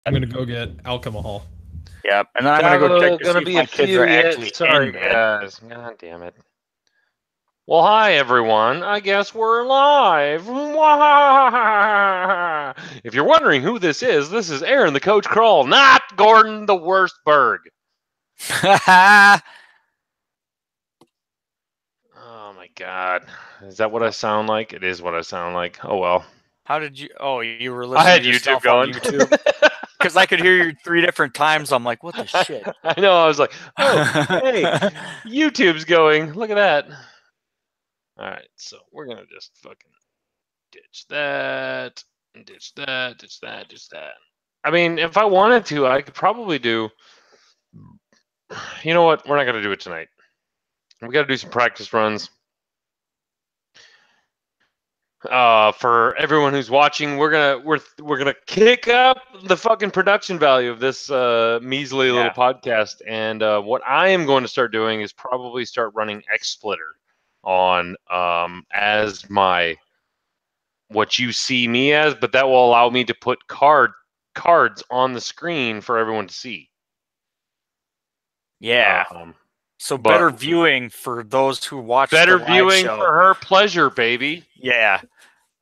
I'm gonna go get alcohol. Yep, and then I'm gonna go check to see if be my a kids few are yet. actually Sorry, in bed. guys. God damn it. Well, hi everyone. I guess we're live. If you're wondering who this is Aaron the Coach Kroll, not Gordon the Worst Berg. Oh my God. Is that what I sound like? It is what I sound like. Oh well. How did you? Oh, you were I listening had to YouTube yourself going. on YouTube? Because I could hear you 3 different times. I'm like, what the shit? I know. I was like, oh, hey, YouTube's going. Look at that. All right, so we're gonna just fucking ditch that, ditch that, ditch that, ditch that. I mean, if I wanted to, I could probably do. You know what? We're not gonna do it tonight. We got to do some practice runs. For everyone who's watching, we're gonna kick up the fucking production value of this measly little podcast. And what I am going to start doing is probably start running XSplitter on as my what you see me as, but that will allow me to put cards on the screen for everyone to see. Yeah. So better viewing for those who watch better the live viewing show. for her pleasure, baby. Yeah.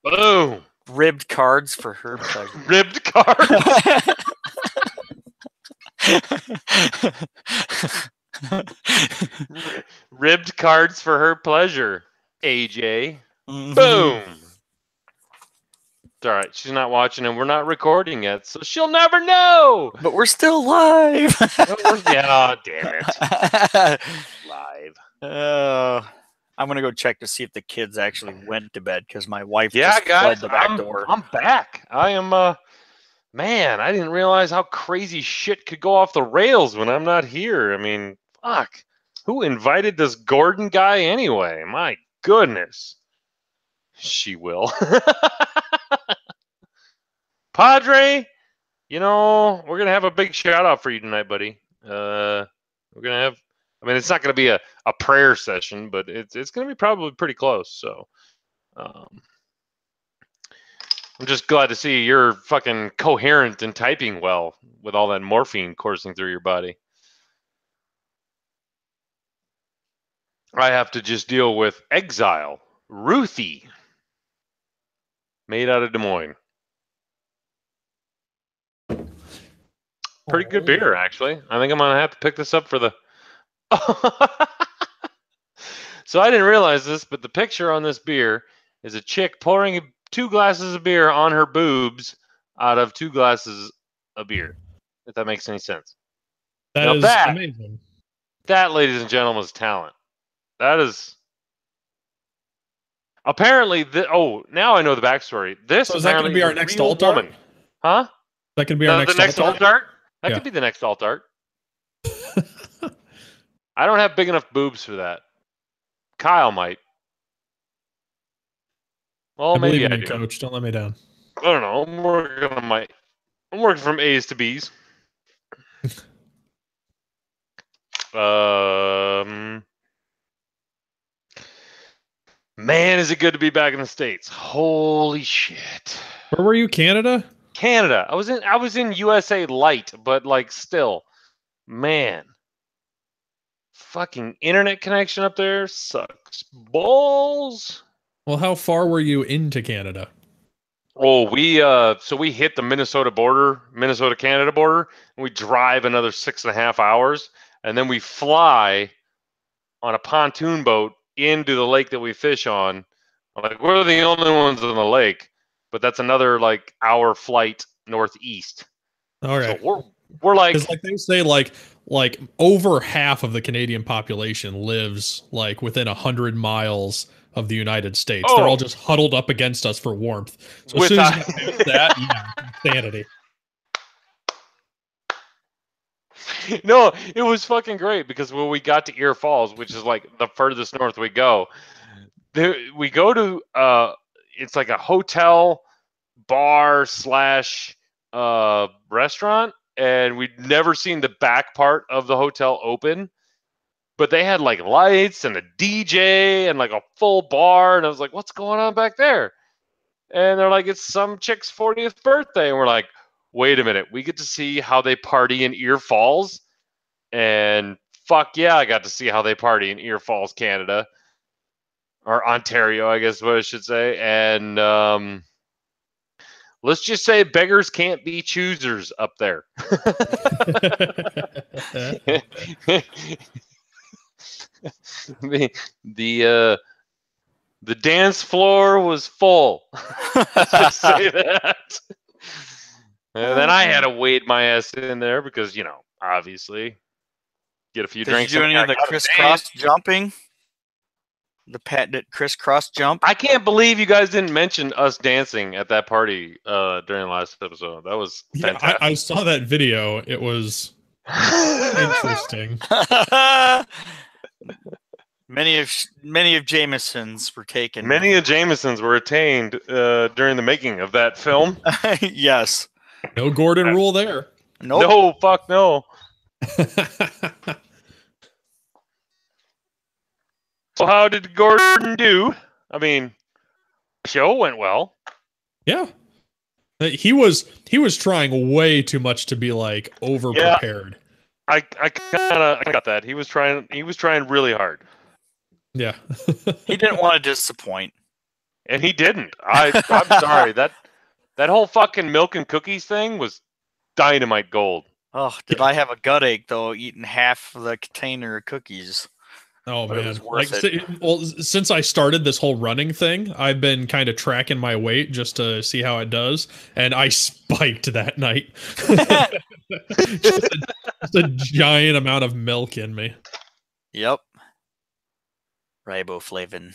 Boom. Ribbed cards for her pleasure. Ribbed cards. Ribbed cards for her pleasure, AJ. Mm-hmm. Boom. It's all right. She's not watching and we're not recording yet, so she'll never know. But we're still live. Yeah, damn it. Live. I'm going to go check to see if the kids actually went to bed because my wife just fled the back door. I'm back. I am, man, I didn't realize how crazy shit could go off the rails when I'm not here. I mean, fuck. Who invited this Gordon guy anyway? My goodness. She will. Padre, you know, we're going to have a big shout out for you tonight, buddy. We're going to have, I mean, it's not going to be a prayer session, but it's going to be probably pretty close. So I'm just glad to see you're fucking coherent and typing well with all that morphine coursing through your body. I have to just deal with Exile, Ruthie, made out of Des Moines. Pretty good beer, actually. I think I'm going to have to pick this up for the... So I didn't realize this, but the picture on this beer is a chick pouring 2 glasses of beer on her boobs out of 2 glasses of beer, if that makes any sense. That is amazing. That, ladies and gentlemen, is talent. That is... Apparently, now I know the backstory. So is that going to be our next alt art? Huh? That can be our next alt art? That could be the next alt art. I don't have big enough boobs for that. Kyle might. Well, maybe I do. Coach. Don't let me down. I don't know. I'm working from A's to B's. Man, is it good to be back in the States. Holy shit. Where were you? Canada? Canada. I was in USA Light, but like still. Man. Fucking internet connection up there sucks balls. Well, how far were you into Canada? Oh, we hit the Minnesota-Canada border, and we drive another 6.5 hours, and then we fly on a pontoon boat into the lake that we fish on. Like, we're the only ones in the lake, but that's another like hour flight northeast. Okay. So we're like, because like they say, like over half of the Canadian population lives like within 100 miles of the United States. They're all just huddled up against us for warmth. So as soon as you do that, insanity. No, it was fucking great because when we got to Ear Falls, which is like the furthest north we go to it's like a hotel bar / restaurant, and we'd never seen the back part of the hotel open, but they had like lights and a DJ and like a full bar, and I was like, what's going on back there? And they're like, it's some chick's 40th birthday, and we're like, wait a minute, we get to see how they party in Ear Falls, and fuck yeah, I got to see how they party in Ear Falls, Canada, or Ontario, I guess what I should say. And let's just say beggars can't be choosers up there. The dance floor was full. Let's just say that. And then I had to wade my ass in there because, you know, obviously, get a few drinks. Did you do any of the crisscross jumping? The patented crisscross jump? I can't believe you guys didn't mention us dancing at that party during the last episode. That was fantastic. I saw that video. It was interesting. Many of Jameson's were taken. Many of Jameson's were attained during the making of that film. Yes. No Gordon rule there. Nope. No, fuck no. So how did Gordon do? I mean, the show went well. Yeah. He was trying way too much to be like over prepared. I got that. He was trying really hard. Yeah. He didn't want to disappoint. And he didn't. I'm sorry. That whole fucking milk and cookies thing was dynamite gold. Oh, did I have a gut ache though, eating half the container of cookies? Oh but man! it was worth it. Since I started this whole running thing, I've been kind of tracking my weight just to see how it does, and I spiked that night. just a giant amount of milk in me. Yep. Riboflavin.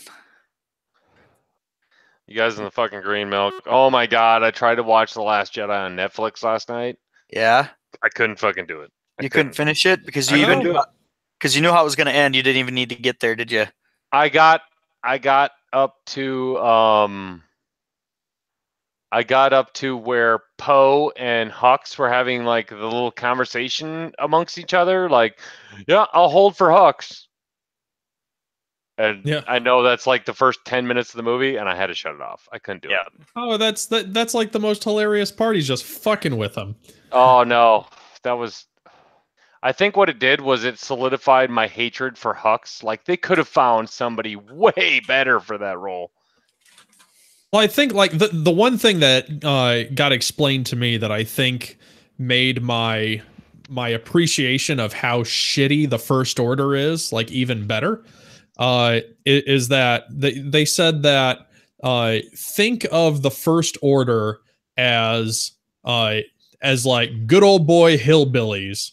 You guys in the fucking green milk. Oh my god! I tried to watch The Last Jedi on Netflix last night. Yeah. I couldn't fucking do it. You couldn't finish it because you even knew because you knew how it was going to end. You didn't even need to get there, did you? I got up to where Poe and Hux were having like the little conversation amongst each other, like, yeah, I'll hold for Hux. And yeah. I know that's like the first 10 minutes of the movie, and I had to shut it off. I couldn't do it. Oh, that's like the most hilarious part. He's just fucking with him. Oh no, that was. I think what it did was it solidified my hatred for Hux. Like they could have found somebody way better for that role. Well, I think like the one thing that got explained to me that I think made my appreciation of how shitty the First Order is like even better. Is that they said that think of the First Order as like good old boy hillbillies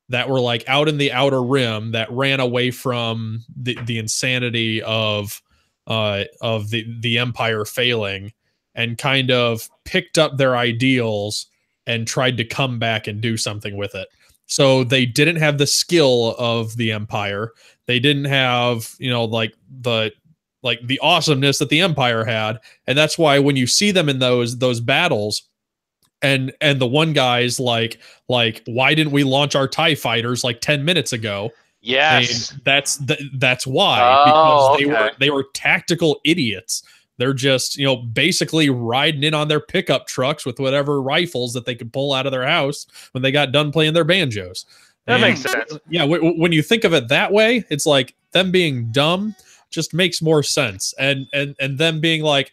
that were like out in the Outer Rim that ran away from the insanity of the Empire failing and kind of picked up their ideals and tried to come back and do something with it. So they didn't have the skill of the Empire. They didn't have, you know, like the awesomeness that the Empire had. And that's why when you see them in those battles and the one guy's like, why didn't we launch our TIE fighters like 10 minutes ago? Yes. And that's why, because they were tactical idiots. They're just, you know, basically riding in on their pickup trucks with whatever rifles that they could pull out of their house when they got done playing their banjos. That makes sense. Yeah, when you think of it that way, it's like them being dumb just makes more sense. And them being like,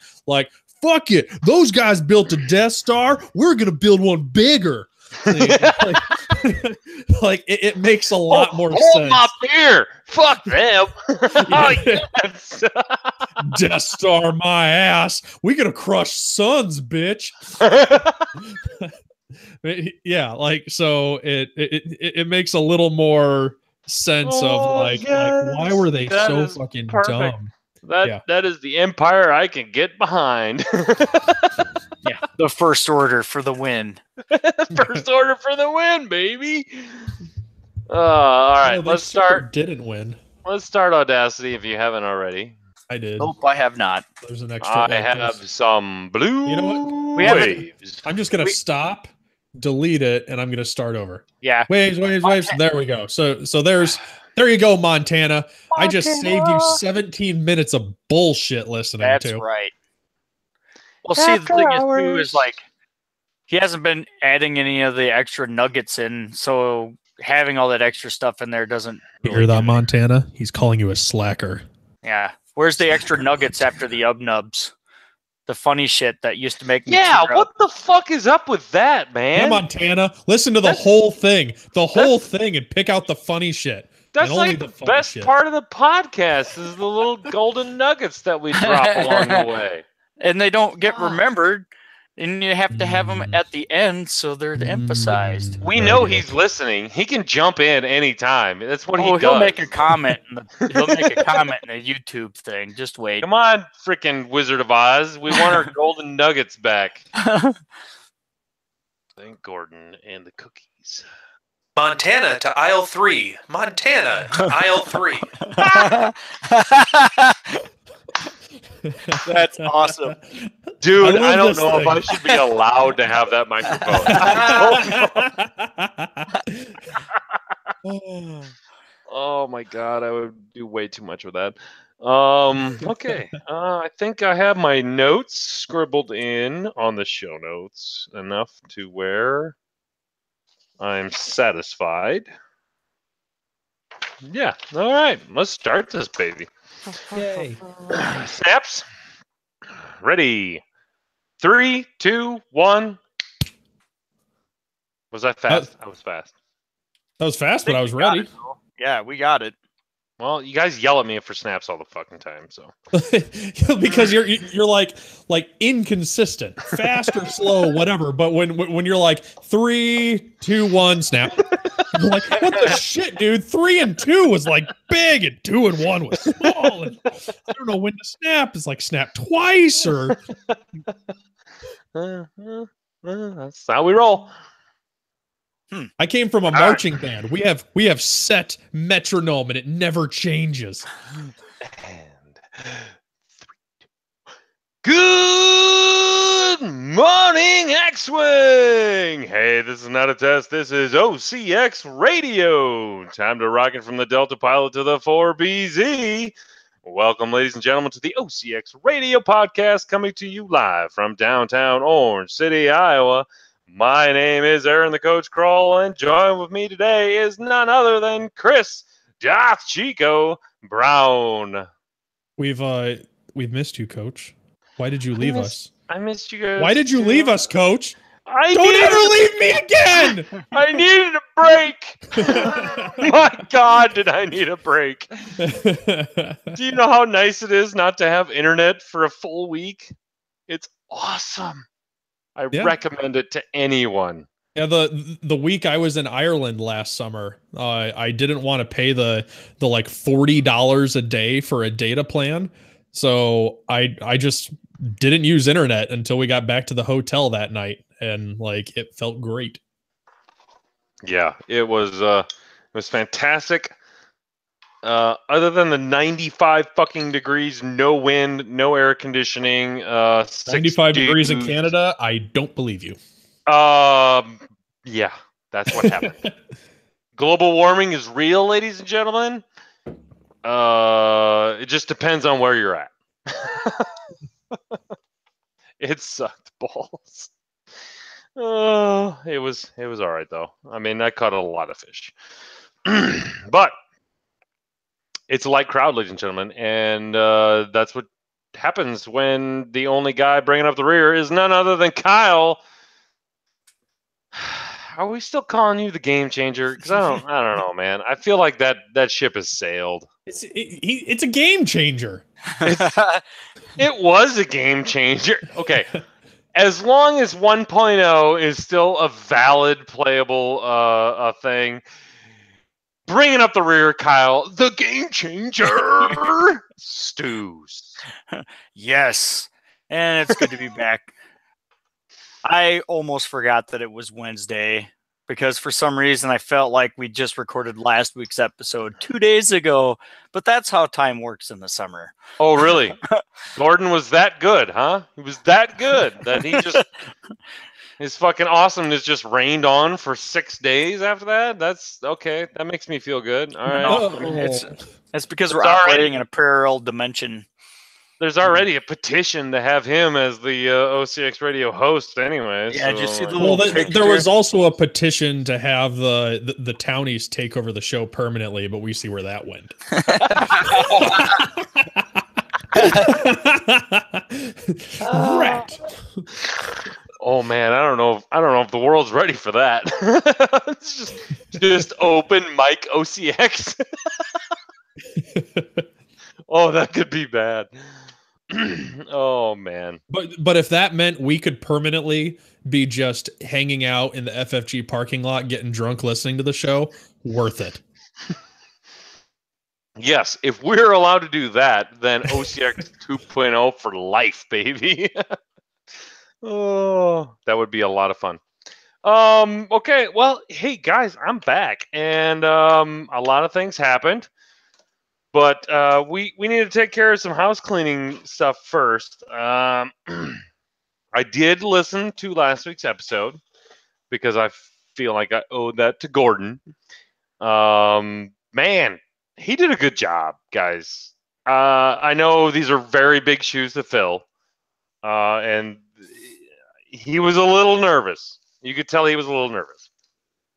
fuck it, those guys built a Death Star, we're gonna build one bigger. Like it makes a lot more sense. Hold my beer. Fuck them. Oh, yes. Death Star my ass. We gonna crush suns, bitch. Yeah, like so it makes a little more sense of like why were they so fucking dumb? That is the Empire I can get behind. Yeah, the First Order for the win. First Order for the win, baby. All right, let's start. Didn't win. Let's start Audacity if you haven't already. I did. Nope, I have not. There's an extra. I have some blue. You know what? Waves. I'm just gonna stop, delete it, and I'm gonna start over. Yeah. Waves. There we go. So there you go, Montana. I just saved you 17 minutes of bullshit listening to. That's right. Well, see, the thing is, too, is like He hasn't been adding any of the extra nuggets in, so having all that extra stuff in there doesn't really hear that, Montana? He's calling you a slacker. Yeah. Where's the extra nuggets after the nubs? The funny shit that used to make me what the fuck is up with that, man? Yeah, Montana, listen to the whole thing. The whole thing and pick out the funny shit. That's like the best part of the podcast is the little golden nuggets that we drop along the way. And they don't get remembered. And you have to have them at the end so they're emphasized. We know he's listening. He can jump in anytime. That's what he does. He'll make a comment. He'll make a comment in a YouTube thing. Just wait. Come on, freaking Wizard of Oz. We want our golden nuggets back. Thank Gordon and the cookies. Montana to aisle 3. Montana to aisle 3. That's awesome. Dude, I don't know if I should be allowed to have that microphone. Oh my god, I would do way too much with that. Okay. I think I have my notes scribbled in on the show notes enough to where I'm satisfied. Yeah. All right. Let's start this baby. Yay. Snaps. Ready. 3, 2, 1. Was I fast? I was fast. That was fast, but I was ready. Yeah, we got it. Well, you guys yell at me for snaps all the fucking time, so. Because you're like inconsistent, fast or slow, whatever. But when you're like 3, 2, 1, snap, you're like, what the shit, dude? 3 and 2 was like big, and 2 and 1 was small. And I don't know when to snap. It's like snap twice or. That's how we roll. I came from a marching band. We have set metronome and it never changes. And 3, 2. Good morning, XWing! Hey, this is not a test. This is OCX Radio. Time to rocket from the Delta Pilot to the 4BZ. Welcome, ladies and gentlemen, to the OCX Radio Podcast, coming to you live from downtown Orange City, Iowa. My name is Aaron the Coach Kroll, and joined with me today is none other than Chris Darth Chico Brown. We've missed you, Coach. Why did you leave us? I missed you guys. Why did you leave us, Coach? Don't ever leave me again! I needed a break. My God, did I need a break? Do you know how nice it is not to have internet for a full week? It's awesome. I recommend it to anyone. Yeah, the week I was in Ireland last summer, I didn't want to pay the like $40 a day for a data plan, so I just didn't use internet until we got back to the hotel that night, and like it felt great. Yeah, it was fantastic. Other than the 95 fucking degrees, no wind, no air conditioning, 95 degrees in Canada, I don't believe you. Yeah, that's what happened. Global warming is real, ladies and gentlemen. It just depends on where you're at. It sucked balls. It was all right though. I mean, I caught a lot of fish, but it's a light crowd, ladies and gentlemen, and that's what happens when the only guy bringing up the rear is none other than Kyle. Are we still calling you the game changer? Because I don't know, man. I feel like that ship has sailed. It's a game changer. It was a game changer. Okay. As long as 1.0 is still a valid playable thing, bringing up the rear, Kyle, the game changer, stews. Yes, and it's good to be back. I almost forgot that it was Wednesday because for some reason I felt like we just recorded last week's episode 2 days ago, but that's how time works in the summer. Oh, really? Gordon was that good, huh? He was that good that he just... His fucking awesomeness just rained on for 6 days after that? That's okay. That makes me feel good. All right. No, it's because we're operating in a parallel dimension. there's already a petition to have him as the OCX radio host anyway. Yeah, so, did you see the little there was also a petition to have the townies take over the show permanently, but we see where that went. Rat. Oh man, I don't know if the world's ready for that. It's just open mic OCX. Oh, that could be bad. Oh man. But if that meant we could permanently be just hanging out in the FFG parking lot getting drunk listening to the show, worth it. Yes, if we're allowed to do that, then OCX 2.0 for life, baby. Oh, that would be a lot of fun. Okay, well, hey guys, I'm back, and a lot of things happened, but we need to take care of some house cleaning stuff first. I did listen to last week's episode because I feel like I owed that to Gordon. Man, he did a good job, guys. I know these are very big shoes to fill, and he was a little nervous. You could tell he was a little nervous,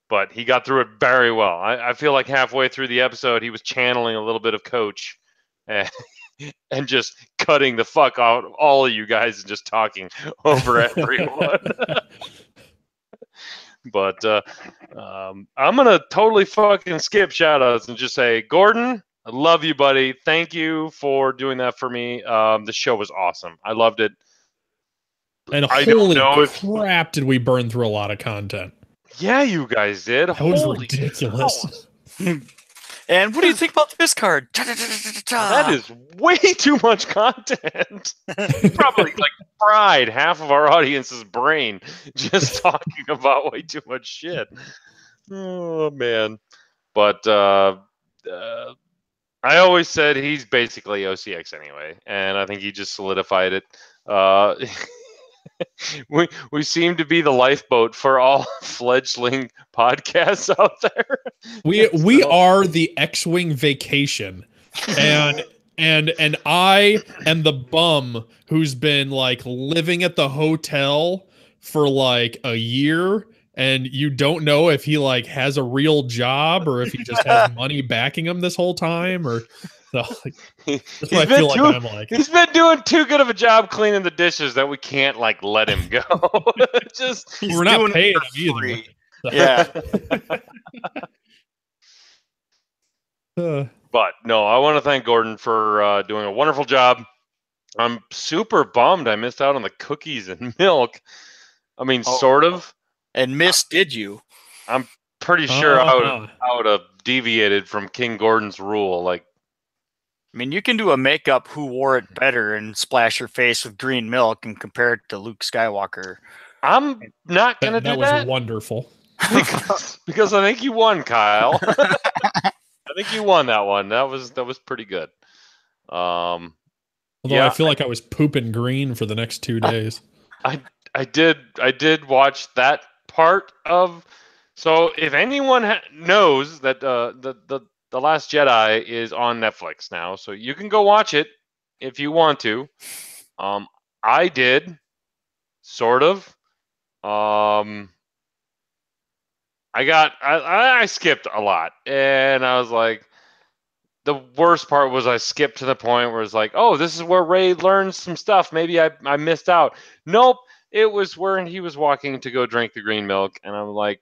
but he got through it very well. I feel like halfway through the episode, he was channeling a little bit of Coach and just cutting the fuck out of all of you guys and just talking over everyone. But I'm going to totally fucking skip shout-outs and just say, Gordon, I love you, buddy. Thank you for doing that for me. The show was awesome. I loved it. And holy crap, did we burn through a lot of content. Yeah, you guys did. That was ridiculous. And what do you think about this card? That is way too much content. Probably like fried half of our audience's brain just talking about way too much shit. Oh, man. But I always said he's basically OCX anyway, and I think he just solidified it. We seem to be the lifeboat for all fledgling podcasts out there. We are the XWing Vacation, and I am the bum who's been like living at the hotel for like a year, and you don't know if he like has a real job or if he just has money backing him this whole time, or so. Like, that's what I feel like I'm like. He's been doing too good of a job cleaning the dishes that we can't like let him go. Just we're not paying him either. Yeah. But no, I want to thank Gordon for doing a wonderful job. I'm super bummed I missed out on the cookies and milk. I mean, sort of. And did you? I'm pretty sure I would have deviated from King Gordon's rule. Like, I mean, you can do a makeup who wore it better and splash your face with green milk and compare it to Luke Skywalker. I'm not going to do that. That was wonderful. Because I think you won, Kyle. I think you won that one. That was pretty good. Although I feel like I was pooping green for the next 2 days. I did watch that part of. So if anyone knows that The Last Jedi is on Netflix now, so you can go watch it if you want to. I did, sort of. I skipped a lot, and I was like, the worst part was I skipped to the point where it's like, oh, this is where Rey learns some stuff. Maybe I missed out. Nope, it was where he was walking to go drink the green milk, and I'm like,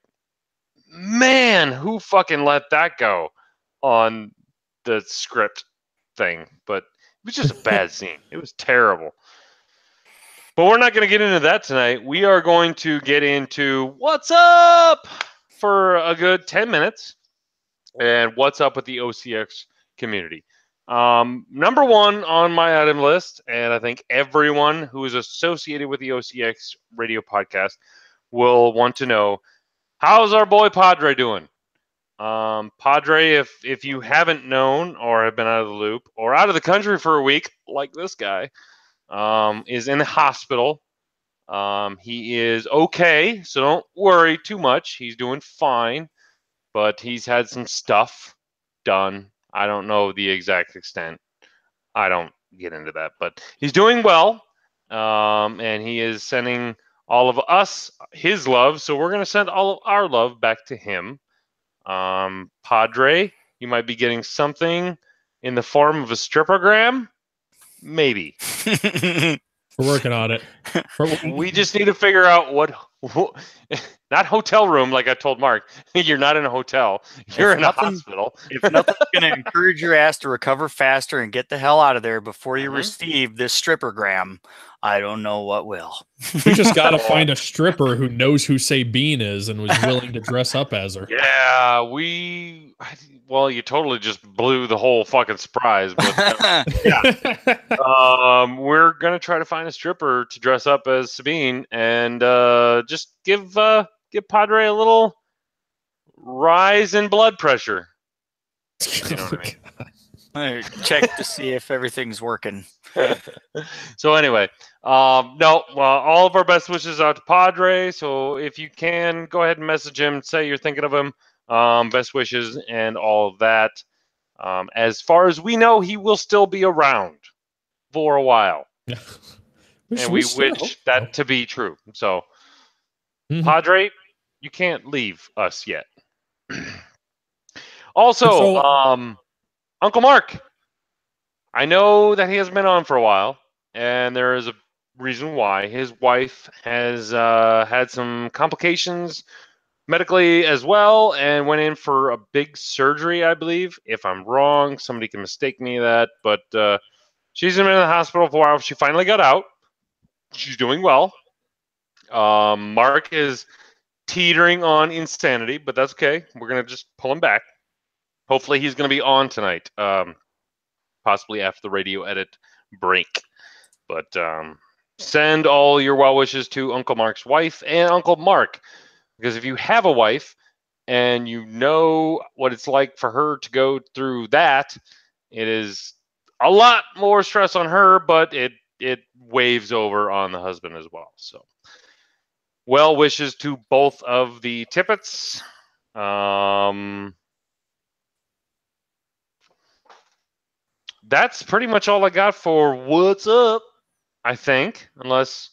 man, who fucking let that go on the script thing? But it was just a bad scene. It was terrible. But we're not going to get into that tonight. We are going to get into what's up for a good 10 minutes and what's up with the OCX community. Number one on my item list, and I think everyone who is associated with the OCX radio podcast will want to know, how's our boy Padre doing? Padre, if you haven't known or have been out of the loop or out of the country for a week, like this guy, is in the hospital. He is okay, so don't worry too much. He's doing fine, but he's had some stuff done. I don't know the exact extent. I don't get into that. But he's doing well, and he is sending all of us his love. So we're going to send all of our love back to him. Padre, you might be getting something in the form of a strippergram. Maybe. We're working on it. We just need to figure out what not hotel room, like I told Mark. You're not in a hotel. You're in a hospital. If nothing's going to encourage your ass to recover faster and get the hell out of there before you receive this strippergram, I don't know what will. We just got to find a stripper who knows who Sabine is and was willing to dress up as her. Yeah, well, you totally just blew the whole fucking surprise. But yeah, we're gonna try to find a stripper to dress up as Sabine and just give Padre a little rise in blood pressure. You know what I mean? Check to see if everything's working. So anyway, all of our best wishes out to Padre. So if you can, go ahead and message him, say you're thinking of him. Best wishes and all of that. As far as we know, he will still be around for a while. Yeah. And we wish that to be true. So, Padre, you can't leave us yet. Also, Uncle Mark, I know that he hasn't been on for a while, and there is a reason why. His wife has had some complications medically as well, and went in for a big surgery, I believe. If I'm wrong, somebody can mistake me that, but she's been in the hospital for a while. She finally got out. She's doing well. Mark is teetering on insanity, but that's okay. We're going to just pull him back. Hopefully he's going to be on tonight, possibly after the radio edit break. But send all your well wishes to Uncle Mark's wife and Uncle Mark. Because if you have a wife and you know what it's like for her to go through that, it is a lot more stress on her, but it waves over on the husband as well. So, well wishes to both of the Tippets. That's pretty much all I got for What's Up, I think, unless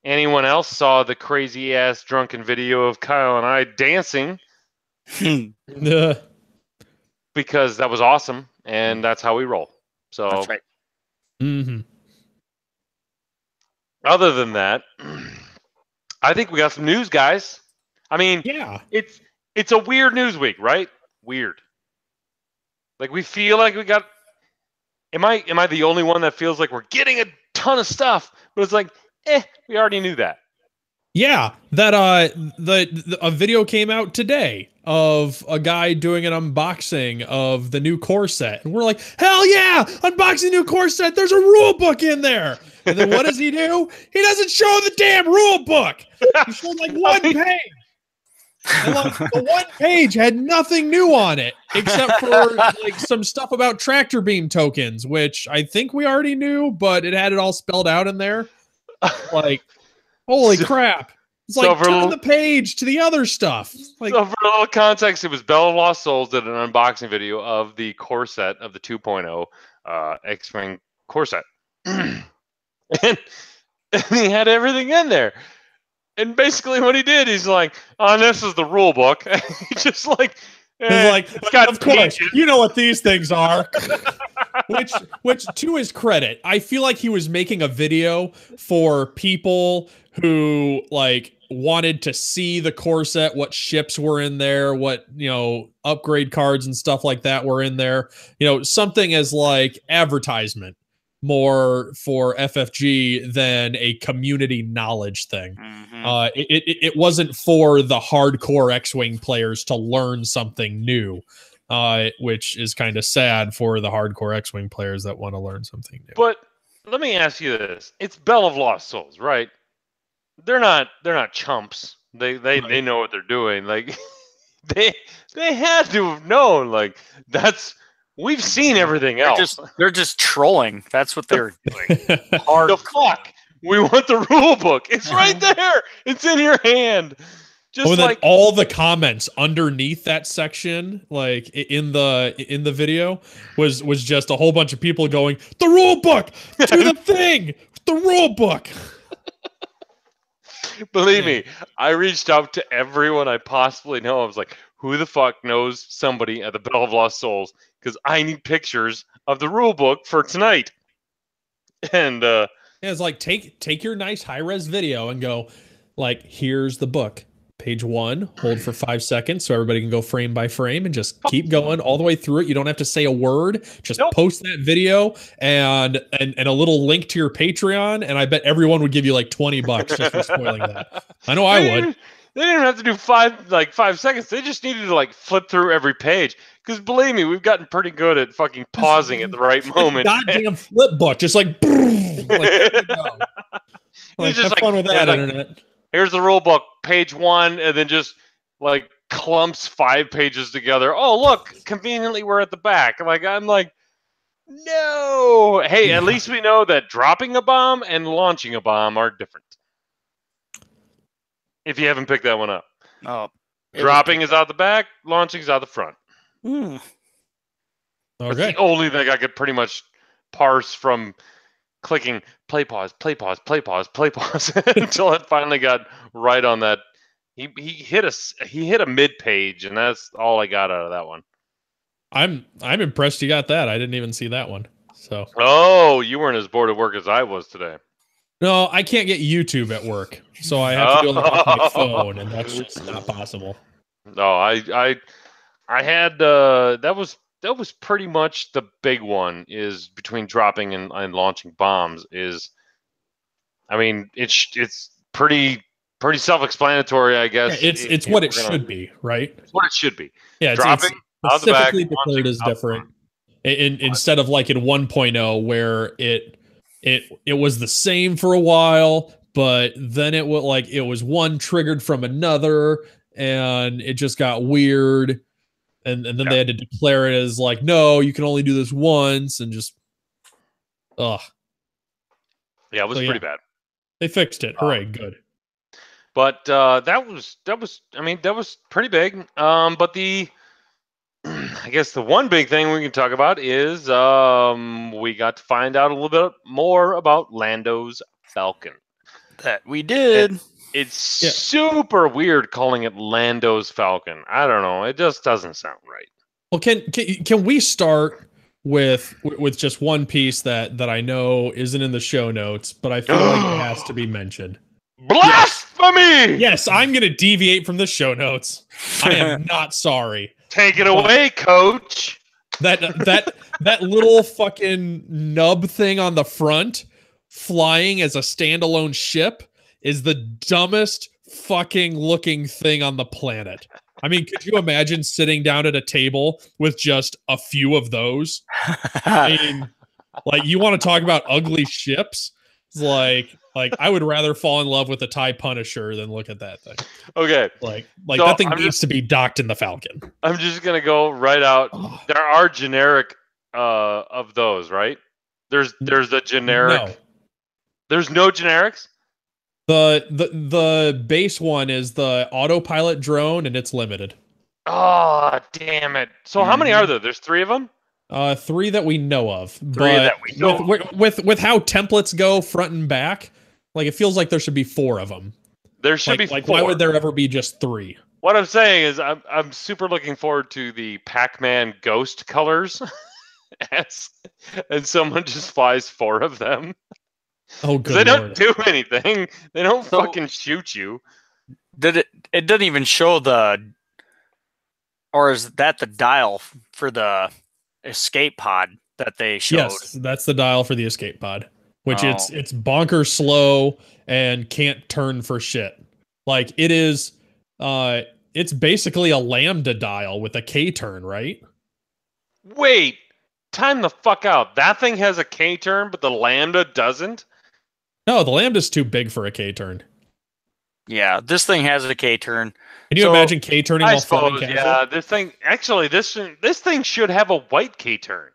anyone else saw the crazy ass drunken video of Kyle and I dancing. Because that was awesome, and that's how we roll. So that's right. Other than that, I think we got some news, guys. I mean, yeah, it's a weird news week, right? Weird. Like we feel like we got. Am I the only one that feels like we're getting a ton of stuff? But it's like, we already knew that. Yeah, that a video came out today of a guy doing an unboxing of the new core set, and we're like, hell yeah, unboxing the new core set. There's a rule book in there. And then what does he do? He doesn't show the damn rule book. He showed like one page. And like, the one page had nothing new on it except for like some stuff about tractor beam tokens, which I think we already knew, but it had it all spelled out in there. Like, holy crap. It's like, turn the page to the other stuff. Like, so for a little context, it was Bell of Lost Souls did an unboxing video of the core set of the 2.0 XWing core set. and he had everything in there. And basically what he did, he's like, oh, this is the rule book. He just like, he's like, of course, you know what these things are. Which, to his credit, I feel like he was making a video for people who like wanted to see the core set, what ships were in there, what, upgrade cards and stuff like that were in there. Something as like advertisement more for FFG than a community knowledge thing. It wasn't for the hardcore X-Wing players to learn something new. Which is kind of sad for the hardcore X-Wing players that want to learn something new. But let me ask you this: it's Bell of Lost Souls, right? They're not chumps. They know what they're doing. Like they had to have known. Like we've seen everything else. They're just trolling. That's what they're doing. The fuck. We want the rule book. It's right there. It's in your hand. Just then all the comments underneath that section, like in the video, was just a whole bunch of people going, "The rule book, do the thing, the rule book." Believe me, I reached out to everyone I possibly know. I was like, "Who the fuck knows somebody at the Bell of Lost Souls? Because I need pictures of the rule book for tonight." And it's like take your nice high res video and go, like, here's the book. Page 1, hold for 5 seconds so everybody can go frame by frame and just keep going all the way through it. You don't have to say a word. Just post that video and a little link to your Patreon, and I bet everyone would give you like $20 just for spoiling that. I know I would. They didn't have to do 5 seconds. They just needed to like flip through every page. Because believe me, we've gotten pretty good at fucking pausing at the right moment. Goddamn flip book, just like, there we go. Like, have fun with that, internet. Here's the rule book, page 1, and then just like clumps 5 pages together. Oh, look, conveniently we're at the back. Like, I'm like, no. Hey, at least we know that dropping a bomb and launching a bomb are different. If you haven't picked that one up. Oh, dropping is out the back, launching is out the front. Okay. That's the only thing I could pretty much parse from clicking play pause, play pause, play pause, play pause until it finally got right on that. He hit a mid page, and that's all I got out of that one. I'm impressed you got that. I didn't even see that one. So you weren't as bored at work as I was today. No, I can't get YouTube at work, so I have to do it off my phone, and that's just not possible. No, I had that was pretty much the big one, is between dropping and launching bombs. I mean, it's pretty self-explanatory, I guess. Yeah, it's what it should be, right? It's what it should be. Yeah, dropping it's specifically declared as different. Instead of like in 1.0 where it was the same for a while, but then it was one triggered from another, and it just got weird. And then they had to declare it as like, no, you can only do this once, and just, ugh. Yeah, it was pretty bad. They fixed it. Hooray, good. But that was pretty big. But I guess the one big thing we can talk about is we got to find out a little bit more about Lando's Falcon. That we did. It's super weird calling it Lando's Falcon. I don't know. It just doesn't sound right. Well, can we start with just one piece that I know isn't in the show notes, but I feel like it has to be mentioned. Blasphemy! Yes, I'm going to deviate from the show notes. I am not sorry. Take it away, coach. That little fucking nub thing on the front, flying as a standalone ship, is the dumbest fucking looking thing on the planet. I mean, could you imagine sitting down at a table with just a few of those? I mean, like, you want to talk about ugly ships? It's like I would rather fall in love with a TIE Punisher than look at that thing. Okay. Like so that thing needs to be docked in the Falcon. I'm just going to go right out. There are generic of those, right? There's a generic. No. There's no generics? The base one is the autopilot drone, and it's limited. Oh, damn it. So how many are there? There's 3 of them? 3 that we know of. With how templates go front and back, like, it feels like there should be 4 of them. There should be 4. Like, why would there ever be just 3? What I'm saying is I'm super looking forward to the Pac-Man ghost colors. And someone just flies 4 of them. Oh, good. They don't do anything. They don't fucking shoot you. It doesn't even show or is that the dial for the escape pod that they showed? Yes, that's the dial for the escape pod, which it's bonkers slow and can't turn for shit. Like, it is, it's basically a lambda dial with a K turn, right? Wait, time the fuck out. That thing has a K turn, but the lambda doesn't? No, the lambda's too big for a K turn. Yeah, this thing has a K turn. Can you imagine K turning? I suppose, yeah. This thing should have a white K turn.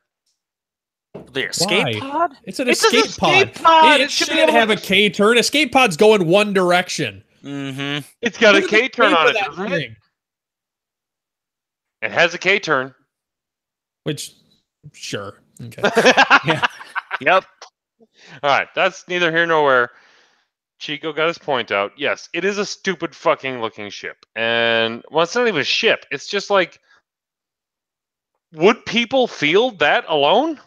The escape pod? It's an escape pod. It shouldn't have a K turn. Escape pod's going one direction. Mm-hmm. It's got a K-turn on it, doesn't it? It has a K-turn. Which, sure. Okay. Yeah. Yep. All right, that's neither here nor there. Chico got his point out. Yes, it is a stupid fucking looking ship. And, well, it's not even a ship. It's just like, would people field that alone?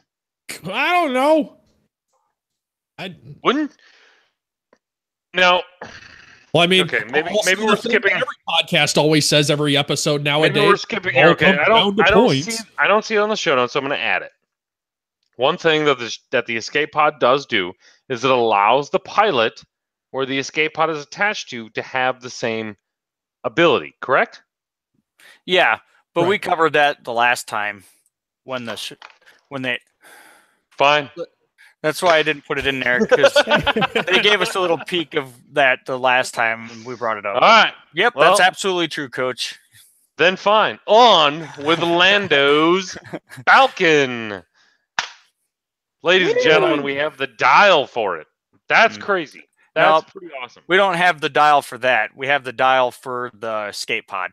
I don't know. I wouldn't. Now, well, I mean, okay, maybe we're skipping. Every podcast always says every episode nowadays. Maybe we're skipping. Okay, I don't see it on the show notes, so I'm going to add it. One thing that the escape pod does do is it allows the pilot, where the escape pod is attached to have the same ability. Correct? Yeah, but we covered that the last time when they. Fine. That's why I didn't put it in there, because they gave us a little peek of that the last time we brought it up. All right. Yep, well, that's absolutely true, Coach. Then fine. On with Lando's Falcon. Ladies and gentlemen, we have the dial for it. That's crazy. That's pretty awesome. We don't have the dial for that. We have the dial for the escape pod.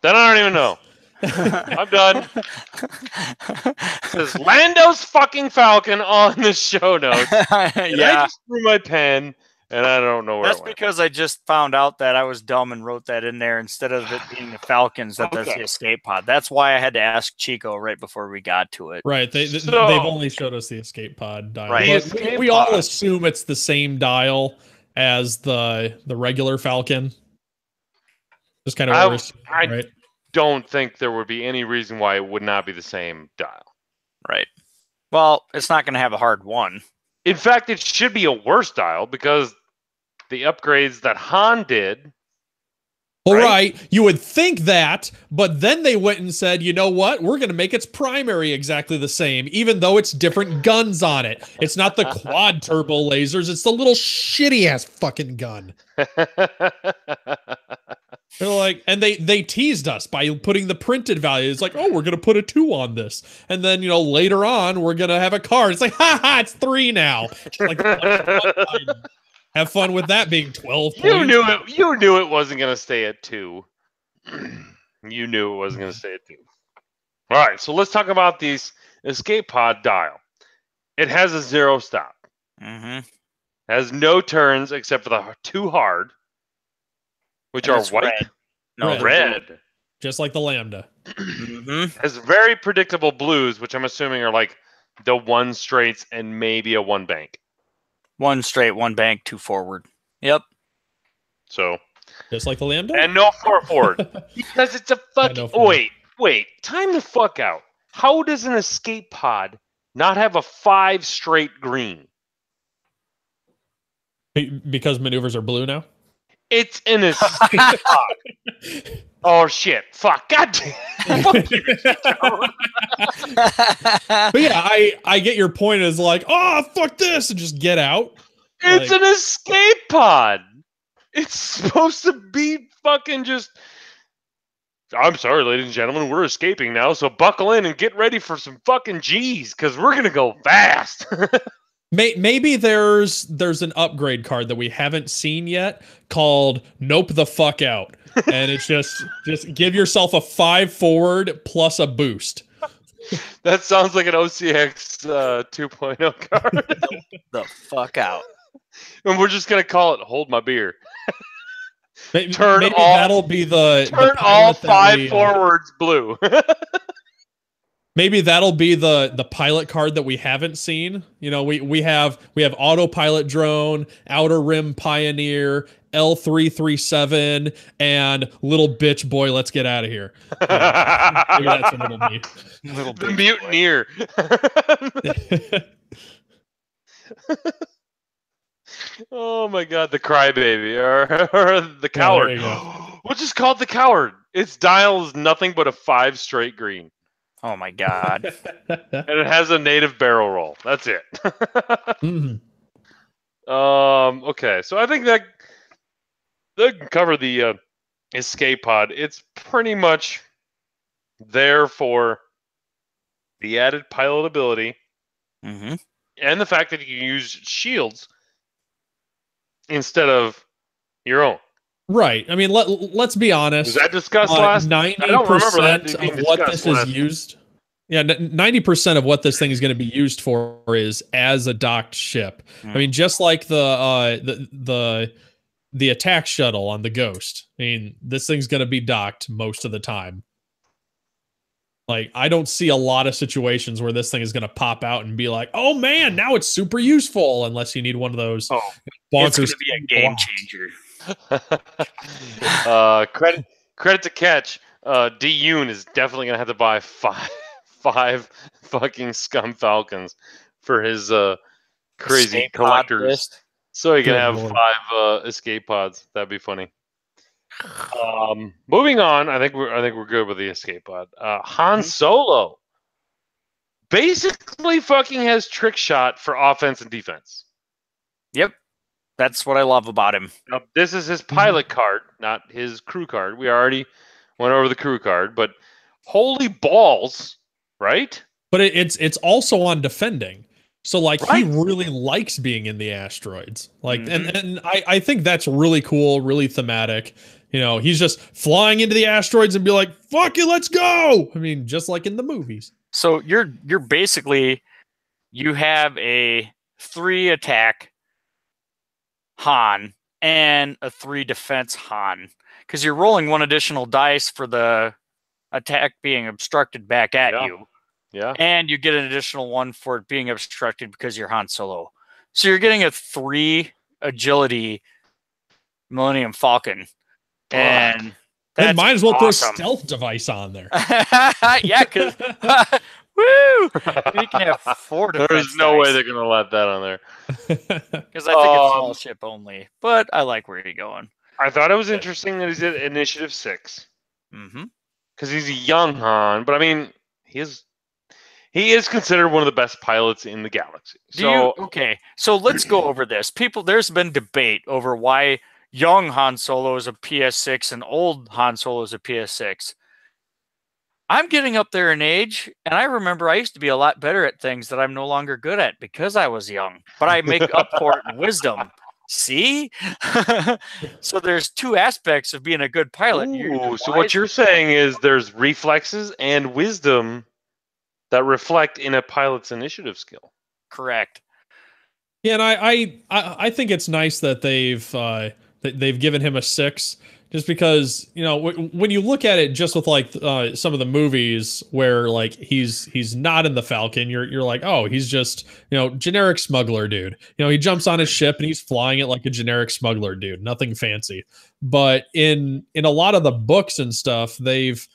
Then I don't even know. I'm done. It says Lando's fucking Falcon on the show notes. Yeah. I just threw my pen, and I don't know where That's because I just found out that I was dumb and wrote that in there instead of it being the Falcons that's the escape pod. That's why I had to ask Chico right before we got to it. Right. They've only showed us the escape pod dial. Right. We all assume it's the same dial as the regular Falcon. Just kind of I don't think there would be any reason why it would not be the same dial. Right. Well, it's not going to have a hard one. In fact, it should be a worse dial because the upgrades that Han did. All right. You would think that, but then they went and said, you know what? We're going to make its primary exactly the same, even though it's different guns on it. It's not the quad turbo lasers. It's the little shitty ass fucking gun. They're like, and they teased us by putting the printed value. It's like, oh, we're going to put a 2 on this. And then, later on, we're going to have a card. It's like, it's 3 now. Like, have fun with that being 12 points. You knew it wasn't going to stay at 2. You knew it wasn't going to stay at 2. All right, so let's talk about these escape pod dial. It has a 0 stop. Mm-hmm. Has no turns except for the 2 hard, which are white. Red. No, red. Just like the Lambda. Mm-hmm. Has very predictable blues, which I'm assuming are like the 1 straights and maybe a 1 bank. 1 straight, 1 bank, 2 forward. Yep. So. Just like the Lambda? And no 4 forward. Because it's a fucking... Wait. Time the fuck out. How does an escape pod not have a 5 straight green? Because maneuvers are blue now? It's an escape pod. Oh, shit. Fuck. God damn. But yeah, I get your point is like, oh, fuck this, and just get out. It's an escape pod. It's supposed to be fucking just... I'm sorry, ladies and gentlemen, we're escaping now, so buckle in and get ready for some fucking G's, because we're going to go fast. Maybe there's an upgrade card that we haven't seen yet called Nope the Fuck Out. And it's just give yourself a 5 forward plus a boost. That sounds like an OCX 2.0 card. The fuck out. And we're just going to call it Hold My Beer. Maybe that'll be turn all 5 forwards blue. Maybe that'll be the pilot card that we haven't seen. We have autopilot drone, outer rim pioneer, L337, and little bitch boy. Let's get out of here. Maybe that's what it'll be. The mutineer. Oh my god, the crybaby or the coward. What's just called the coward? Its dial is nothing but a 5 straight green. Oh my god. And it has a native barrel roll. That's it. Mm-hmm. Okay, so I think that can cover the escape pod. It's pretty much there for the added pilot ability, and the fact that you can use shields instead of your own. Right. I mean, let's be honest. Was that discussed last? 90% of what this is used. Yeah, 90% of what this thing is going to be used for is as a docked ship. I mean, just like the attack shuttle on the Ghost. I mean, this thing's going to be docked most of the time. Like, I don't see a lot of situations where this thing is going to pop out and be like, "Oh man, now it's super useful," unless you need one of those. Oh, it's going to be a game changer. Credit to Catch. D. Yoon is definitely going to have to buy five fucking scum Falcons for his crazy escape collectors, list. so he can have 5 escape pods. That'd be funny. Moving on, I think we're good with the escape pod. Han Solo basically fucking has trick shot for offense and defense. Yep, that's what I love about him. Now, this is his pilot card, not his crew card. We already went over the crew card, but holy balls, right? But it's also on defending. So like he really likes being in the asteroids. Like and I think that's really cool, really thematic. You know, he's just flying into the asteroids and be like, "Fuck it, let's go." I mean, just like in the movies. So you're basically, you have a 3 attack Han and a 3 defense Han, because you're rolling 1 additional dice for the attack being obstructed back at you. Yeah. And you get an additional 1 for it being obstructed because you're Han Solo. So you're getting a 3 agility Millennium Falcon. And then might as well awesome. throw stealth device on there. Yeah, because woo! You can have 4 defense. There's no way they're gonna let that on there. Because I think it's small ship only. But I like where you're going. I thought it was interesting that he's at Initiative 6. Mm-hmm. Because he's a young Han, but I mean, he is considered one of the best pilots in the galaxy. Okay, so let's go over this. There's been debate over why young Han Solo is a PS6 and old Han Solo is a PS6. I'm getting up there in age, and I remember I used to be a lot better at things that I'm no longer good at because I was young. But I make up for it in wisdom. See? So there's 2 aspects of being a good pilot. Ooh, so what you're saying is there's reflexes and wisdom that reflect in a pilot's initiative skill. Correct. Yeah, and I think it's nice that they've given him a 6, just because, you know, when you look at it just with like some of the movies where like he's not in the Falcon, you're like, oh, he's just, you know, generic smuggler dude. You know, he jumps on his ship and he's flying it like a generic smuggler dude, nothing fancy. But in a lot of the books and stuff, they've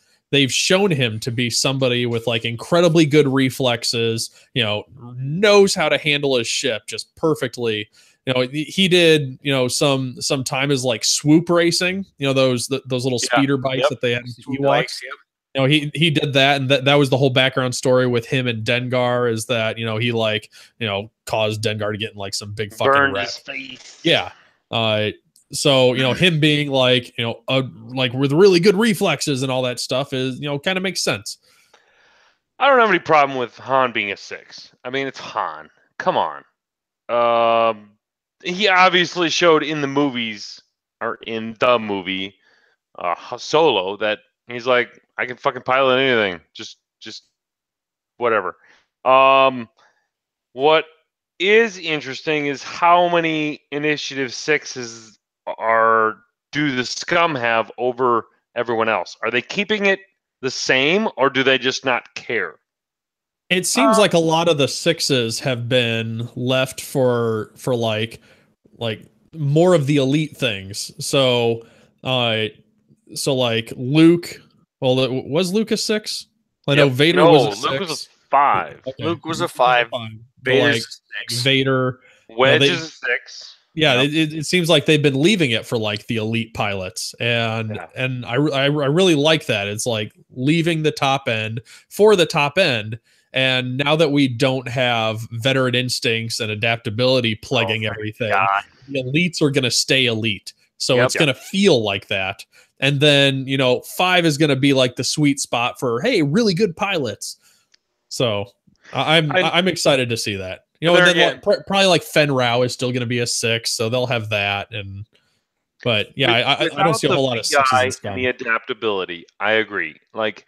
shown him to be somebody with like incredibly good reflexes, you know, knows how to handle his ship just perfectly. You know, he did, you know, some time as like swoop racing, you know, those little speeder bikes that they had in Ewoks. You know, he did that, and that was the whole background story with him and Dengar, is that, you know, he like, you know, caused Dengar to get in like some big fucking wreck. His face. Yeah. So, you know, him being like, you know, like with really good reflexes and all that stuff is, you know, kind of makes sense. I don't have any problem with Han being a 6. I mean, it's Han. Come on. He obviously showed in the movies, or in the movie, Solo, that he's like, I can fucking pilot anything. Just whatever. What is interesting is how many Initiative 6s do the scum have over everyone else? Are they keeping it the same, or do they just not care? It seems like a lot of the 6s have been left for like more of the elite things. So like Luke, well, was Luke a 6? I know Vader was a 6. Luke was a 5. Okay. Luke was a 5. Vader's like, 6. Vader. Wedge is a 6. Yeah, it seems like they've been leaving it for like the elite pilots, and I really like that. It's like leaving the top end for the top end. And now that we don't have veteran instincts and adaptability plaguing everything, the elites are going to stay elite. So it's going to feel like that. And then, you know, 5 is going to be like the sweet spot for, hey, really good pilots. So I'm excited to see that. You know, and then probably like Fen Rao is still going to be a 6, so they'll have that. And But yeah, I don't see a whole lot of sixes in Scum. And the adaptability, I agree. Like,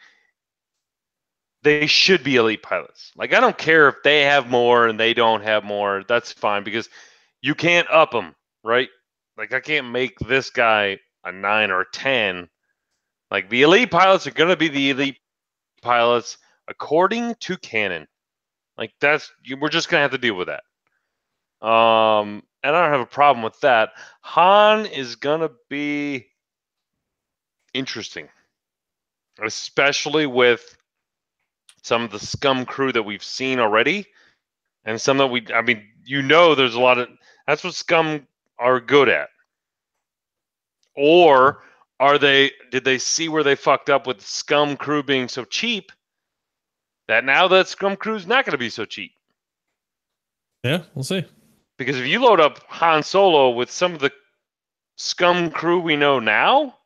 they should be elite pilots. Like, I don't care if they have more and they don't have more. That's fine, because you can't up them, right? Like, I can't make this guy a 9 or a 10. Like, the elite pilots are going to be the elite pilots according to canon. Like, we're just going to have to deal with that. And I don't have a problem with that. Han is going to be interesting, especially with some of the Scum crew that we've seen already, and some that there's a lot of, that's what Scum are good at. Or did they see where they fucked up with Scum crew being so cheap that now that Scum crew is not going to be so cheap? Yeah, we'll see. Because if you load up Han Solo with some of the Scum crew we know now,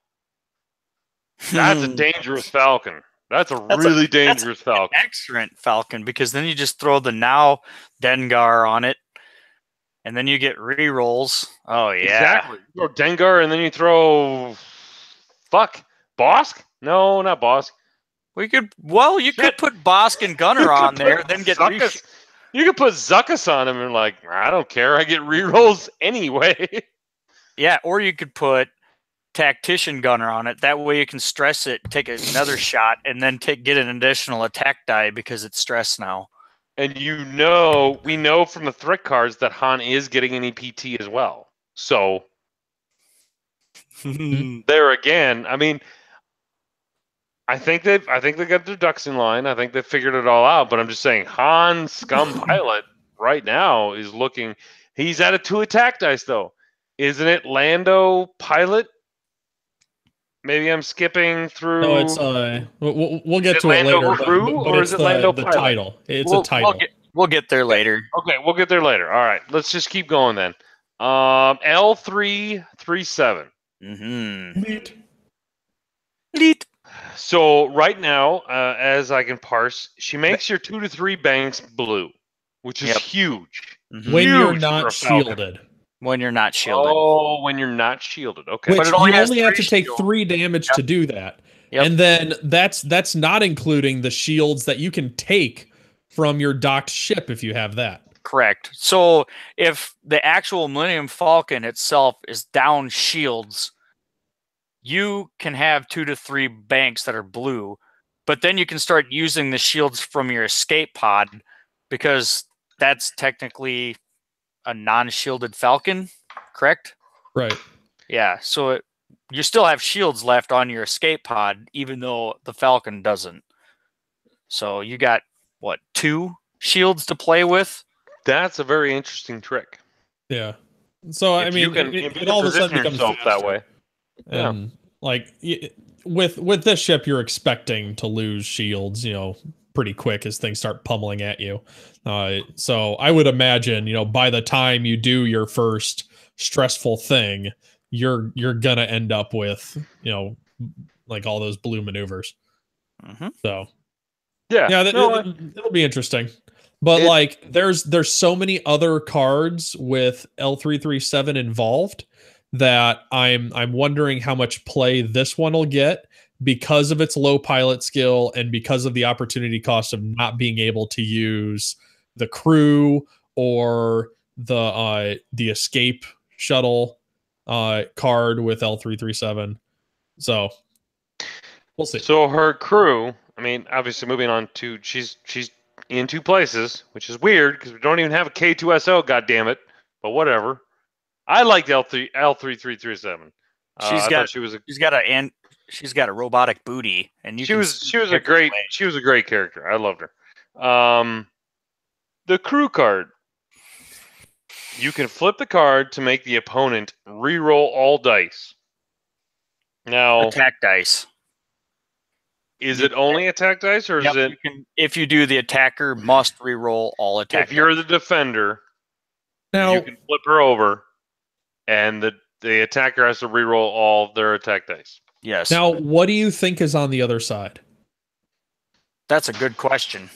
that's a dangerous Falcon. That's a really dangerous Falcon. Excellent Falcon, because then you just throw the now Dengar on it, and then you get rerolls. Oh, yeah. Exactly. You throw Dengar, and then you throw... Bosk? No, not Bosk. You could put Bosk and Gunner on there, then get... You could put Zuckus on him and I don't care. I get rerolls anyway. Yeah, or you could put Tactician Gunner on it. That way you can stress it, take another shot, and then get an additional attack die because it's stressed now. And we know from the threat cards that Han is getting an EPT as well. So there again, I think they got their ducks in line. I think they figured it all out. But I'm just saying, Han Scum pilot right now is looking. He's at a 2 attack dice though, isn't it? Lando pilot. Maybe I'm skipping through. No, it's we'll get to it later. But or is it Lando the pilot? title? It's a title. We'll get there later. Okay, we'll get there later. All right, let's just keep going then. L337. Leet. So right now, as I can parse, she makes your 2 to 3 banks blue, which is huge. When you're not shielded. When you're not shielded. Oh, when you're not shielded. Okay. Which you only have to take 3 damage to do that. Yep. And then that's not including the shields that you can take from your docked ship if you have that. Correct. So if the actual Millennium Falcon itself is down shields, you can have 2 to 3 banks that are blue, but then you can start using the shields from your escape pod, because that's technically a non-shielded Falcon, correct? Right. Yeah, so you still have shields left on your escape pod, even though the Falcon doesn't. So you got, 2 shields to play with? That's a very interesting trick. Yeah. So, it all of a sudden becomes that way. And with this ship, you're expecting to lose shields, pretty quick as things start pummeling at you. So I would imagine, by the time you do your first stressful thing, you're gonna end up with, all those blue maneuvers. So it'll be interesting. But there's so many other cards with L337 involved that I'm wondering how much play this one will get, because of its low pilot skill and because of the opportunity cost of not being able to use the crew or the escape shuttle card with L337. So we'll see. So her crew, obviously moving on to, she's in 2 places, which is weird because we don't even have a K2SO, goddammit, but whatever. I liked L3337. She's got a robotic booty, and she was a great character. I loved her. The crew card. You can flip the card to make the opponent re-roll all dice. Now, attack dice. Is it only attack dice, or is it? If you do, the attacker must re-roll all attack. If you're the defender, now you can flip her over, and the attacker has to re-roll all their attack dice. Yes. Now, what do you think is on the other side? That's a good question.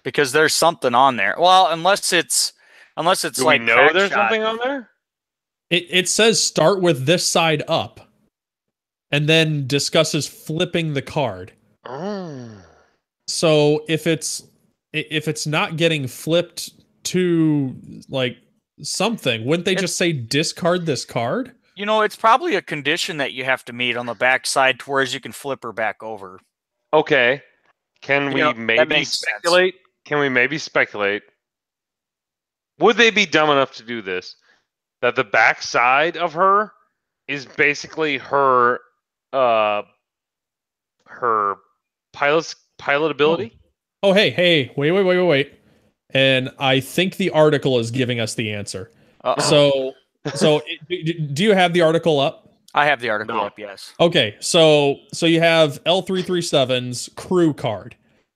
Because there's something on there. Well, unless it's do we know there's something on there? It says start with this side up, and then discusses flipping the card. Oh. So if it's not getting flipped to like something, wouldn't they just say discard this card? You know, it's probably a condition that you have to meet on the back side to where you can flip her back over. Okay. Can we maybe speculate? Sense. Can we maybe speculate? Would they be dumb enough to do this? That the back side of her is basically her pilot ability? Oh, hey, wait. And I think the article is giving us the answer. So do you have the article up? I have the article up, yes. Okay, so you have L337's crew card,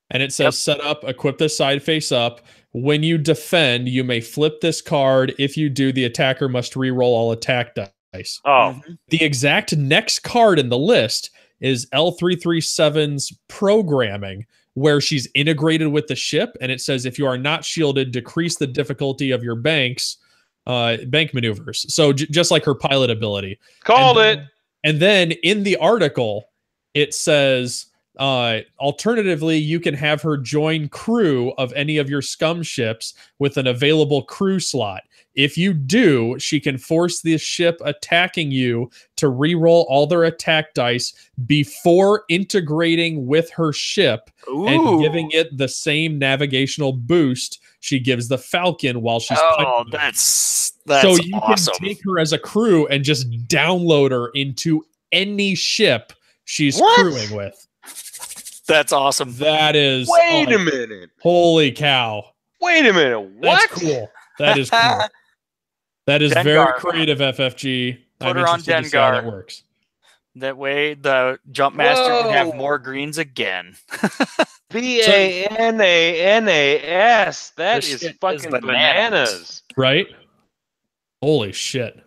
and it says set up, equip this side face up. When you defend, you may flip this card. If you do, the attacker must reroll all attack dice. Oh. The exact next card in the list is L337's programming, where she's integrated with the ship, and it says if you are not shielded, decrease the difficulty of your bank maneuvers. So just like her pilot ability. Called it. And then in the article, it says, alternatively, you can have her join crew of any of your scum ships with an available crew slot. If you do, she can force the ship attacking you to reroll all their attack dice before integrating with her ship and giving it the same navigational boost she gives the Falcon while she's that's so you awesome. Can take her as a crew and just download her into any ship she's crewing with. That's awesome. That is. Wait a minute. Holy cow. Wait a minute. What? That's cool. That is cool. That is very creative, FFG. Put her on Dengar. How that works. That way, the Jumpmaster can have more greens again. BANANAS. That is fucking bananas. Right? Holy shit.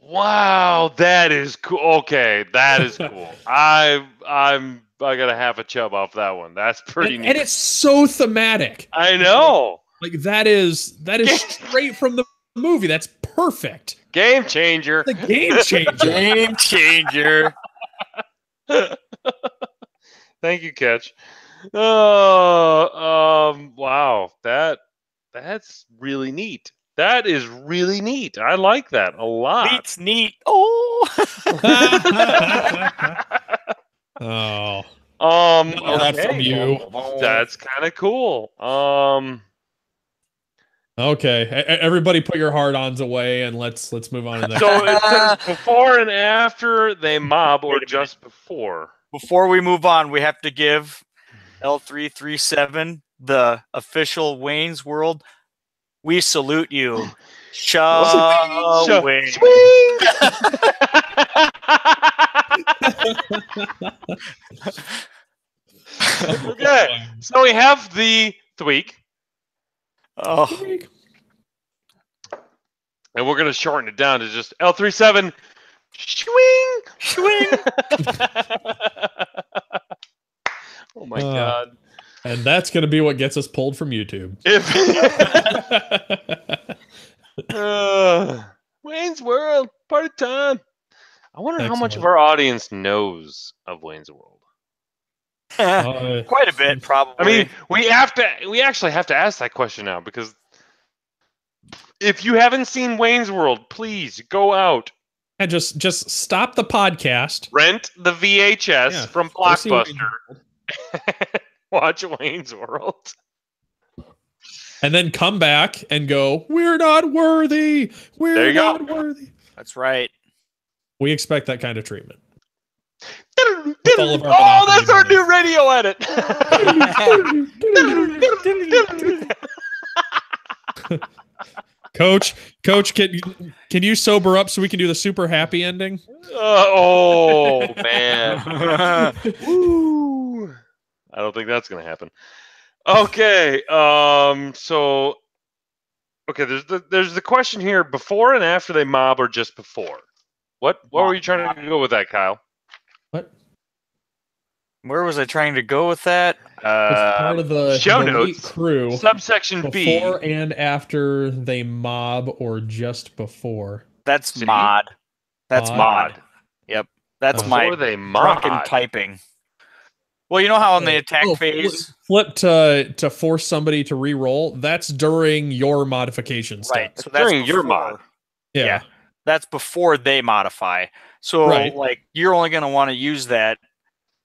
Wow, that is cool. Okay, that is cool. I gotta have a chub off that one. That's pretty neat. And it's so thematic. I know. Like that is straight from the movie. That's perfect. Game changer. The game changer. Game changer. Thank you, Catch. Wow. That's really neat. That is really neat. I like that a lot. Neat's neat. Oh. Oh. Okay. That's from you. That's kind of cool. Okay. Everybody put your hard-ons away and let's move on to that. So it says before and after they mob or just before? Before we move on, we have to give L337 the official Wayne's World. We salute you. Swing. Okay, so we have the tweak. Oh. And we're going to shorten it down to just L37 swing. Oh my God. And that's going to be what gets us pulled from YouTube. Wayne's World, party time. I wonder how much of our audience knows of Wayne's World. Quite a bit, probably. I mean, we actually have to ask that question now, because if you haven't seen Wayne's World, please go out and just stop the podcast, rent the VHS from Blockbuster, watch Wayne's World, and then come back and go, "We're not worthy. We're not worthy." That's right. We expect that kind of treatment. Oh, that's our new radio edit. Coach, can you sober up so we can do the super happy ending? Oh man. Woo. I don't think that's gonna happen. Okay. So there's the question here: before and after they mob, or just before? What were you trying to go with that, Kyle? What? Where was I trying to go with that? Part of the show notes crew. Subsection before B. Before and after they mob, or just before? That's See? mod. That's mod. Mod. Yep. That's So my are they mod? drunken typing. Well, you know how in the attack phase, flip to force somebody to re-roll. That's during your modification step. right? So that's during your mod. Yeah. That's before they modify. So like you're only going to want to use that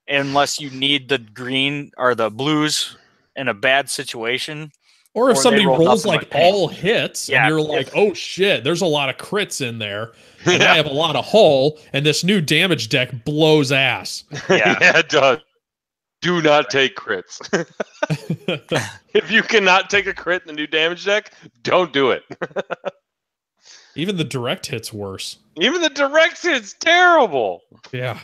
unless you need the green or the blues in a bad situation. Or if somebody rolls like all pink. hits and you're like, oh shit, there's a lot of crits in there. And I have a lot of hull, and this new damage deck blows ass. Yeah, it does. Do not take crits. If you cannot take a crit in the new damage deck, don't do it. Even the direct hit's worse. Even the direct hit's terrible. Yeah.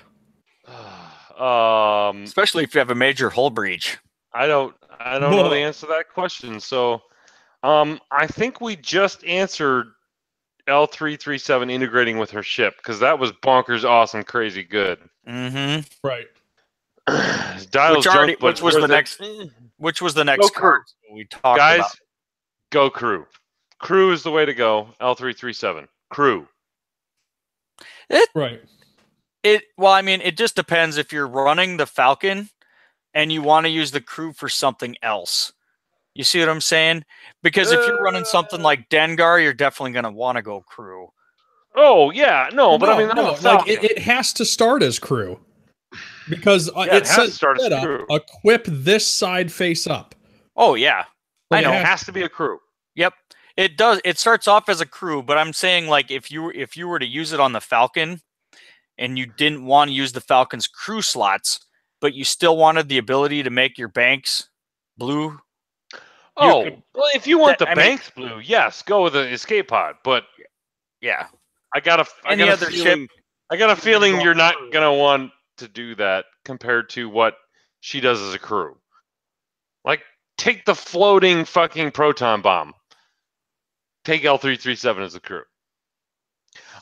Especially if you have a major hull breach. I don't know the answer to that question. So I think we just answered L337 integrating with her ship, because that was bonkers, awesome, crazy good. Mm-hmm. Right. Which was the next card we talked guys, about. Go crew. Crew is the way to go. L337. Crew. Right. Well, I mean, it just depends if you're running the Falcon and you want to use the crew for something else. You see what I'm saying? Because if you're running something like Dengar, you're definitely going to want to go crew. Oh, yeah. No, but I mean, like it has to start as crew. Because it says equip this side face up. Oh, yeah. Like I know. It has to be a crew. Yep. It does. It starts off as a crew, but I'm saying, like, if you were to use it on the Falcon and you didn't want to use the Falcon's crew slots, but you still wanted the ability to make your banks blue. Well, if you want banks blue, yes, go with the escape pod. But yeah, I got a feeling you're not gonna want to do that compared to what she does as a crew. Like, take the floating fucking proton bomb. Take L337 as a crew.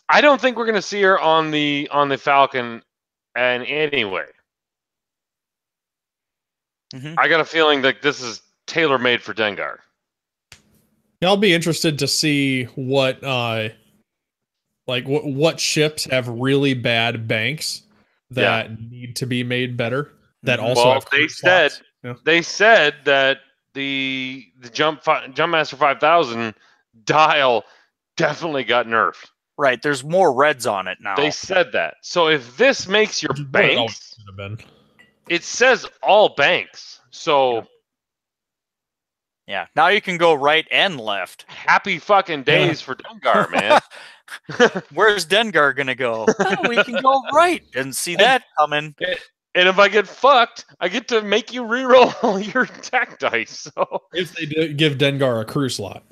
I don't think we're gonna see her on the Falcon, and anyway. Mm-hmm. I got a feeling that this is tailor-made for Dengar. Yeah, I'll be interested to see what what ships have really bad banks that need to be made better. That also have they said that the Jumpmaster 5000 dial definitely got nerfed. Right, there's more reds on it now. They said that. So if this makes your banks, it says all banks. So yeah, now you can go right and left. Happy fucking days for Dengar, man. Where's Dengar gonna go? Oh, we can go right. Didn't see that coming. And if I get fucked, I get to make you reroll your attack dice. So if they give Dengar a crew slot.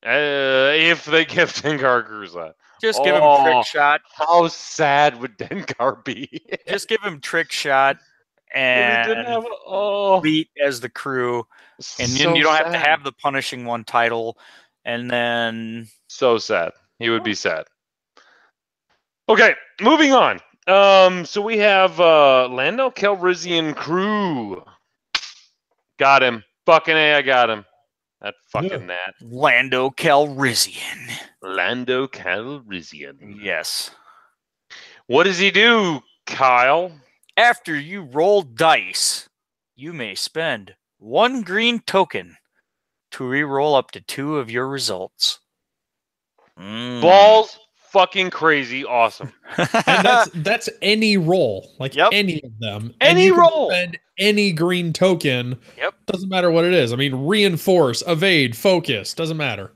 If they give Dengar a crew slot. Just give him a trick shot. How sad would Dengar be? Just give him trick shot and didn't have Elite as the crew. And then you don't have to have the punishing one title. And then so sad. He would be sad. Okay, moving on. So we have Lando Calrissian crew. Got him. Fucking A, I got him. That fucking that. Lando Calrissian. Lando Calrissian. Yes. What does he do, Kyle? After you roll dice, you may spend 1 green token to re-roll up to 2 of your results. Balls fucking crazy awesome. And that's any roll. Like any of them. Any roll. Spend any green token. Yep. Doesn't matter what it is. I mean, reinforce, evade, focus. Doesn't matter.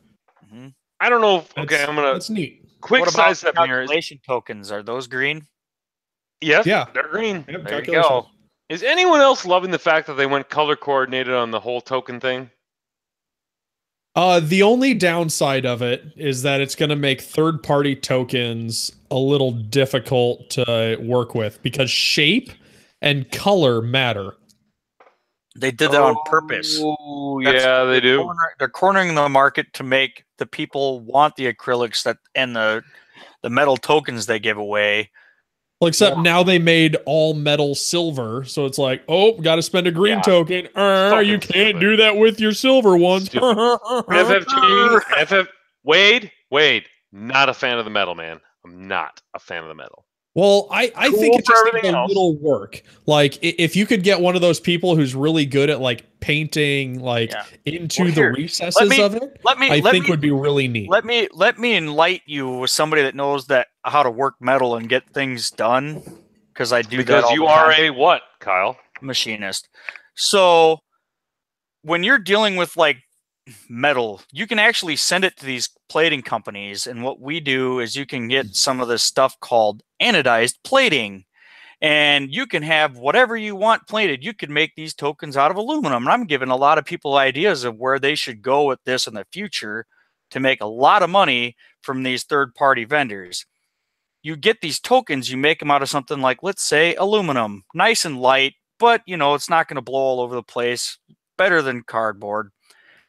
Mm-hmm. I don't know. I'm gonna. That's neat. Quick size step here. Calculation tokens, are those green? Yes. Yeah. They're green. Yep, there you go. Is anyone else loving the fact that they went color coordinated on the whole token thing? The only downside of it is that it's going to make third-party tokens a little difficult to work with because shape and color matter. They did that on purpose. Oh, yeah, they do. They're cornering the market to make the people want the acrylics and the metal tokens they give away. Well, except now they made all metal silver, so it's like, oh, got to spend a green token. You can't do that with your silver ones. FFG, Wade, Not a fan of the metal, man. I'm not a fan of the metal. Well, I Cool think it for just needs everything a else. little work. Like if you could get one of those people who's really good at like painting like into the recesses of it, I think would be really neat. Let me enlighten you with somebody that knows that how to work metal and get things done, because I do that all you the are time. a what, Kyle? Machinist. So when you're dealing with like metal, you can actually send it to these plating companies, and what we do is you can get some of this stuff called anodized plating, and you can have whatever you want plated. You could make these tokens out of aluminum, and I'm giving a lot of people ideas of where they should go with this in the future to make a lot of money from these third-party vendors. You get these tokens, you make them out of something like, let's say, aluminum, nice and light, but it's not going to blow all over the place, better than cardboard.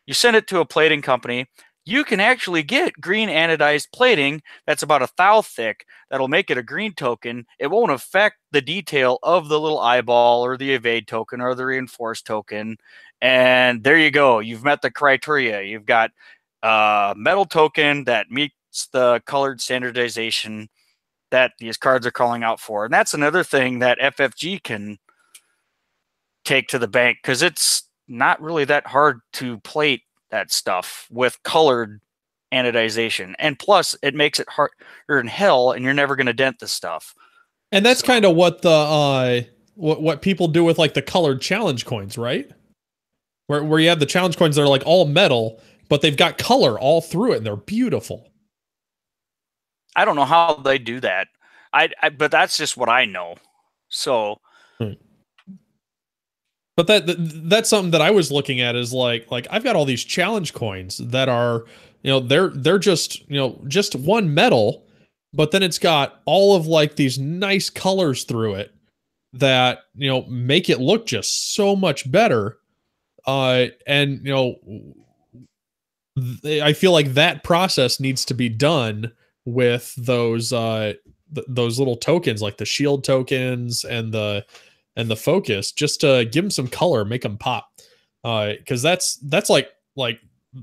You send it to a plating company. You can actually get green anodized plating that's about a thou thick that'll make it a green token. It won't affect the detail of the little eyeball or the evade token or the reinforced token. And there you go. You've met the criteria. You've got a metal token that meets the colored standardization that these cards are calling out for. And that's another thing that FFG can take to the bank, because it's not really that hard to plate that stuff with colored anodization. And plus, it makes it harder than hell, and you're never going to dent the stuff. And that's kind of what the what people do with like the colored challenge coins, right? Where you have the challenge coins that are like all metal, but they've got color all through it, and they're beautiful. I don't know how they do that. But that's just what I know. So. But that's something that I was looking at is like I've got all these challenge coins that are, they're just, just one metal, but then it's got all of like these nice colors through it that, make it look just so much better. And, I feel like that process needs to be done with those little tokens, like the shield tokens and the focus, just to give them some color, make them pop. Because that's like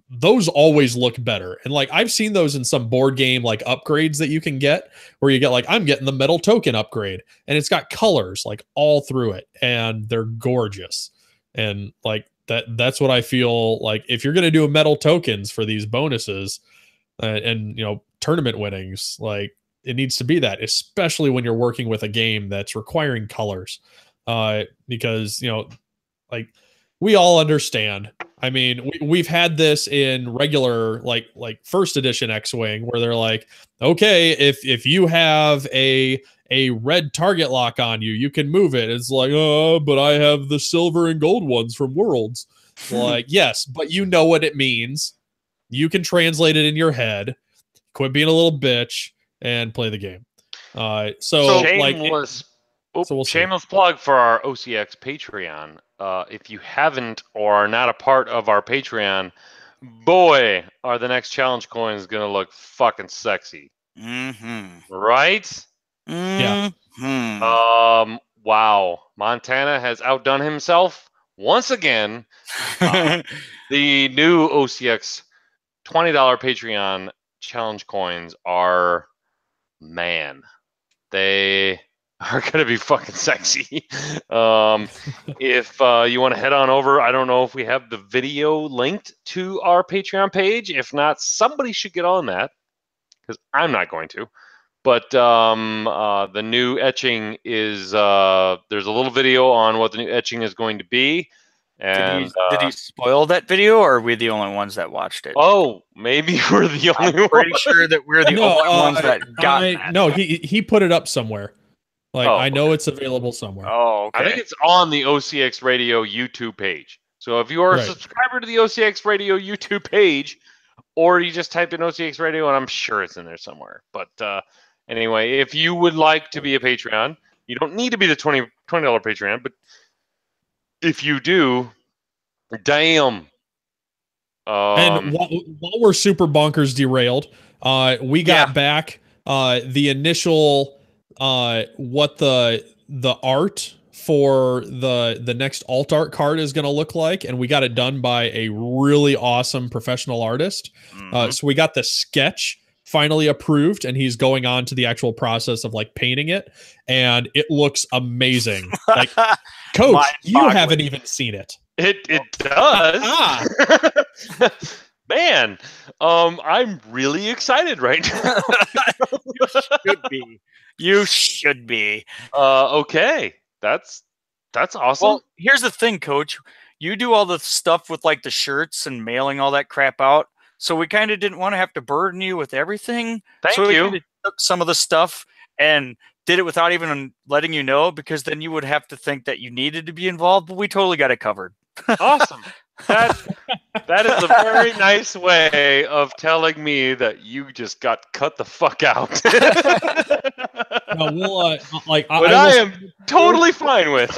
those always look better. And like I've seen those in some board game like upgrades that you can get, where you get like, I'm getting the metal token upgrade, and it's got colors like all through it, and they're gorgeous. And like that's what I feel like if you're gonna do a metal tokens for these bonuses and tournament winnings, like it needs to be that, especially when you're working with a game that's requiring colors. Because like we all understand. I mean, we've had this in regular like first edition X-Wing, where they're like, okay, if you have a red target lock on you, you can move it. It's like, oh, but I have the silver and gold ones from Worlds. Like, yes, but you know what it means. You can translate it in your head. Quit being a little bitch and play the game. So shameless. Shameless plug for our OCX Patreon. If you haven't or are not a part of our Patreon, boy, are the next challenge coins going to look fucking sexy. Mm-hmm. Right? Mm-hmm. Wow. Montana has outdone himself once again. The new OCX $20 Patreon challenge coins are, man, they are going to be fucking sexy. If you want to head on over, I don't know if we have the video linked to our Patreon page. If not, somebody should get on that, because I'm not going to. But the new etching is, there's a little video on what the new etching is going to be. And did he spoil that video, or are we the only ones that watched it? Oh, maybe we're the only ones. I'm pretty sure that we're the only ones that got that. No, he put it up somewhere. Like, I know it's available somewhere. Oh, okay. I think it's on the OCX Radio YouTube page. So if you are a subscriber to the OCX Radio YouTube page, or you just type in OCX Radio, and I'm sure it's in there somewhere. But anyway, if you would like to be a Patreon, you don't need to be the $20 Patreon, but if you do, damn. And while we're super bonkers derailed, we got back the initial what the art for the next alt art card is going to look like, and we got it done by a really awesome professional artist. So we got the sketch finally approved, and he's going on to the actual process of like painting it, and it looks amazing. Like, Coach, you haven't even seen it. It does. Man, I'm really excited right now. You should be. Okay. That's awesome. Well, here's the thing, Coach. You do all the stuff with like the shirts and mailing all that crap out. So we kind of didn't want to have to burden you with everything. Thank so we you. took some of the stuff and did it without even letting you know, because then you would have to think that you needed to be involved, but we totally got it covered. Awesome. That is a very nice way of telling me that you just got cut the fuck out. No, we'll, like, I am totally fine with.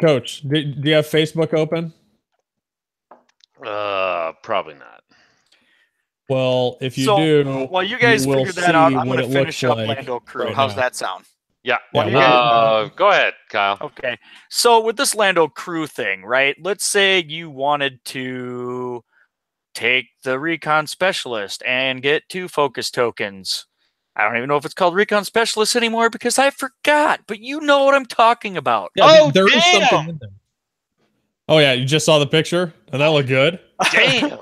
Coach, do you have Facebook open? Probably not. Well, if you do, while you guys figure that out, I'm going to finish up like Lando Crew. right How's now. that sound? Yeah. Go ahead, Kyle. Okay. So with this Lando Crew thing, right? Let's say you wanted to take the Recon Specialist and get 2 focus tokens. I don't even know if it's called Recon Specialist anymore because I forgot, but you know what I'm talking about. Yeah, there is something in there. Oh yeah, you just saw the picture? And that looked good. Damn.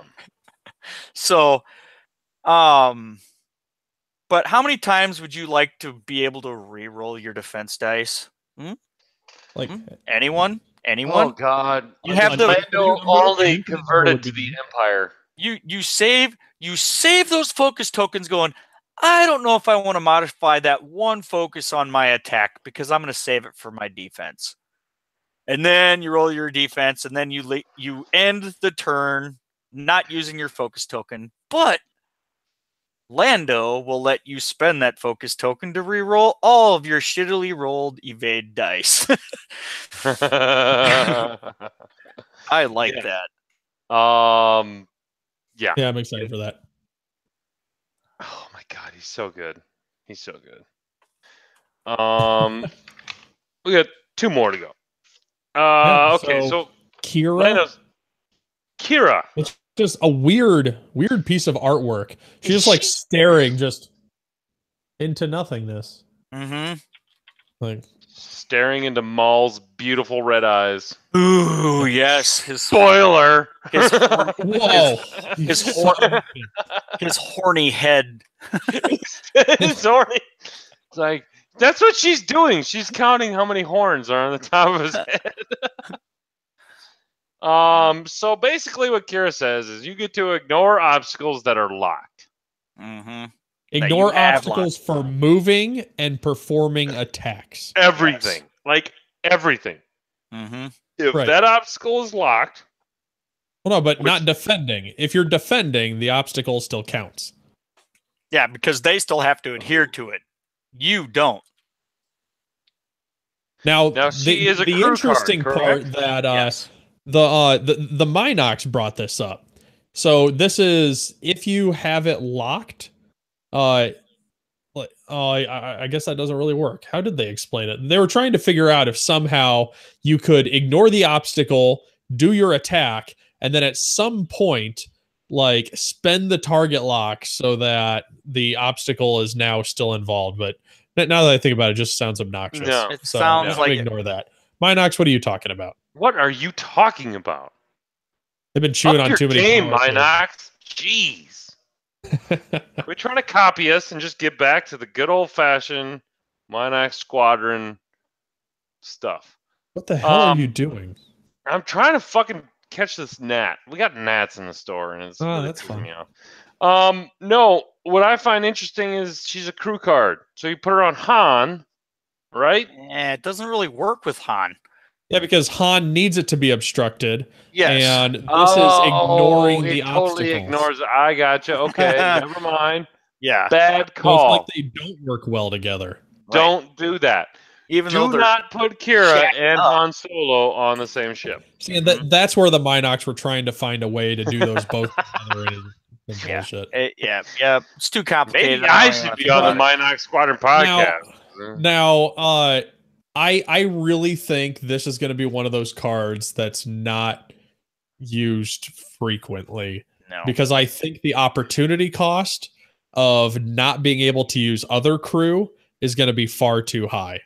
So, but how many times would you like to be able to re-roll your defense dice? Like anyone? Oh God! You have the Lando only converted to the Empire. You save those focus tokens. Going, I don't know if I want to modify that one focus on my attack because I'm going to save it for my defense. And then you roll your defense, and then you end the turn not using your focus token, but Lando will let you spend that focus token to reroll all of your shittily rolled evade dice. I like that. Yeah. Yeah, I'm excited for that. Oh my God, he's so good. He's so good. We got 2 more to go. Okay, so Kira. It's just a weird piece of artwork. She's just like staring just into nothingness. Like staring into Maul's beautiful red eyes. Ooh, yes. His spoiler. His horny head. His horny. It's like, that's what she's doing. She's counting how many horns are on the top of his head. So basically what Kira says is you get to ignore obstacles that are locked. Ignore obstacles for moving and performing attacks. Everything. Yes. Like everything. If that obstacle is locked. Well, no, but not defending. If you're defending, the obstacle still counts. Yeah, because they still have to adhere to it. You don't. Now she is the interesting part that the Minox brought this up. So this is if you have it locked. I guess that doesn't really work. How did they explain it? They were trying to figure out if somehow you could ignore the obstacle, do your attack, and then at some point, like spend the target lock so that the obstacle is now still involved. But now that I think about it, it just sounds obnoxious. No, it sounds like ignore that. Minox, what are you talking about? What are you talking about? They've been chewing on too many game, Minox. Jeez. Quit trying to copy us and just get back to the good old-fashioned Minox Squadron stuff. What the hell are you doing? I'm trying to fucking catch this gnat. We got gnats in the store, and it's really that's fun. Me off. No, what I find interesting is she's a crew card. So you put her on Han, right? Yeah, it doesn't really work with Han. Yeah, because Han needs it to be obstructed. Yes. And this is ignoring the obstacles. Totally ignores it. I gotcha. Okay, never mind. Yeah. Bad call. So it's like they don't work well together. Don't do that. Even do not put Kira and Han Solo on the same ship. See, that's where the Minox were trying to find a way to do those both together. Bullshit. It's too complicated. Maybe I should be on the Minox Squadron podcast. Now, I really think this is going to be one of those cards that's not used frequently. No. Because I think the opportunity cost of not being able to use other crew is going to be far too high.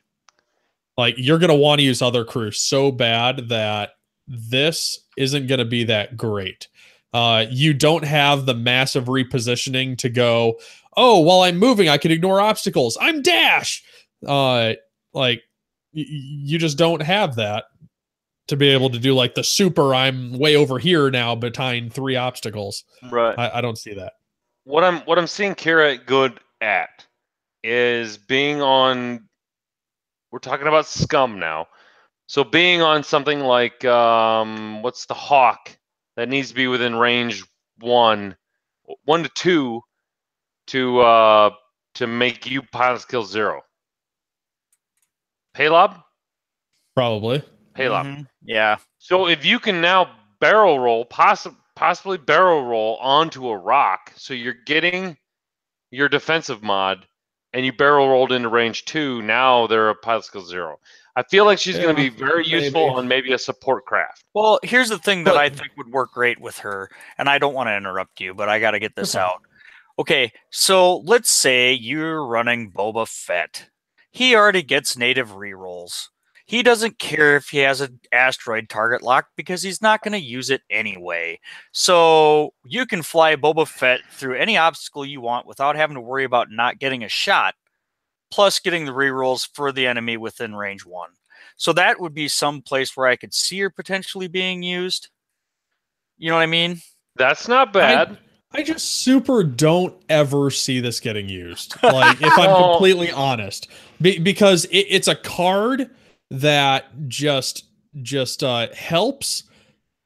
Like, you're going to want to use other crew so bad that this isn't going to be that great. You don't have the massive repositioning to go, oh, while I'm moving, I can ignore obstacles. I'm dash. Like, you just don't have that to be able to do like the super, I'm way over here now behind 3 obstacles. Right. I don't see that. What I'm seeing Kira good at is being on. We're talking about scum now, so being on something like what's the Hawk that needs to be within range 1 to 2 to make you pilot skill 0. Paylob? Probably. Paylob. Mm-hmm. Yeah. So if you can now barrel roll, possibly barrel roll onto a rock, so you're getting your defensive mod, and you barrel rolled into range 2, now they're a pilot skill 0. I feel like she's going to be very useful on maybe a support craft. Well, here's the thing that I think would work great with her, and I don't want to interrupt you, but I got to get this out. Okay, so let's say you're running Boba Fett. He already gets native rerolls. He doesn't care if he has an asteroid target lock because he's not going to use it anyway. So you can fly Boba Fett through any obstacle you want without having to worry about not getting a shot, plus getting the rerolls for the enemy within range 1. So that would be some place where I could see her potentially being used. You know what I mean? That's not bad. I just super don't ever see this getting used. Like, if I'm completely honest, because it's a card that just helps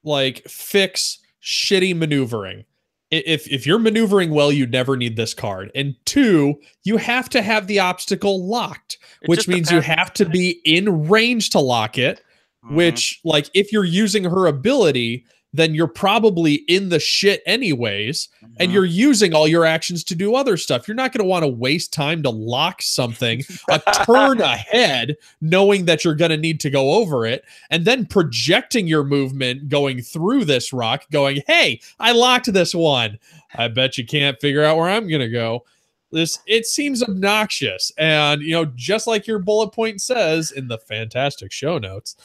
like fix shitty maneuvering. If you're maneuvering well, you never need this card. And 2, you have to have the obstacle locked, which means you have to be in range to lock it, which, like, if you're using her ability, then you're probably in the shit anyways, and you're using all your actions to do other stuff. You're not going to want to waste time to lock something a turn ahead, knowing that you're going to need to go over it, and then projecting your movement going through this rock, going, hey, I locked this one. I bet you can't figure out where I'm going to go. It seems obnoxious. And, you know, just like your bullet point says in the fantastic show notes,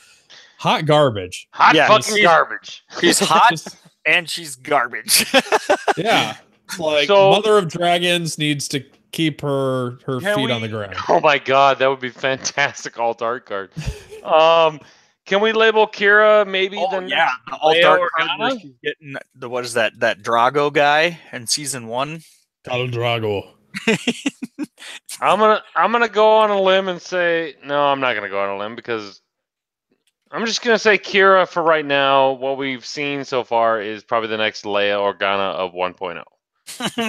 hot garbage. Hot fucking garbage. She's hot and she's garbage. Yeah. Like, Mother of Dragons needs to keep her feet on the ground. Oh my god, that would be fantastic alt art card. Can we label Kira maybe the alt art card where she's getting the, what is that Drago guy in season 1? Al Drago. I'm gonna go on a limb and say no, I'm not gonna go on a limb because I'm just going to say Kira for right now. What we've seen so far is probably the next Leia Organa of 1.0.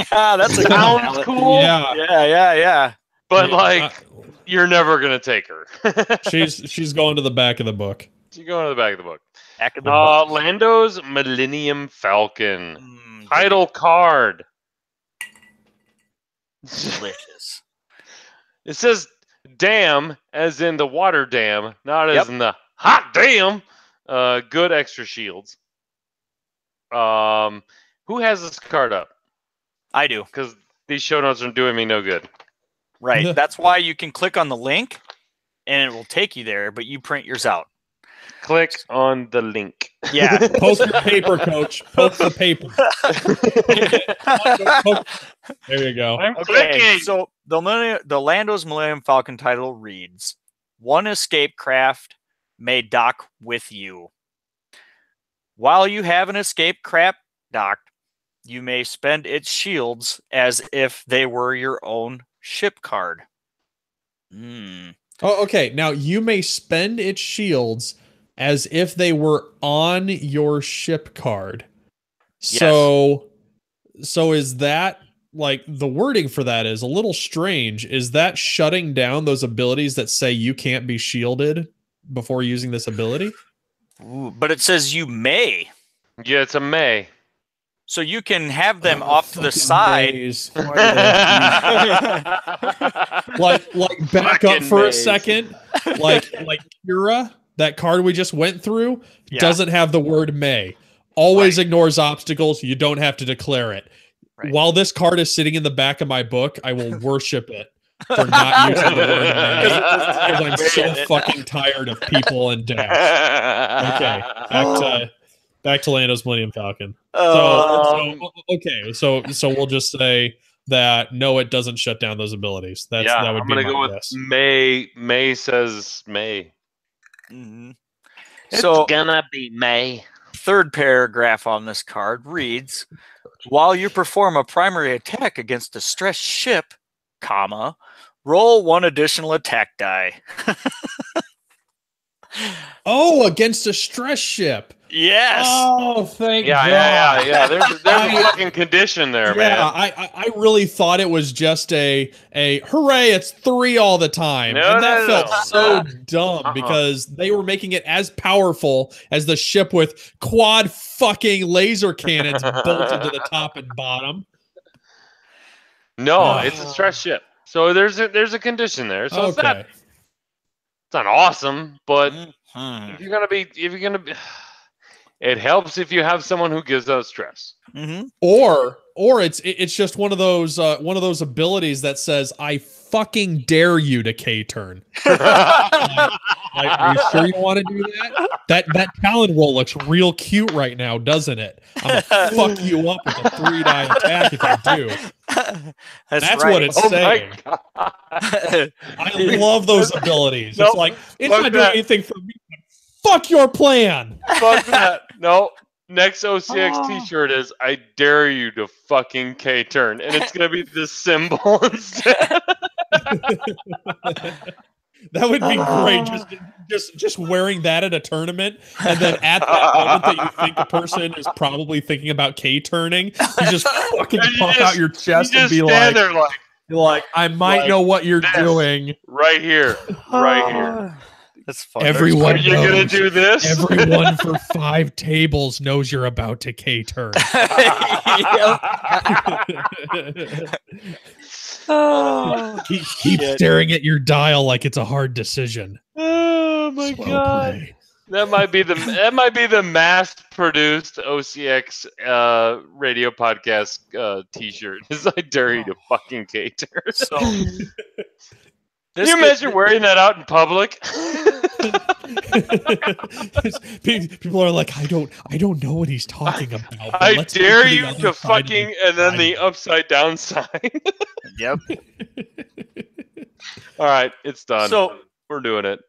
That's a sounds cool. Yeah. But you're never going to take her. She's going to the back of the book. She's going to the back of the book. Back of the book. Lando's Millennium Falcon. Title card. Delicious. It says dam as in the water dam, not as in the hot damn. Good extra shields. Who has this card up? I do. Because these show notes are doing me no good. Right. That's why you can click on the link and it will take you there, but you print yours out. Click on the link. Yeah. Poke the paper, coach. Poke the paper. There you go. I'm clicking. So the Lando's Millennium Falcon title reads, one escape craft may dock with you. While you have an escape craft docked, you may spend its shields as if they were your own ship card. Oh, okay. Now, you may spend its shields as if they were on your ship card. So is that, like, the wording for that is a little strange. Is that shutting down those abilities that say you can't be shielded before using this ability? Ooh, but it says you may. Yeah, it's a may. So you can have them off to the side. like back up for a second. Like Kira, that card we just went through, doesn't have the word may. always ignores obstacles. You don't have to declare it. Right. While this card is sitting in the back of my book, I will worship it for not using the word may, because I'm so fucking tired of people and dash. Okay, back to Lando's Millennium Falcon. So we'll just say that no, it doesn't shut down those abilities. That would be my guess. May. May says May. Mm-hmm. It's gonna be May. Third paragraph on this card reads, while you perform a primary attack against a stressed ship, comma, roll 1 additional attack die. Oh, against a stress ship. Yes. Oh, thank God. Yeah. There's a fucking condition there, man. Yeah, I really thought it was just a hooray, it's 3 all the time. And that felt so dumb because they were making it as powerful as the ship with quad fucking laser cannons bolted to the top and bottom. No, it's a stress ship. So there's a condition there. So it's not awesome, but if you're gonna be it helps if you have someone who gives out stress. Mm-hmm. Or it's just one of those abilities that says, I fucking dare you to K-turn. Are you sure you want to do that? That talent roll looks real cute right now, doesn't it? I'm gonna fuck you up with a 3-die attack if I do. That's right. What it's saying. I love those abilities. Nope. It's like, it's not doing anything for me. Fuck your plan. Fuck that. No. Next OCX t-shirt is, I dare you to fucking K-turn. And it's going to be this symbol instead. That would be great. Just wearing that at a tournament, and then at that moment that you think a person is probably thinking about K-turning, you just fucking pop out your chest and be like, I might know what you're doing. Right here. Right here. That's fun. Everyone Are you going to do this? Everyone for 5 tables knows you're about to K-turn. Keep staring at your dial like it's a hard decision. Oh my God. Play. That might be the mass-produced OCX radio podcast t-shirt. Is I dare you to fucking K-turn. So can you imagine wearing that out in public? People are like, I don't know what he's talking about. I dare you to fucking, and then the upside down sign. Yep. All right, it's done. So we're doing it.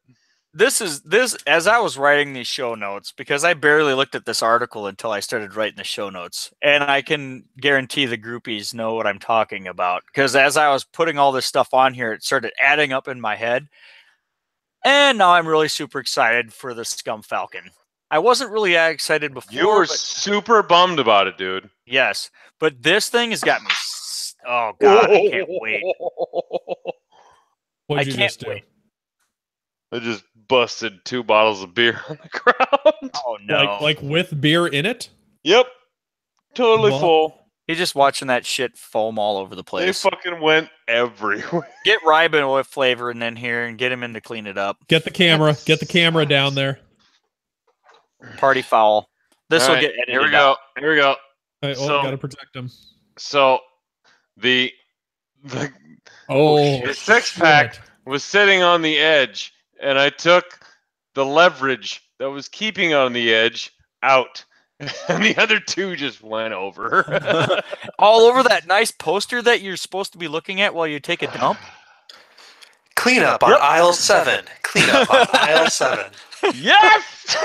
This as I was writing these show notes, because I barely looked at this article until I started writing the show notes, and I can guarantee the groupies know what I'm talking about, because as I was putting all this stuff on here, it started adding up in my head, and now I'm really super excited for the Scum Falcon. I wasn't really excited before. You were super bummed about it, dude. Yes, but this thing has got me. Oh God, I can't wait. What did you just do? I just busted 2 bottles of beer on the ground. Oh no! Like with beer in it? Yep, totally full. He's just watching that shit foam all over the place. They fucking went everywhere. Get Ribin oil flavor in here and get him in to clean it up. Get the camera. Get the camera down there. Party foul. This will get edited. Here we go. Here we go. Right, well, gotta protect him. So the 6-pack was sitting on the edge, and I took the leverage that was keeping on the edge out, and the other 2 just went over. All over that nice poster that you're supposed to be looking at while you take a dump? Clean up on aisle 7. Clean up on aisle 7. Yes!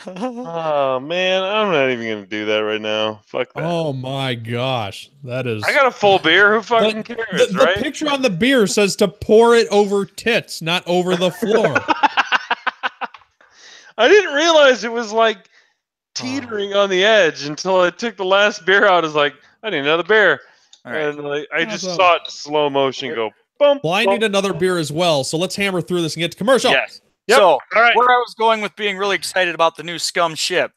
Oh man, I'm not even gonna do that right now. Fuck that. Oh my gosh, that is. I got a full beer. Who fucking cares, the right? The picture on the beer says to pour it over tits, not over the floor. I didn't realize it was like teetering on the edge until I took the last beer out. I was like, I need another beer, and like I just saw it in slow motion go. Bump, well, I need another beer as well, so let's hammer through this and get to commercial. Yes. Yep. So, where I was going with being really excited about the new Scum ship,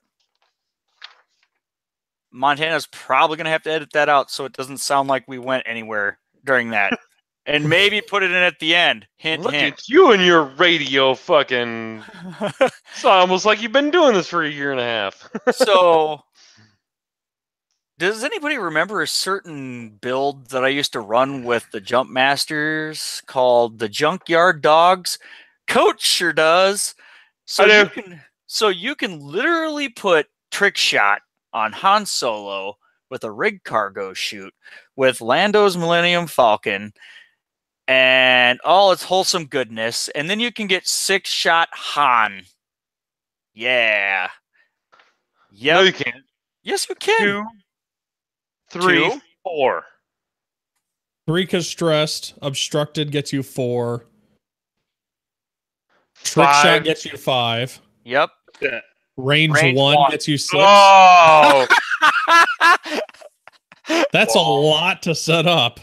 Montana's probably going to have to edit that out so it doesn't sound like we went anywhere during that. and maybe put it in at the end. Hint, Look hint. at you and your radio fucking... It's almost like you've been doing this for a year and a half. So, does anybody remember a certain build that I used to run with the Jumpmasters called the Junkyard Dogs? Coach sure does. So you can literally put trick shot on Han Solo with a rig cargo chute with Lando's Millennium Falcon and all its wholesome goodness, and then you can get 6-shot Han. Yeah. Yep. No, you can't. Yes, you can. 2, 3, Two? 4. 3 because stressed. Obstructed gets you 4. Trick 5. shot gets you 5. Yep. Range 1 gets you 6. Oh! That's a lot to set up.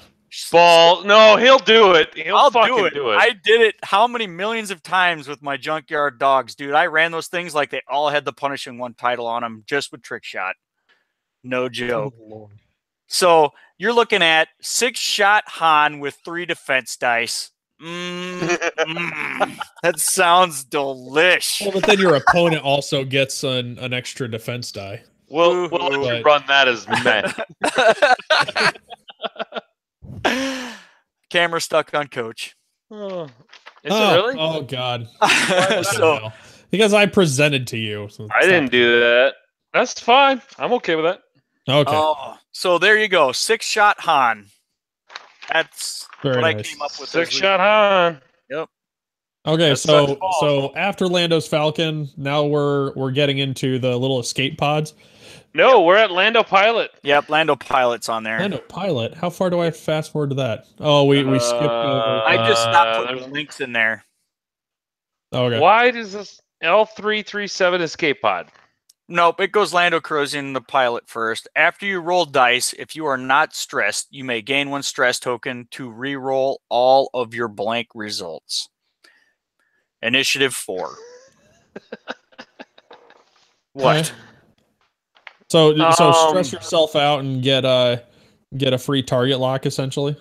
Ball. No, he'll do it. I'll fucking do it. I did it how many millions of times with my Junkyard Dogs, dude. I ran those things like they all had the Punishing One title on them just with trick shot. No joke. Oh, Lord. So you're looking at 6-shot Han with 3 defense dice. That sounds delish. Well, but then your opponent also gets an extra defense die. We'll let you run that as men. Camera stuck on Coach. Oh. Is it really? Oh, God. So, because I presented to you. So I didn't do that. That's fine. I'm okay with that. Okay. Oh, so there you go. 6-shot Han. That's Very what nice. I came up with. 6-shot Han. Yep. Okay, That's such balls. so after Lando's Falcon, now we're getting into the little escape pods. No, we're at Lando Pilot. Yep, Lando Pilot's on there. Lando Pilot. How far do I have to fast forward to that? Oh, we skipped over. I just stopped putting links in there. Okay. Why does this L337 escape pod? Nope, it goes Lando Calrissian, the pilot first. After you roll dice, if you are not stressed, you may gain 1 stress token to re-roll all of your blank results. Initiative 4. What? Okay. So stress yourself out and get a free target lock essentially.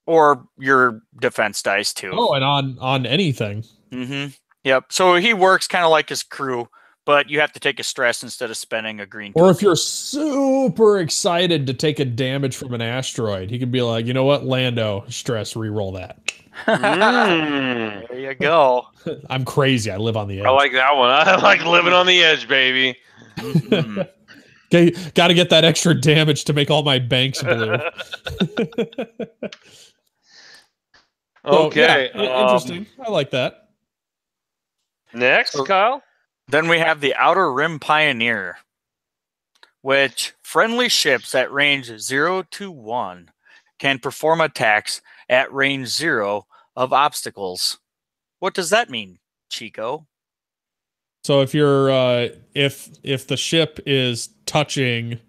Or your defense dice too. Oh, and on anything. Mm-hmm. Yep. So he works kind of like his crew, but you have to take a stress instead of spending a green. Or if you're super excited to take a damage from an asteroid, he could be like, you know what, Lando, stress, re-roll that. There you go. I'm crazy. I live on the edge. I like that one. I like living on the edge, baby. Mm-hmm. Okay, got to get that extra damage to make all my banks blue. Okay. So, yeah, interesting. I like that. Next, Kyle. Then we have the Outer Rim Pioneer, which friendly ships at range 0 to 1 can perform attacks at range 0 of obstacles. What does that mean, Chico? So if you're if the ship is touching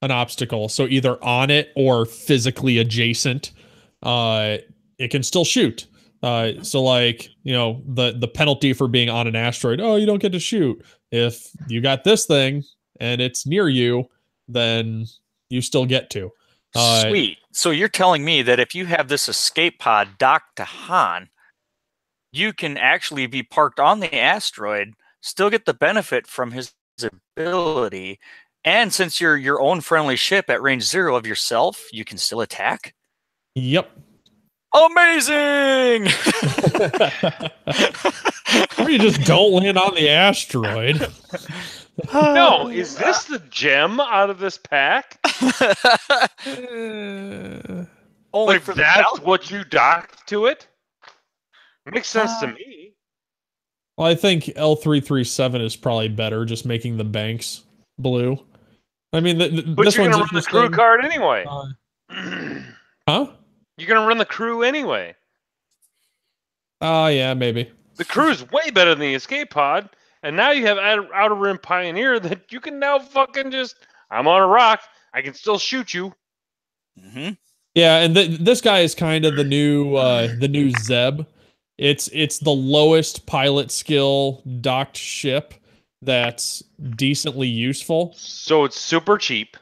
an obstacle, so either on it or physically adjacent, it can still shoot. So like, you know, the penalty for being on an asteroid, oh, you don't get to shoot. If you got this thing and it's near you, then you still get to. Sweet. So you're telling me that if you have this escape pod docked to Han, you can actually be parked on the asteroid, still get the benefit from his ability, and since you're your own friendly ship at range 0 of yourself, you can still attack? Yep. Amazing! Or you just don't land on the asteroid. No, is this the gem out of this pack? Only Like for that's what you docked to it? Makes sense to me. Well, I think L337 is probably better, just making the banks blue. I mean, But this you're one's gonna run the crew card anyway. huh? You're gonna run the crew anyway. Oh, yeah, maybe. The crew is way better than the escape pod, and now you have Outer Rim Pioneer that you can now fucking just. I'm on a rock. I can still shoot you. Mm-hmm. Yeah, and this guy is kind of the new Zeb. It's the lowest pilot skill docked ship that's decently useful. So it's super cheap.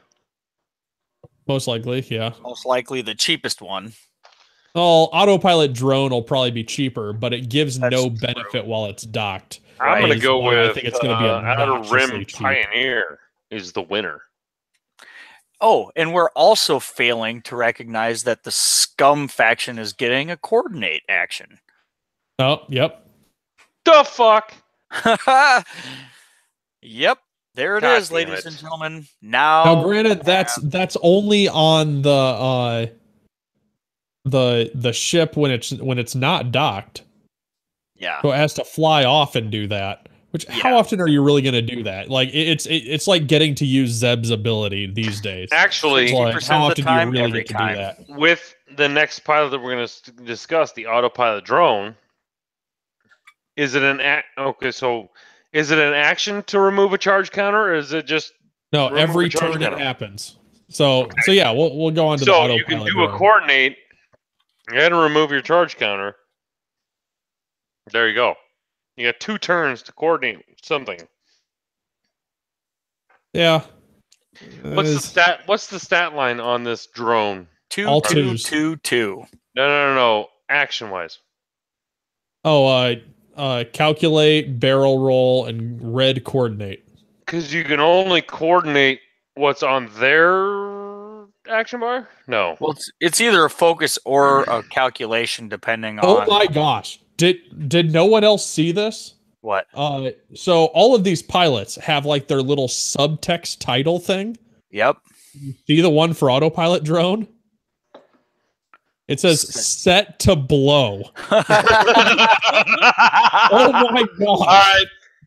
Most likely, yeah. Most likely the cheapest one. Well, autopilot drone will probably be cheaper, but it gives That's no true. benefit while it's docked. I'm going to Is go why with I think it's going to be Outer obnoxiously Rim cheap. Pioneer is the winner. Oh, and we're also failing to recognize that the Scum faction is getting a coordinate action. Oh, yep. The fuck? Yep. There it God is, damn ladies it. and gentlemen. Now, Now, granted, that's only on the ship when it's not docked. yeah. So it has to fly off and do that. Which how Yeah. often are you really going to do that? Like it's like getting to use Zeb's ability these days. Actually, It's like, 50% how of the often time, do you really every get to time. do that? with the next pilot that we're going to discuss, the autopilot drone, is it an is it an action to remove a charge counter, or is it just No, remove every a charge turn counter? it happens. So yeah, we'll go on to the So autopilot you can do drone. a coordinate and remove your charge counter. There you go. You got 2 turns to coordinate something. Yeah. What's the stat line on this drone? All 2-2-2-2. No. Action wise. Oh, calculate, barrel roll, and red coordinate. Because you can only coordinate what's on their action bar? No. Well, it's either a focus or a calculation, depending on. Oh my gosh. Did no one else see this? What? So all of these pilots have like their little subtext title thing. Yep. See the one for autopilot drone? It says set to blow. Oh my god. All right.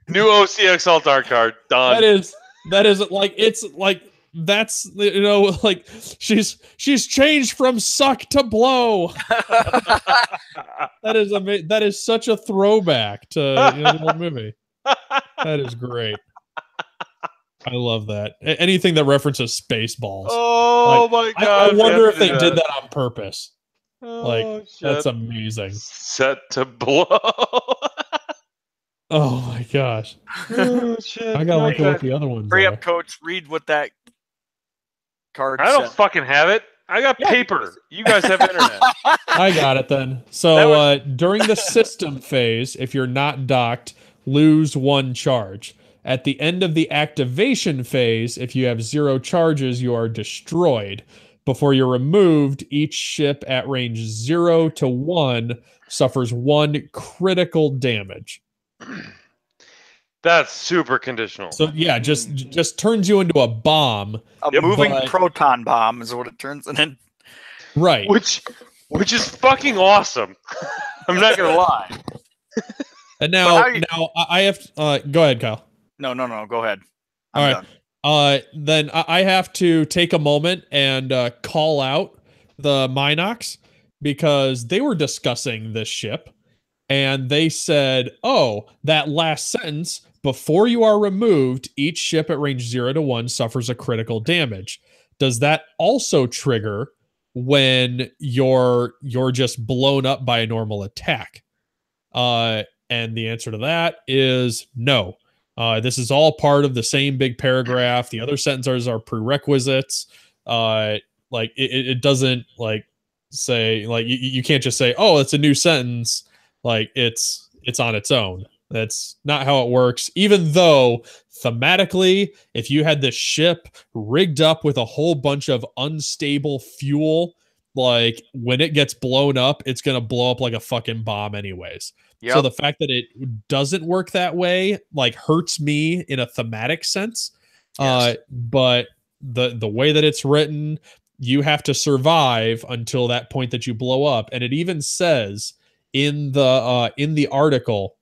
New OCX Altar card. Done. That is like, it's like, that's, you know, like she's changed from suck to blow. That is amazing. That is such a throwback to the old movie. That is great. I love that. Anything that references Spaceballs. Oh my god. I wonder if they did that on purpose. Oh, shit. That's amazing. Set to blow. Oh my gosh. Oh, shit. I gotta look at what the other ones Hurry are. up, coach. Read what that card I don't said. fucking have it. I got paper. You guys have internet. I got it then. So during the system phase, if you're not docked, lose 1 charge. At the end of the activation phase, if you have 0 charges, you are destroyed. Before you're removed, each ship at range 0 to 1 suffers 1 critical damage. That's super conditional. So yeah, just turns you into a bomb. A moving proton bomb is what it turns into. Right. Which is fucking awesome. I'm not gonna lie. And now I have go ahead, Kyle. No, go ahead. All right. Then I have to take a moment and call out the Minox because they were discussing this ship and they said, oh, that last sentence, before you are removed, each ship at range 0 to 1 suffers a critical damage. Does that also trigger when you're just blown up by a normal attack? And the answer to that is no. This is all part of the same big paragraph. The other sentences are prerequisites. Like it doesn't like say like you can't just say, oh, it's a new sentence. Like it's on its own. That's not how it works. Even though thematically, if you had this ship rigged up with a whole bunch of unstable fuel, like when it gets blown up, it's going to blow up like a fucking bomb anyways. Yep. So the fact that it doesn't work that way, like hurts me in a thematic sense. Yes. But the way that it's written, you have to survive until that point that you blow up. And it even says in the article,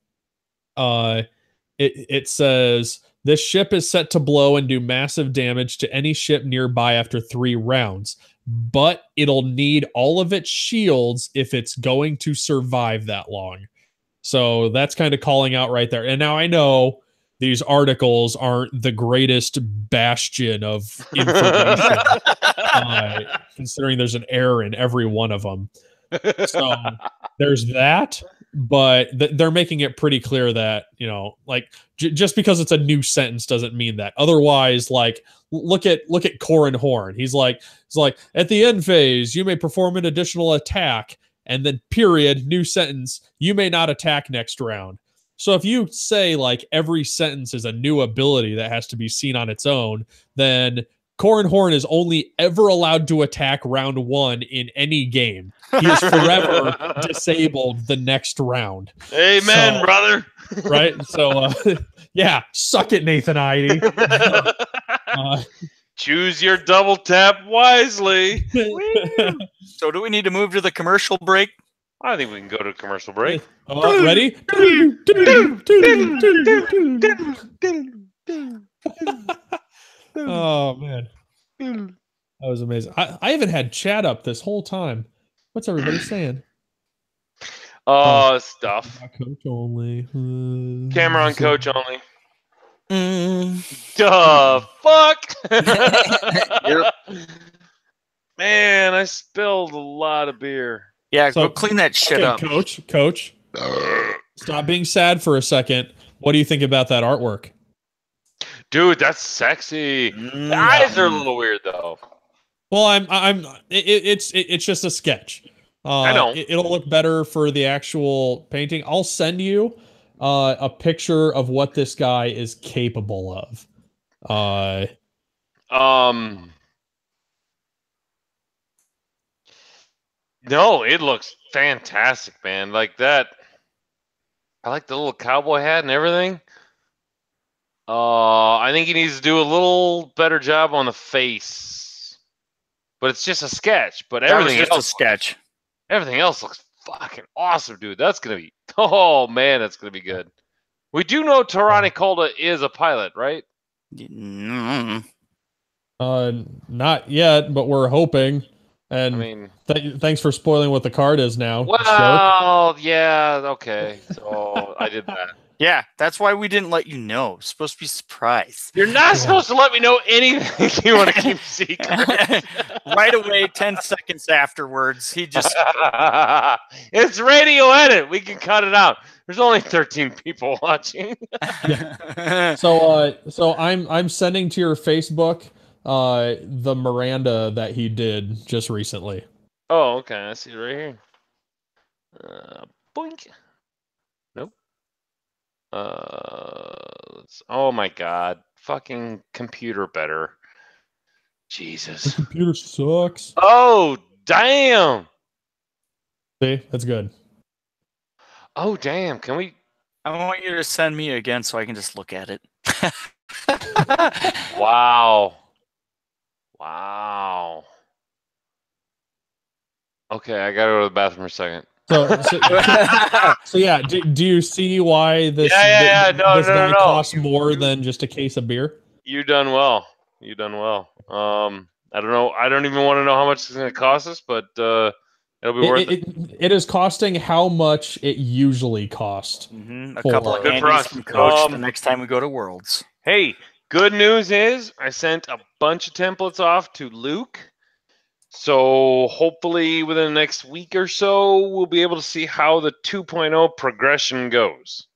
it says this ship is set to blow and do massive damage to any ship nearby after 3 rounds, but it'll need all of its shields if it's going to survive that long. So that's kind of calling out right there. And now I know these articles aren't the greatest bastion of information, considering there's an error in every one of them. So there's that, but they're making it pretty clear that, you know, like just because it's a new sentence doesn't mean that. Otherwise, like look at Corin Horn. He's like at the end phase, you may perform an additional attack. and then period, new sentence, you may not attack next round. So if you say like every sentence is a new ability that has to be seen on its own, then Corran Horn is only ever allowed to attack round 1 in any game. He is forever disabled the next round. Amen, brother. Right? So, yeah, suck it, Nathan Idy. Choose your double tap wisely. So do we need to move to the commercial break? I think we can go to a commercial break. Ready? Oh, man. That was amazing. I haven't had chat up this whole time. What's everybody saying? Stuff. Coach only. Camera on coach only. Duh, fuck. Yep. Man, I spilled a lot of beer. Yeah, go clean that shit up. Coach. Stop being sad for a second. What do you think about that artwork? Dude, that's sexy. The eyes are a little weird though. Well, it's just a sketch. I know. It'll look better for the actual painting. I'll send you a picture of what this guy is capable of. No, it looks fantastic, man. Like that. I like the little cowboy hat and everything. I think he needs to do a little better job on the face. But it's just a sketch. But everything else looks fucking awesome, dude. That's gonna be that's gonna be good. We do know Tyrannicolda is a pilot, right? Not yet, but we're hoping. And I mean, thanks for spoiling what the card is now. Well, yeah, okay. So I did that. Yeah, that's why we didn't let you know. It's supposed to be a surprise. You're not supposed to let me know anything you want to keep secret. Right away, 10 seconds afterwards, he just... It's radio edit. We can cut it out. There's only 13 people watching. Yeah. So I'm sending to your Facebook the Miranda that he did just recently. Oh, okay. I see it right here. Boink. Nope. Oh my god. Fucking computer better. Jesus. The computer sucks. Oh, damn. See? That's good. Oh, damn. Can we... I want you to send me again so I can just look at it. Wow. Wow. Okay, I gotta go to the bathroom for a second. So yeah, do you see why this guy costs more than just a case of beer? You done well. You done well. I don't know. I don't even want to know how much it's going to cost us, but it'll be worth it. It is costing how much it usually costs. A couple of good for us. From Coach the next time we go to Worlds. Hey, good news is I sent a bunch of templates off to Luke. So hopefully within the next week or so, we'll be able to see how the 2.0 progression goes.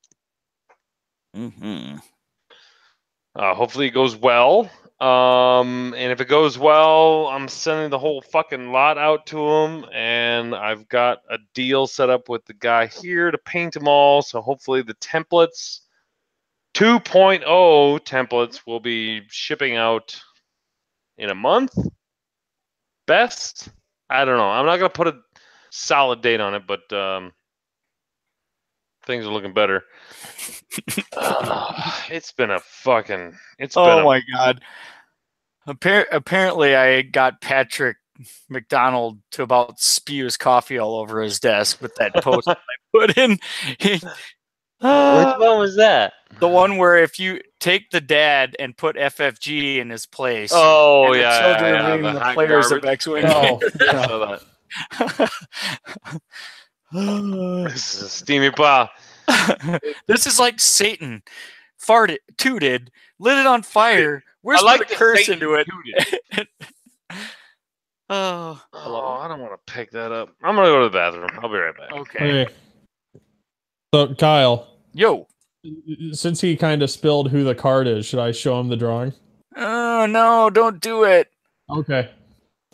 Hopefully it goes well. And if it goes well, I'm sending the whole fucking lot out to him. And I've got a deal set up with the guy here to paint them all. So hopefully the templates, 2.0 templates, will be shipping out in a month. Best? I don't know. I'm not going to put a solid date on it, but things are looking better. It's been a fucking... my God. Apparently, I got Patrick McDonald to about spew his coffee all over his desk with that post I put in. Which one was that? The one where if you take the dad and put FFG in his place. Oh, and yeah. The children being the players of XWing. This is a steamy pile. This is like Satan farted, tooted, lit it on fire. Where's the curse Satan into it? Oh, I don't want to pick that up. I'm gonna go to the bathroom. I'll be right back. Okay. So Kyle. Yo. Since he kind of spilled who the card is, should I show him the drawing? Oh no! Don't do it. Okay.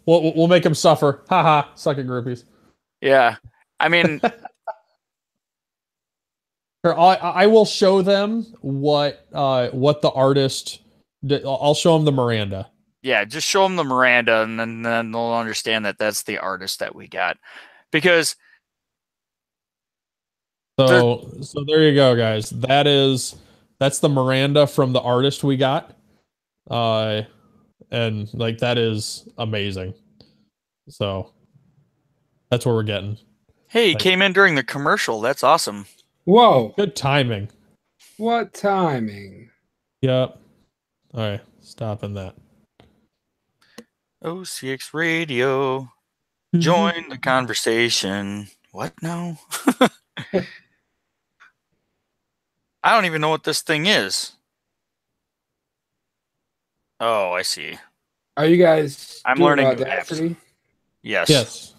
We'll make him suffer. Haha. Suck it, groupies. Yeah. I mean, I will show them what the artist. I'll show them the Miranda. yeah, just show them the Miranda, and then they'll understand that that's the artist that we got. Because so there you go, guys. That's the Miranda from the artist we got. And like that is amazing. So that's what we're getting. hey, he came in during the commercial. That's awesome. Whoa. Good timing. What timing? Yep. All right, stopping that. OCX Radio. Join the conversation. What now? I don't even know what this thing is. Oh, I see. Are you guys I'm doing learning new Audacity? Yes. Yes.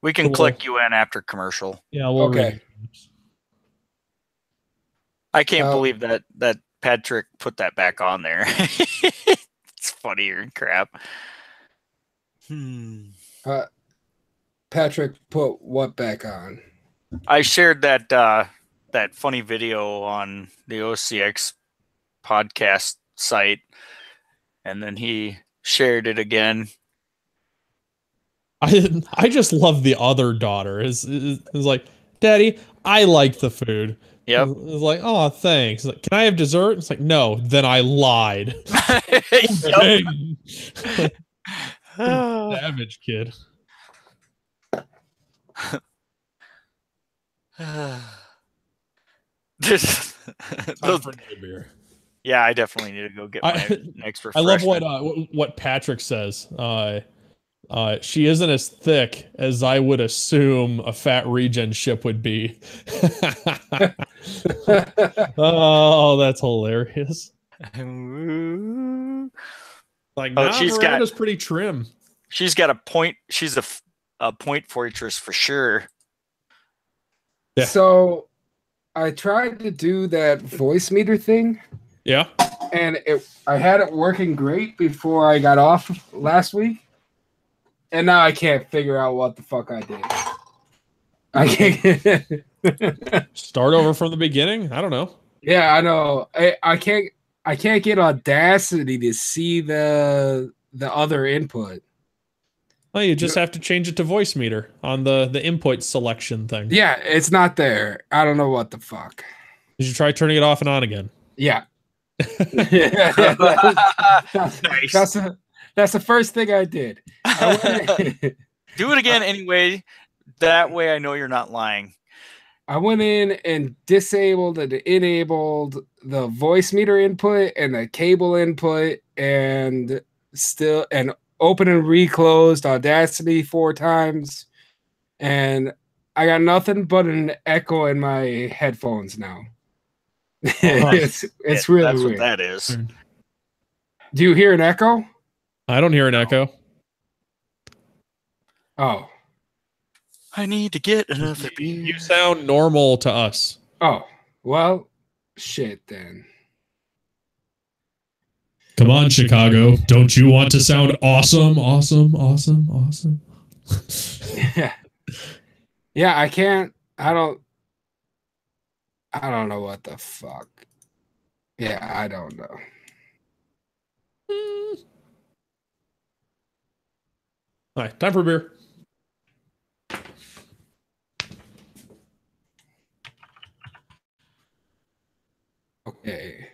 We can Cool. click you in after commercial. Yeah. We'll Okay. I can't believe that Patrick put that back on there. It's funnier and crap. Patrick put what back on? I shared that that funny video on the OCX podcast site, and then he shared it again. I just love the other daughter. Is like, Daddy, I like the food. Yep. It's like, oh, thanks. Like, can I have dessert? It's like, no. Then I lied. Savage kid. Beer. Yeah, I definitely need to go get my next refreshment. I love what Patrick says. She isn't as thick as I would assume a fat regen ship would be. Oh, that's hilarious. Like, Miranda's pretty trim. She's got a point. She's a point fortress for sure. Yeah. So I tried to do that voice meter thing. Yeah. And I had it working great before I got off last week. And now I can't figure out what the fuck I did. I can't start over from the beginning. I don't know. Yeah, I know. I can't get Audacity to see the other input. Well, you just have to change it to voice meter on the input selection thing. Yeah, it's not there. I don't know what the fuck. Did you try turning it off and on again? Yeah. Nice. That's the first thing I did. Do it again anyway. That way I know you're not lying. I went in and disabled and enabled the voice meter input and the cable input and open and reclosed Audacity 4 times. And I got nothing but an echo in my headphones now. It's really that's weird. What that is. Do you hear an echo? I don't hear an echo. Oh. I need to get another beer. You sound normal to us. Oh, well, shit then. Come on, Chicago. Don't you want to sound awesome, awesome, awesome, awesome? Yeah, I can't. I don't know what the fuck. Yeah, I don't know. All right, time for a beer. Okay.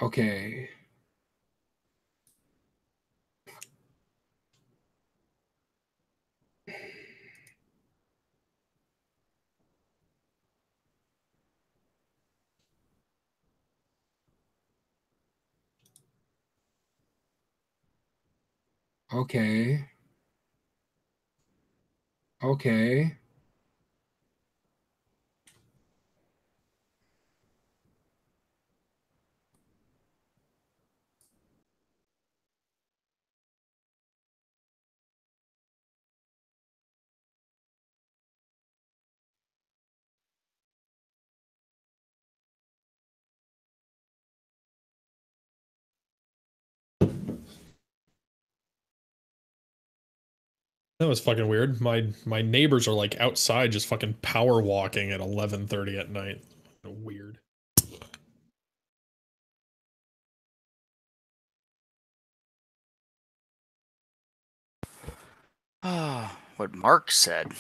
Okay. Okay. Okay. That was fucking weird. My neighbors are like outside just fucking power walking at 11:30 at night. Weird. What Mark said.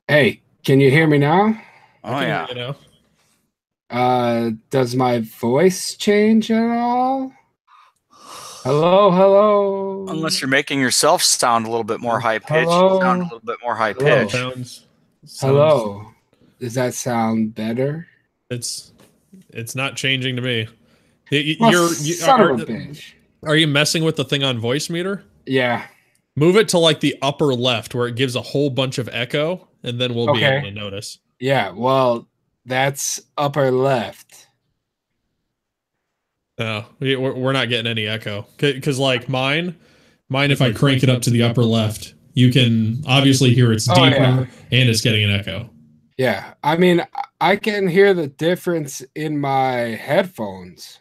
Hey, can you hear me now? Oh yeah. You know. Does my voice change at all? Hello. Unless you're making yourself sound a little bit more high pitched, Hello? sound a little bit more high Hello? pitched. Hello. Does that sound better? It's not changing to me. Are you messing with the thing on voice meter? Yeah. Move it to like the upper left where it gives a whole bunch of echo, and then we'll be able to notice. Yeah, well, that's upper left. No, we're not getting any echo. Because like mine, if I crank it up to the upper left, you can obviously hear it's deeper and it's getting an echo. Yeah, I mean, I can hear the difference in my headphones.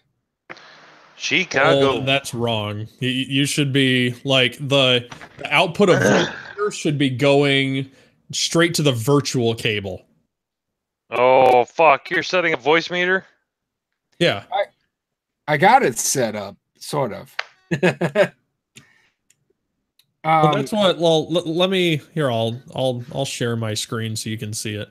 Chicago. That's wrong. You should be like the output of voice should be going straight to the virtual cable. Oh fuck! You're setting a voice meter? Yeah, I got it set up, sort of. Well, that's what. Well, let me here. I'll share my screen so you can see it.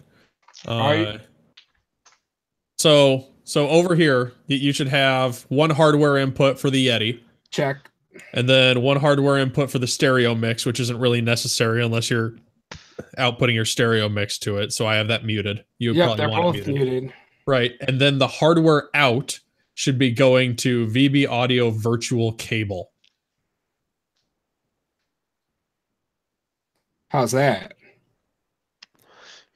So over here, you should have one hardware input for the Yeti. Check. And then one hardware input for the stereo mix, which isn't really necessary unless you're outputting your stereo mix to it. So I have that muted. Yep, they're both muted. Right. And then the hardware out should be going to VB Audio virtual cable. How's that?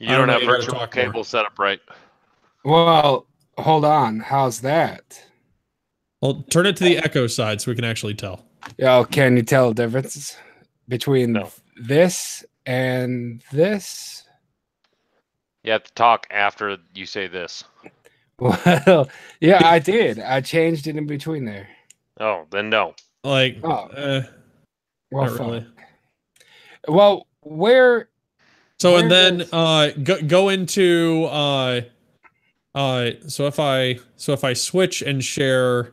You don't have virtual cable set up right. Well, hold on. How's that? Well, turn it to the echo side so we can actually tell. Oh, can you tell the difference between this and this? You have to talk after you say this. Well, yeah, I did. I changed it in between there. Oh, then no. Like, well, not really. Well, where? So and then go into so if I switch and share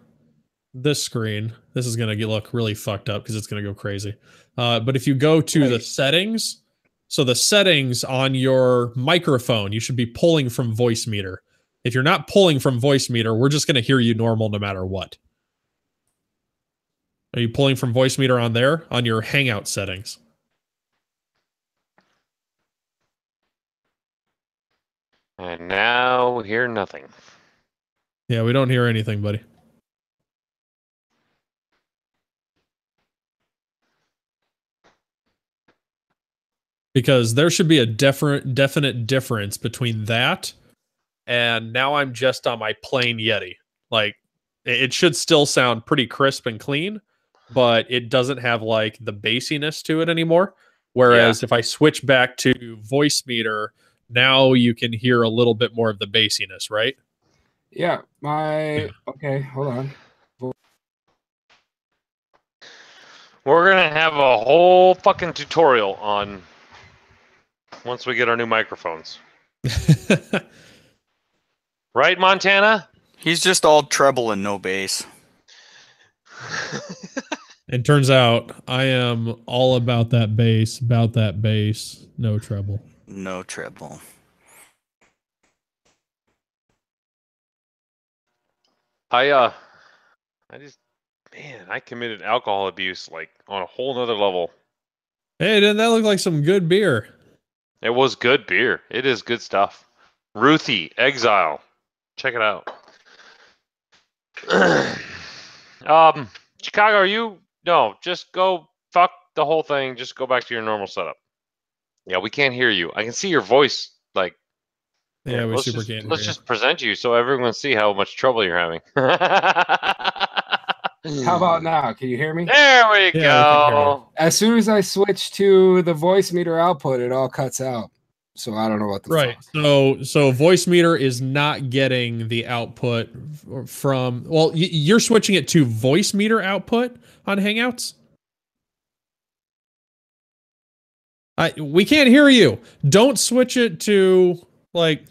this screen, this is gonna look really fucked up because it's gonna go crazy. But if you go to the settings, so the settings on your microphone, you should be pulling from voice meter. If you're not pulling from voice meter, we're just gonna hear you normal no matter what. Are you pulling from voice meter on there on your Hangout settings? And now we hear nothing. Yeah, we don't hear anything, buddy. Because there should be a definite difference between that and now I'm just on my plain Yeti. Like, it should still sound pretty crisp and clean, but it doesn't have like the bassiness to it anymore. Whereas if I switch back to voice meter, now you can hear a little bit more of the bassiness, right? Yeah, okay, hold on. We're gonna have a whole fucking tutorial on once we get our new microphones. Right, Montana? He's just all treble and no bass. It turns out I am all about that bass, no treble. No treble. I committed alcohol abuse like on a whole nother level. Hey, didn't that look like some good beer? It was good beer. It is good stuff. Ruthie, Exile. Check it out. Chicago, are you? No, just go fuck the whole thing. Just go back to your normal setup. Yeah, we can't hear you. I can see your voice. Like, yeah, we let's super can't. Let's just present you so everyone see how much trouble you're having. How about now? Can you hear me? There we go. As soon as I switch to the voice meter output, it all cuts out. So I don't know what the fuck. So voice meter is not getting the output from. Well, you're switching it to voice meter output on Hangouts. We can't hear you. Don't switch it to like.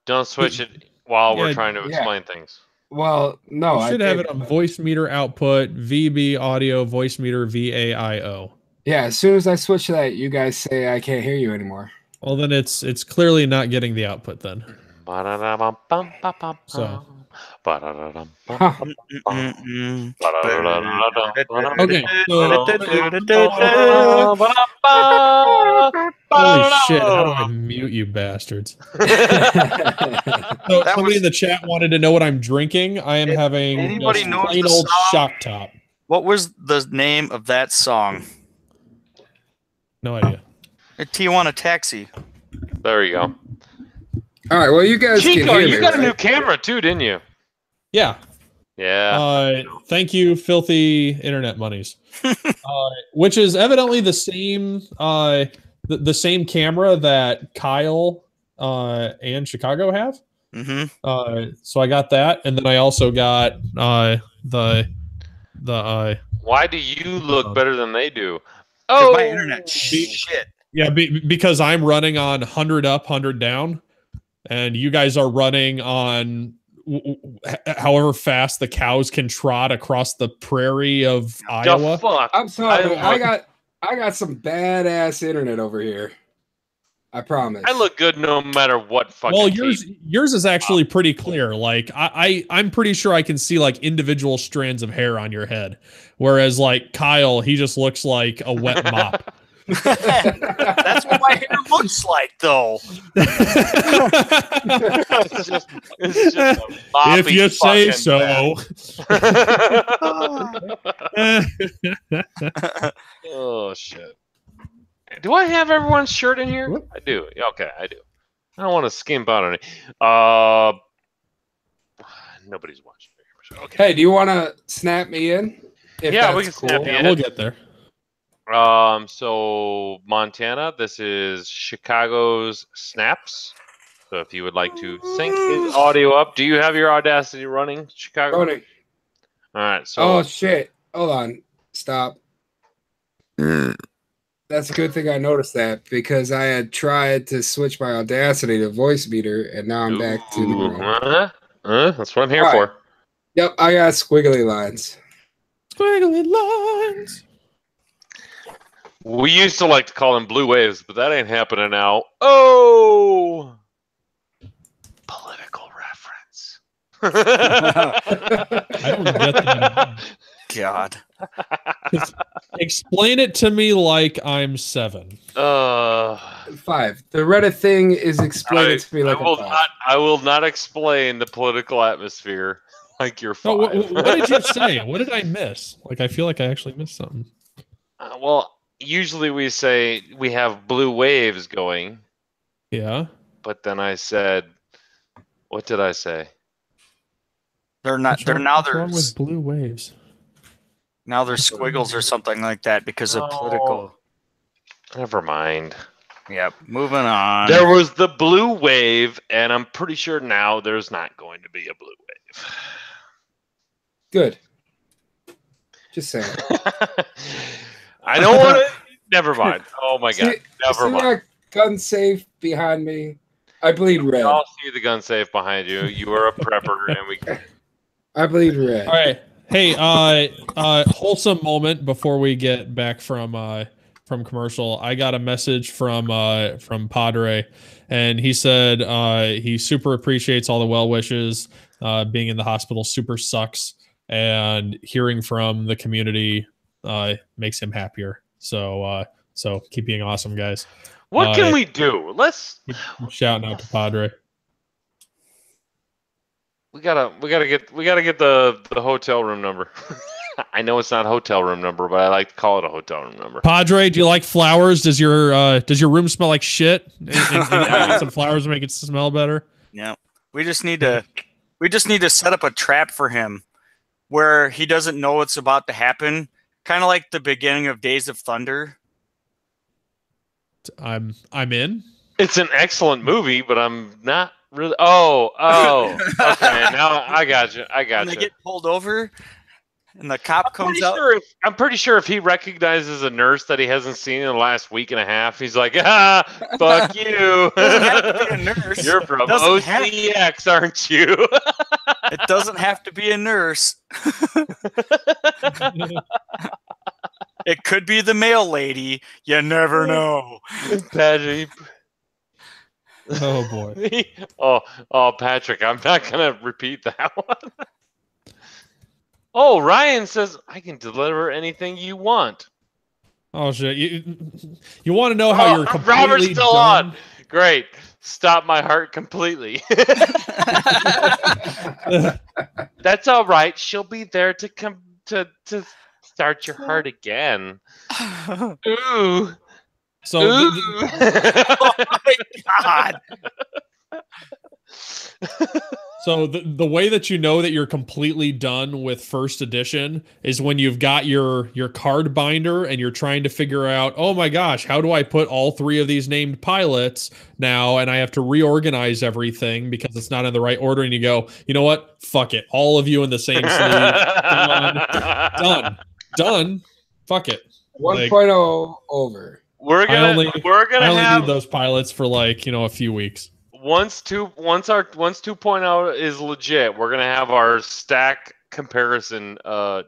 Don't switch it while we're trying to explain things. Well, no, you should have it on voice meter output, VB audio, voice meter VAIO. Yeah, as soon as I switch to that, you guys say I can't hear you anymore. Well, then it's clearly not getting the output then. So. Okay. Holy shit! How do I mute you bastards? So somebody in the chat wanted to know what I'm drinking. I am having plain old shock top. What was the name of that song? No idea. Tijuana Taxi. There you go. All right. Well, you guys Chico, can hear you me, got right? a new camera too, didn't you? Yeah. Yeah. Thank you, filthy internet monies. Which is evidently the same the same camera that Kyle and Chicago have. Mm-hmm. So I got that, and then I also got the Why do you look better than they do? Oh, my internet shit. Yeah, because I'm running on 100 up, 100 down, and you guys are running on however fast the cows can trot across the prairie of Iowa. Fuck? I'm sorry, I got some badass internet over here. I promise. I look good no matter what fucking. Well, yours is actually pretty clear. Like I'm pretty sure I can see like individual strands of hair on your head, whereas like Kyle, he just looks like a wet mop. That's what my hair looks like, though. It's just a if you say so. Oh shit! Do I have everyone's shirt in here? I do. Okay, I do. I don't want to skimp out on it. Nobody's watching. Okay. Hey, do you want to snap me in? Yeah, we can snap you in. We'll get there. So Montana, this is Chicago's Snaps. So if you would like to sync his audio up, do you have your Audacity running, Chicago? Running. All right. So. Oh shit! Hold on. Stop. That's a good thing I noticed that because I had tried to switch my Audacity to voice meter, and now I'm back to normal. That's what I'm here for. Yep, I got squiggly lines. Squiggly lines. We used to like to call them blue waves, but that ain't happening now. Oh! Political reference. I don't get that. God. Explain it to me like I'm 7. 5. The Reddit thing is explained to me like I will not explain the political atmosphere like you're 5. No, what did you say? What did I miss? Like, I feel like I actually missed something. Well, usually we say we have blue waves going. Yeah. But then I said, what did I say? They're not. They're now. There's wrong with blue waves. Now there's squiggles or something like that because of political. Never mind. Yep. Moving on. There was the blue wave, and I'm pretty sure now there's not going to be a blue wave. Good. Just saying. I don't want to. Never mind. Oh my god. Never mind. That gun safe behind me. I bleed red. I'll see the gun safe behind you. You are a prepper, and we. I bleed red. All right. Hey, wholesome moment before we get back from commercial. I got a message from Padre, and he said he super appreciates all the well wishes. Being in the hospital super sucks, and hearing from the community makes him happier. So keep being awesome, guys. What can we do? Let's shouting out to Padre. We gotta get the hotel room number. I know it's not a hotel room number, but I like to call it a hotel room number. Padre, do you like flowers? Does your room smell like shit? And some flowers to make it smell better. Yeah, we just need to set up a trap for him where he doesn't know what's about to happen. Kind of like the beginning of Days of Thunder. I'm in. It's an excellent movie, but I'm not really. Oh, okay. Now I got you. When they get pulled over, and the cop comes out. I'm pretty sure if he recognizes a nurse that he hasn't seen in the last week and a half, he's like, fuck you. Doesn't have to be a nurse. You're from OCX, aren't you? It doesn't have to be a nurse. It could be the mail lady. You never know. Patrick. Oh boy. Oh, Patrick, I'm not gonna repeat that one. Oh, Ryan says I can deliver anything you want. Oh shit! You want to know how you're completely Robert's still done? on. Great. Stop my heart completely. That's all right. She'll be there to come to start your heart again. Ooh. So Ooh. Oh my God. So the way that you know that you're completely done with first edition is when you've got your card binder and you're trying to figure out, oh my gosh, how do I put all 3 of these named pilots now? And I have to reorganize everything because it's not in the right order. And you go, you know what? Fuck it. All of you in the same sleeve. Done. Fuck it. 1.0 over. We're gonna I only have need those pilots for a few weeks. Once 2.0 is legit, we're gonna have our stack comparison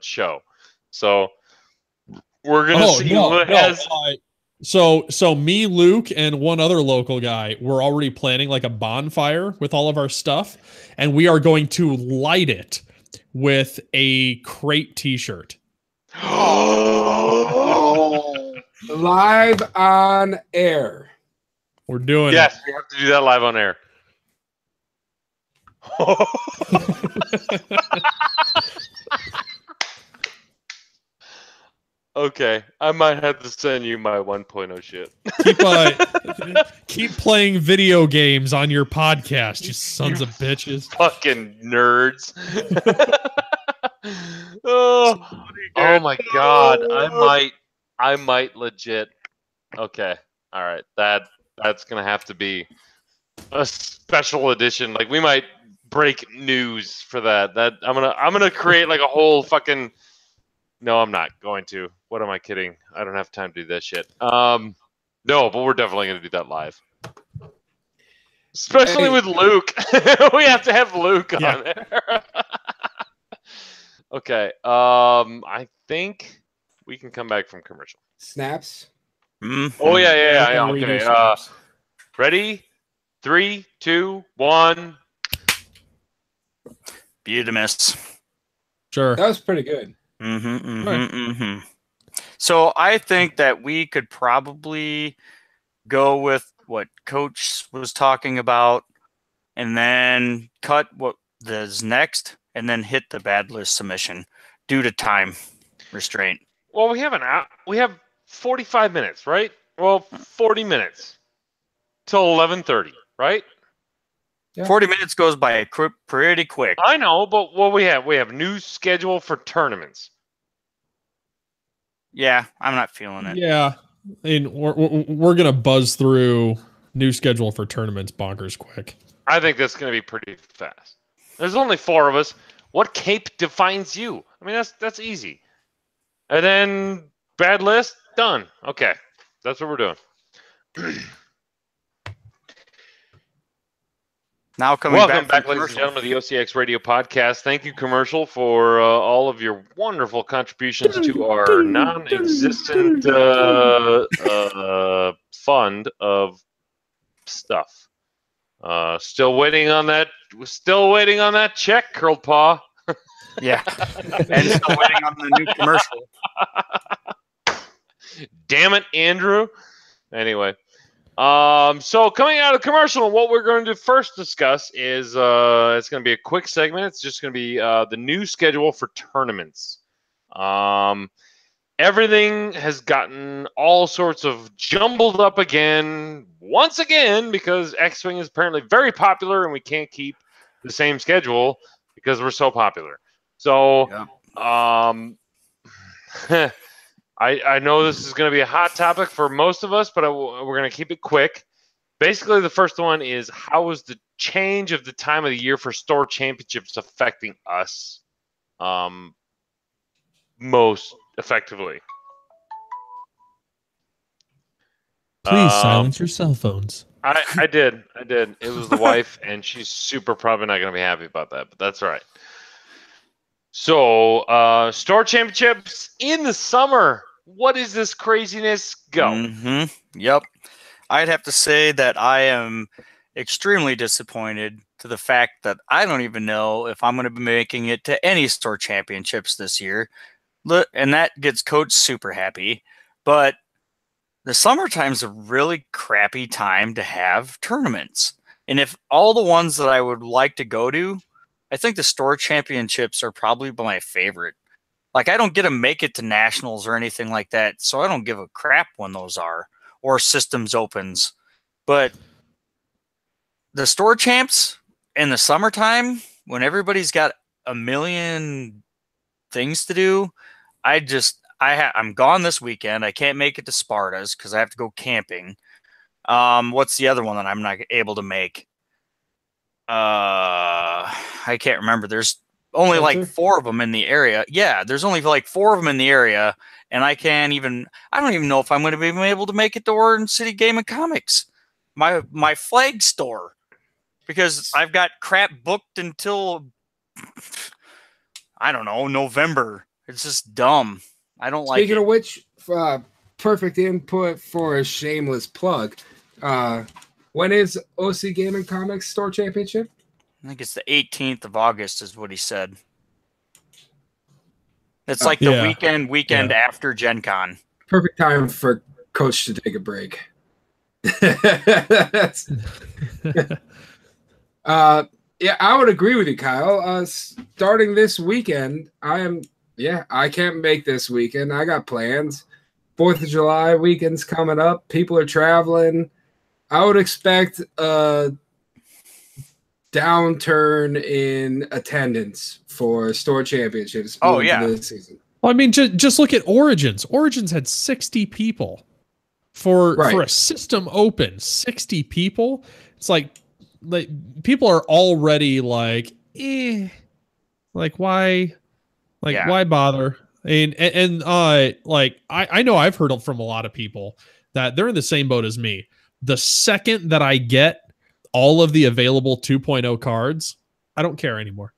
show. So we're gonna see who has. So me, Luke, and one other local guy, we're already planning like a bonfire with all of our stuff, and we are going to light it with a crate T-shirt. Live on air. We're doing Yes, we have to do that live on air. Okay, I might have to send you my 1.0 shit. Keep playing video games on your podcast, you sons of bitches. Fucking nerds. Oh my God, I might legit. Okay, all right, that's gonna have to be a special edition. Like we might break news for that. I'm gonna create like a whole fucking. No, I'm not going to. What am I kidding? I don't have time to do that shit. No, but we're definitely gonna do that live. Especially with Luke. We have to have Luke on there. Okay. I think we can come back from commercial. Snaps. Mm-hmm. Oh yeah. Okay. Ready? 3, 2, 1. Beautimus. Sure. That was pretty good. So I think that we could probably go with what Coach was talking about, and then cut what is next, and then hit the bad list submission due to time restraint. Well, we have 45 minutes, right? Well, 40 minutes till 11:30, right? Yeah. 40 minutes goes by pretty quick. I know, but what we have new schedule for tournaments. Yeah, I'm not feeling it. Yeah, I mean, we're gonna buzz through new schedule for tournaments bonkers quick. I think that's gonna be pretty fast. There's only 4 of us. What cape defines you? I mean, that's easy. And then bad list done. Okay, that's what we're doing. Now Welcome back, ladies and gentlemen, to the OCX Radio Podcast. Thank you, Commercial, for all of your wonderful contributions to our non-existent fund of stuff. Still waiting on that check, Curled Paw. Yeah, and still waiting on the new commercial. Damn it, Andrew. Anyway. So coming out of commercial, what we're going to first discuss is it's going to be a quick segment. It's just going to be the new schedule for tournaments. Everything has gotten all sorts of jumbled up once again, because X-Wing is apparently very popular and we can't keep the same schedule because we're so popular. So, I know this is going to be a hot topic for most of us, but we're going to keep it quick. Basically, the first one is, how is the change of the time of the year for store championships affecting us? most effectively. Please silence your cell phones. I did. It was the wife, and she's super probably not going to be happy about that, but that's all right. So, store championships in the summer. What is this craziness? Go. Yep. I'd have to say that I am extremely disappointed to the fact that I don't even know if I'm going to be making it to any store championships this year. And that gets Coach super happy. But the summertime's a really crappy time to have tournaments. And if all the ones that I would like to go to, I think the store championships are probably my favorite. Like, I don't get to make it to nationals or anything like that, so I don't give a crap when those are, or systems opens. But the store champs in the summertime, when everybody's got a million things to do, I'm gone this weekend. I can't make it to Sparta's because I have to go camping. What's the other one that I'm not able to make? I can't remember. There's only like 4 of them in the area. Yeah, there's only like 4 of them in the area, and I don't even know if I'm going to be able to make it to Orange City Game and Comics, my flag store, because I've got crap booked until, I don't know, November. It's just dumb. I don't like it. Speaking of which, perfect input for a shameless plug. When is OC Gaming Comics Store Championship? I think it's the 18th of August is what he said. It's like the weekend after Gen Con. Perfect time for Coach to take a break. Yeah, I would agree with you, Kyle. Starting this weekend, I can't make this weekend. I got plans. 4th of July weekend's coming up. People are traveling. I would expect a downturn in attendance for store championships. This season. Well, I mean, just look at Origins. Origins had 60 people for a system open. 60 people. It's like people are already like, like why bother? And like I know I've heard from a lot of people that they're in the same boat as me. The second that I get all of the available 2.0 cards, I don't care anymore.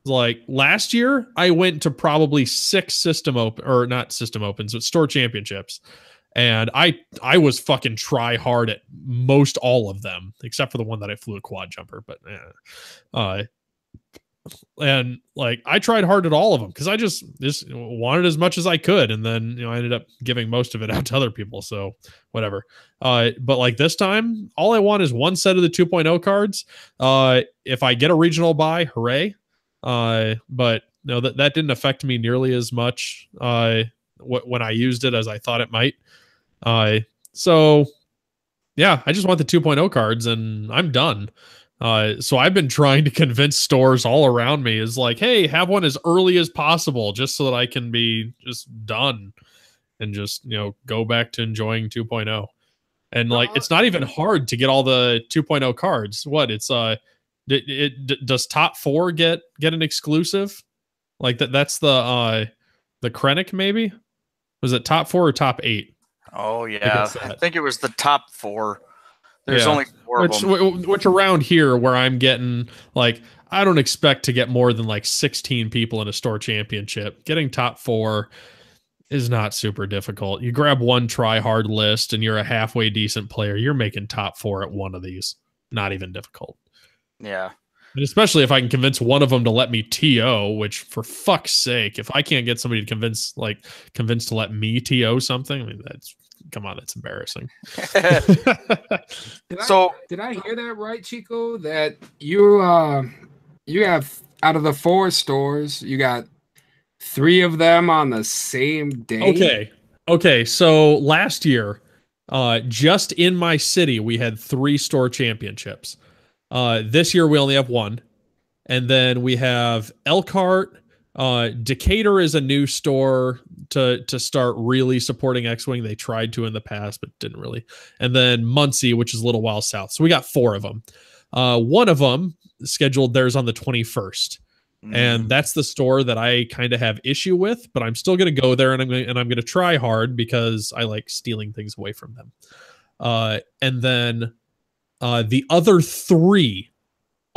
Like last year, I went to probably 6 store championships. And I was fucking try hard at most all of them, except for the one that I flew a quad jumper. But and like I tried hard at all of them because I just wanted as much as I could, and then I ended up giving most of it out to other people. So whatever. But like this time, all I want is one set of the 2.0 cards. If I get a regional buy, hooray! But no, that didn't affect me nearly as much when I used it as I thought it might. So yeah, I just want the 2.0 cards, and I'm done. So I've been trying to convince stores all around me is like, hey, have one as early as possible just so that I can be just done and just, go back to enjoying 2.0. And like, it's not even hard to get all the 2.0 cards. What it's, does top 4 get an exclusive? Like that's the Krennic maybe? Was it top 4 or top 8? Oh yeah. I think it was the top 4. There's only 4 of them. Which around here where I'm getting, like, I don't expect to get more than like 16 people in a store championship. Getting top 4 is not super difficult. You grab one try hard list and you're a halfway decent player. You're making top 4 at one of these. Not even difficult. Yeah. And especially if I can convince one of them to let me TO, which for fuck's sake, if I can't get somebody to convince to let me TO something, I mean, come on, that's embarrassing. Did I hear that right, Chico? That you have out of the 4 stores, you got 3 of them on the same day? Okay. So last year, just in my city, we had 3 store championships. This year we only have 1. And then we have Elkhart. Decatur is a new store to start really supporting X-Wing. They tried to in the past, but didn't really. And then Muncie, which is a little while south. So we got 4 of them. One of them scheduled theirs on the 21st. And that's the store that I kind of have issue with, but I'm still going to go there and I'm going to try hard because I like stealing things away from them. And then the other 3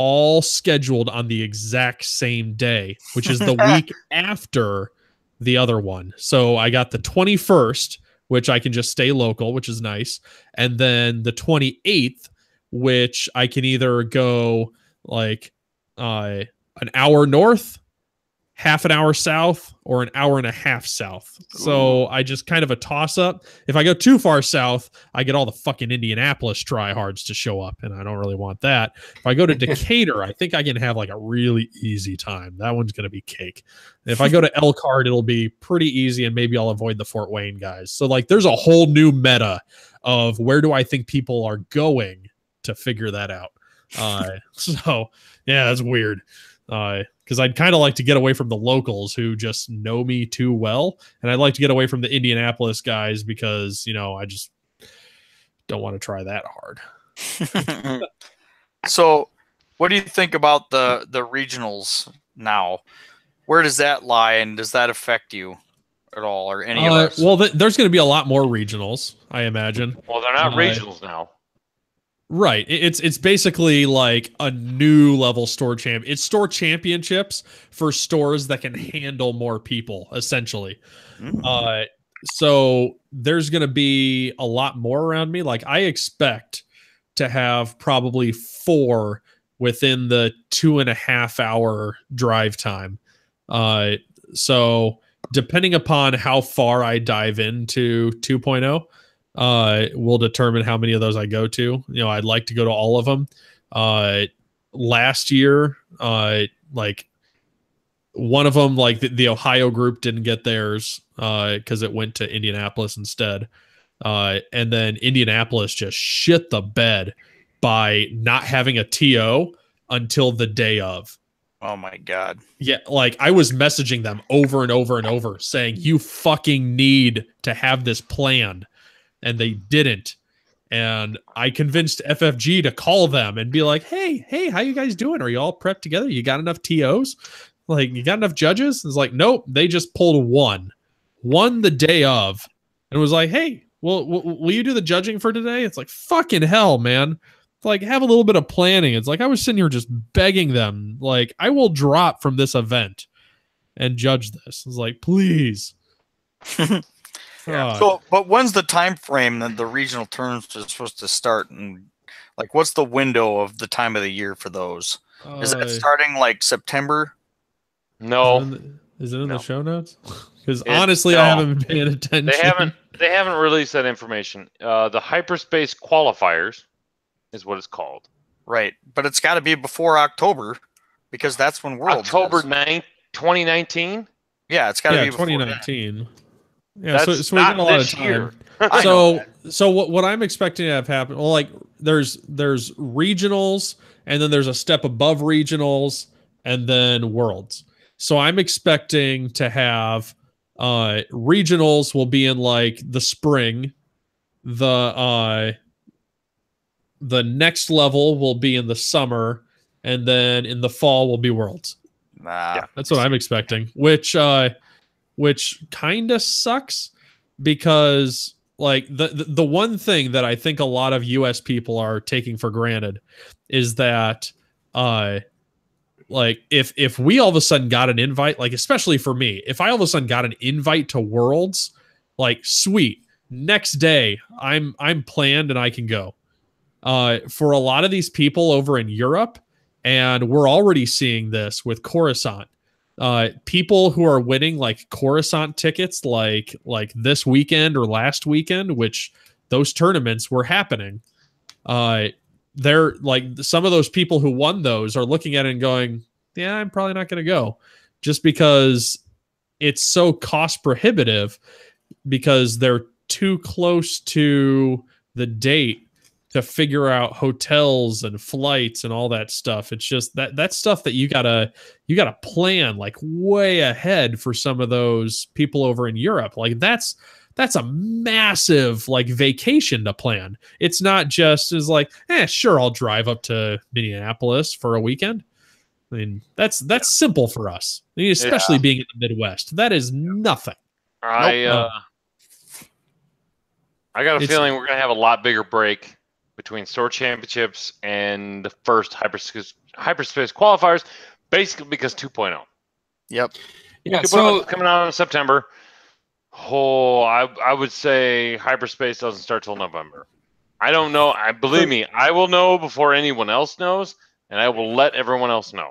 all scheduled on the exact same day, which is the week after the other one. So I got the 21st, which I can just stay local, which is nice. And then the 28th, which I can either go like an hour north, half an hour south, or an hour and a half south. So I just kind of a toss up. If I go too far south, I get all the fucking Indianapolis tryhards to show up, and I don't really want that. If I go to Decatur, I think I can have like a really easy time. That one's going to be cake. If I go to Elkhart, it'll be pretty easy, and maybe I'll avoid the Fort Wayne guys. So like there's a whole new meta of where do I think people are going to figure that out. So yeah, that's weird. Because I'd kind of like to get away from the locals who just know me too well. And I'd like to get away from the Indianapolis guys because, you know, I just don't want to try that hard. So what do you think about the regionals now? Where does that lie, and does that affect you at all, or any of us? Well, there's going to be a lot more regionals, I imagine. Well, they're not regionals now. Right. It's basically like a new level store champ. It's store championships for stores that can handle more people, essentially. So there's going to be a lot more around me. Like I expect to have probably 4 within the 2.5 hour drive time. So depending upon how far I dive into 2.0, will determine how many of those I go to. You know, I'd like to go to all of them. Last year, like one of them, like the Ohio group didn't get theirs because it went to Indianapolis instead. And then Indianapolis just shit the bed by not having a TO until the day of. Oh my God. Yeah, like I was messaging them over and over and over saying, you fucking need to have this planned. And they didn't. And I convinced FFG to call them and be like, hey, how you guys doing? Are you all prepped together? You got enough TOs? Like, you got enough judges? It's like, nope, they just pulled one the day of, and was like, hey, well, will you do the judging for today? It's like, fucking hell, man. Like, have a little bit of planning. It's like I was sitting here just begging them, like, I will drop from this event and judge this. It's like, please. So, but when's the time frame that the regional tournaments are supposed to start, and like what's the window of the time of the year for those? Is that starting like September? No. Is it in the show notes? Because honestly, I haven't been paying attention. They haven't released that information. The hyperspace qualifiers is what it's called. Right, but it's got to be before October because that's when Worlds October 9th, 2019. Yeah, it's got to be before 2019. That. Yeah, so we got a lot of time. So what I'm expecting to have happen? Well, like there's regionals, and then there's a step above regionals, and then Worlds. So I'm expecting to have regionals will be in like the spring. The next level will be in the summer, and then in the fall will be Worlds. Yeah, that's what I'm expecting. Which kind of sucks because like the one thing that I think a lot of US people are taking for granted is that like if we all of a sudden got an invite, like especially for me, if I all of a sudden got an invite to Worlds, like sweet, next day I'm planned and I can go. For a lot of these people over in Europe, and we're already seeing this with Coruscant. People who are winning like Coruscant tickets like this weekend or last weekend, which those tournaments were happening. They're like some of those people who won those are looking at it and going, yeah, I'm probably not going to go just because it's so cost prohibitive because they're too close to the date to figure out hotels and flights and all that stuff. It's just that's stuff that you gotta plan like way ahead for some of those people over in Europe. Like that's a massive like vacation to plan. It's not just as like, sure, I'll drive up to Minneapolis for a weekend. I mean, that's simple for us, especially being in the Midwest. That is nothing. I got a feeling we're gonna have a lot bigger break between store championships and the first hyperspace qualifiers, basically because 2.0. Yep. Yeah. So coming out in September. Oh, I would say hyperspace doesn't start till November. I don't know. Believe me, I will know before anyone else knows, and I will let everyone else know.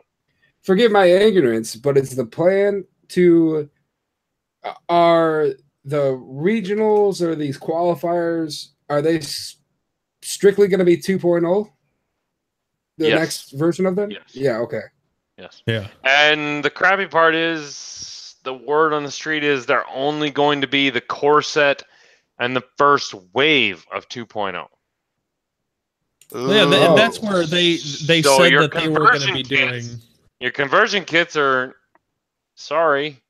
Forgive my ignorance, but is the plan to are the regionals or these qualifiers, are they strictly going to be 2.0? The next version of them? Yes. Yeah, okay. Yes. Yeah. And the crappy part is, the word on the street is they're only going to be the core set and the first wave of 2.0. Yeah, that's where they said that they were going to be doing. Your conversion kits are, sorry.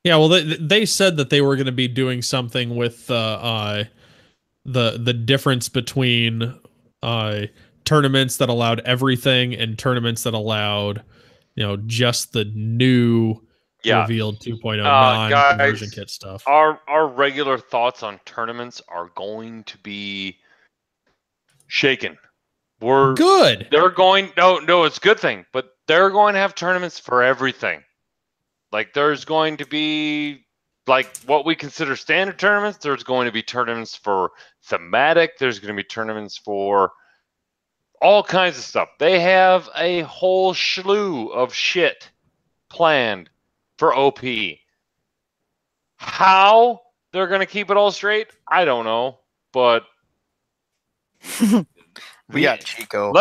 Yeah, well, they said that they were going to be doing something with the difference between tournaments that allowed everything and tournaments that allowed, just the new revealed 2.0 non-conversion kit stuff. Our regular thoughts on tournaments are going to be shaken. We're good. They're going no, it's a good thing, but they're going to have tournaments for everything. Like, there's going to be, like, what we consider standard tournaments. There's going to be tournaments for thematic. There's going to be tournaments for all kinds of stuff. They have a whole slew of shit planned for OP. How they're going to keep it all straight, I don't know, but we got Chico.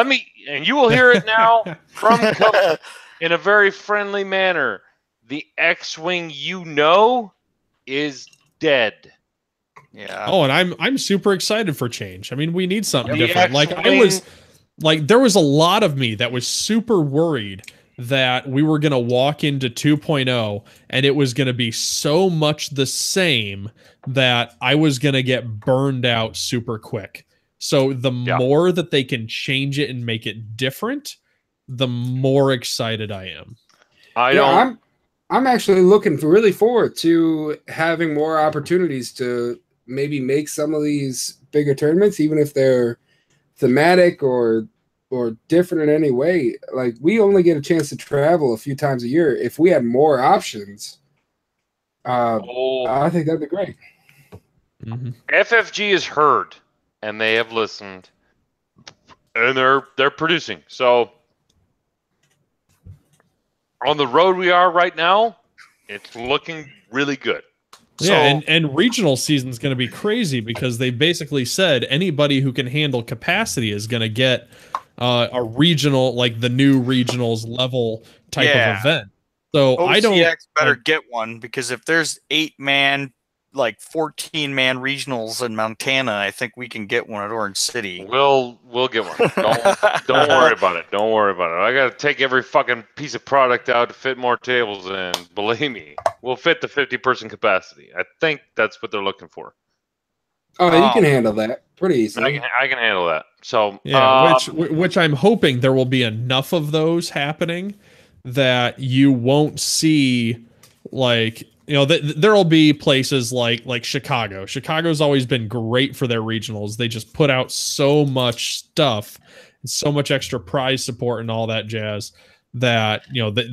And you will hear it now from Coach in a very friendly manner. The X-Wing is dead. Yeah. Oh, and I'm super excited for change. I mean, we need something different. There was a lot of me that was super worried that we were going to walk into 2.0 and it was going to be so much the same that I was going to get burned out super quick. So the more that they can change it and make it different, the more excited I am. I'm actually looking really forward to having more opportunities to maybe make some of these bigger tournaments, even if they're thematic or different in any way. Like, we only get a chance to travel a few times a year. If we had more options, I think that'd be great. Mm-hmm. FFG is heard, and they have listened, and they're producing. So on the road we are right now, it's looking really good. Yeah, and regional season's going to be crazy because they basically said anybody who can handle capacity is going to get a regional, like the new regionals level type of event. So OCX better get one, because if there's 8-man, like 14-man regionals in Montana, I think we can get one at Orange City. We'll get one. Don't worry about it. Don't worry about it. I got to take every fucking piece of product out to fit more tables in. Believe me, we'll fit the 50-person capacity. I think that's what they're looking for. Oh, you can handle that pretty easily. I can handle that. So yeah, which I'm hoping there will be enough of those happening that you won't see, like, there'll be places like Chicago. Chicago's always been great for their regionals. They just put out so much stuff and so much extra prize support and all that jazz that,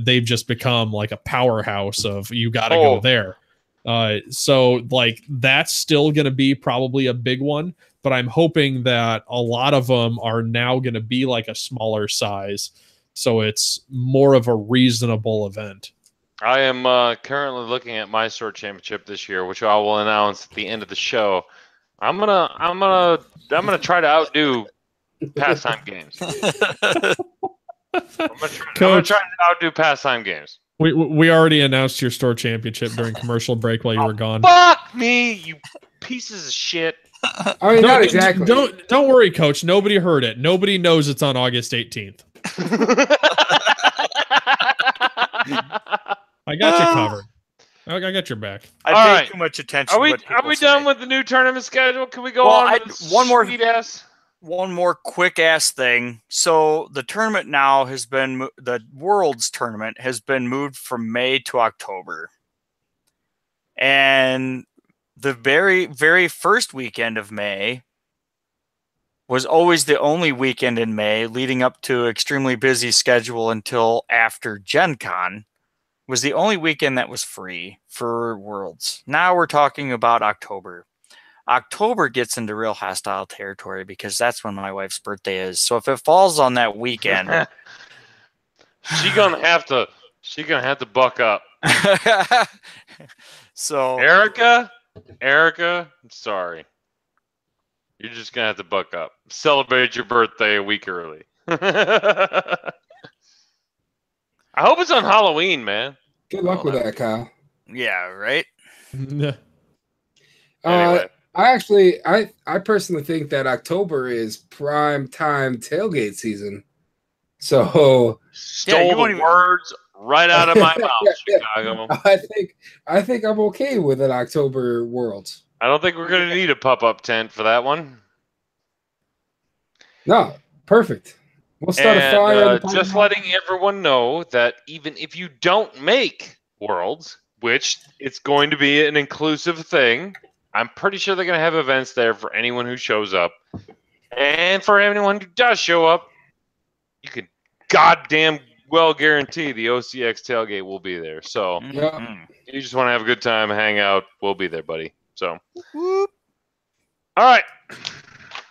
they've just become like a powerhouse of, you got to go there. So like, that's still going to be probably a big one, but I'm hoping that a lot of them are now going to be like a smaller size. So it's more of a reasonable event. I am currently looking at my store championship this year, which I will announce at the end of the show. I'm gonna try to outdo pastime games. I'm gonna try to outdo pastime games. We already announced your store championship during commercial break while you were gone. Fuck me, you pieces of shit. I mean, not exactly. Don't worry, Coach. Nobody heard it. Nobody knows it's on August 18th. I got you covered. I got your back. I paid too much attention. Are we done with the new tournament schedule? Can we go on? One more. One more quick ass thing. So the tournament now has been the Worlds tournament has been moved from May to October. And the very, very first weekend of May was always the only weekend in May, leading up to an extremely busy schedule until after Gen Con, was the only weekend that was free for Worlds. Now we're talking about October. October gets into real hostile territory because that's when my wife's birthday is. So if it falls on that weekend, she's gonna have to buck up. So Erica, I'm sorry. You're just gonna have to buck up. Celebrate your birthday a week early. I hope it's on Halloween, man. Good luck with that, Kyle. Yeah, right? Yeah. Anyway. I personally think that October is prime time tailgate season. So Stole the words right out of my mouth, Chicago. I think I'm okay with an October Worlds. I don't think we're gonna need a pop-up tent for that one. No, perfect. We'll start a fire. Just letting everyone know that even if you don't make Worlds, which it's going to be an inclusive thing, I'm pretty sure they're going to have events there for anyone who shows up. And for anyone who does show up, you can goddamn well guarantee the OCX tailgate will be there. So you just want to have a good time, hang out, we'll be there, buddy. So, all right.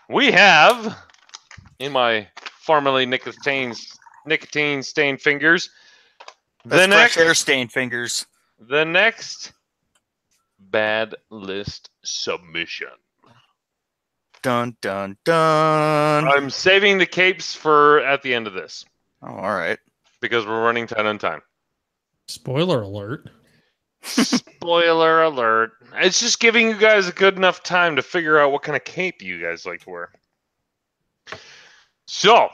We have, in my formerly nicotine-stained fingers, the next air-stained fingers. The next bad list submission. Dun dun dun. I'm saving the capes for at the end of this. Oh, all right. Because we're running tight on time. Spoiler alert. Spoiler alert. It's just giving you guys a good enough time to figure out what kind of cape you guys like to wear. So,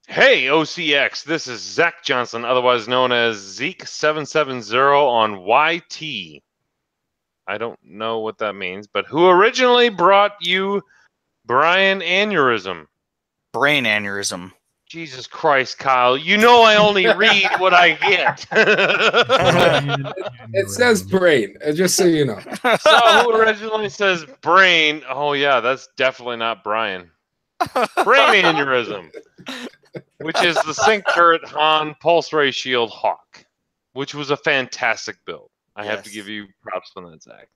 hey OCX, this is Zach Johnson, otherwise known as Zeke770 on YT. I don't know what that means, but who originally brought you Brain Aneurysm? Jesus Christ, Kyle. You know I only read what I get. It says brain, just so you know. So who originally says brain? Oh, yeah, that's definitely not Brian. Brain Aneurysm, which is the Sync Turret Han Pulse Ray Shield Hawk, which was a fantastic build. I have to give you props on that, Zach.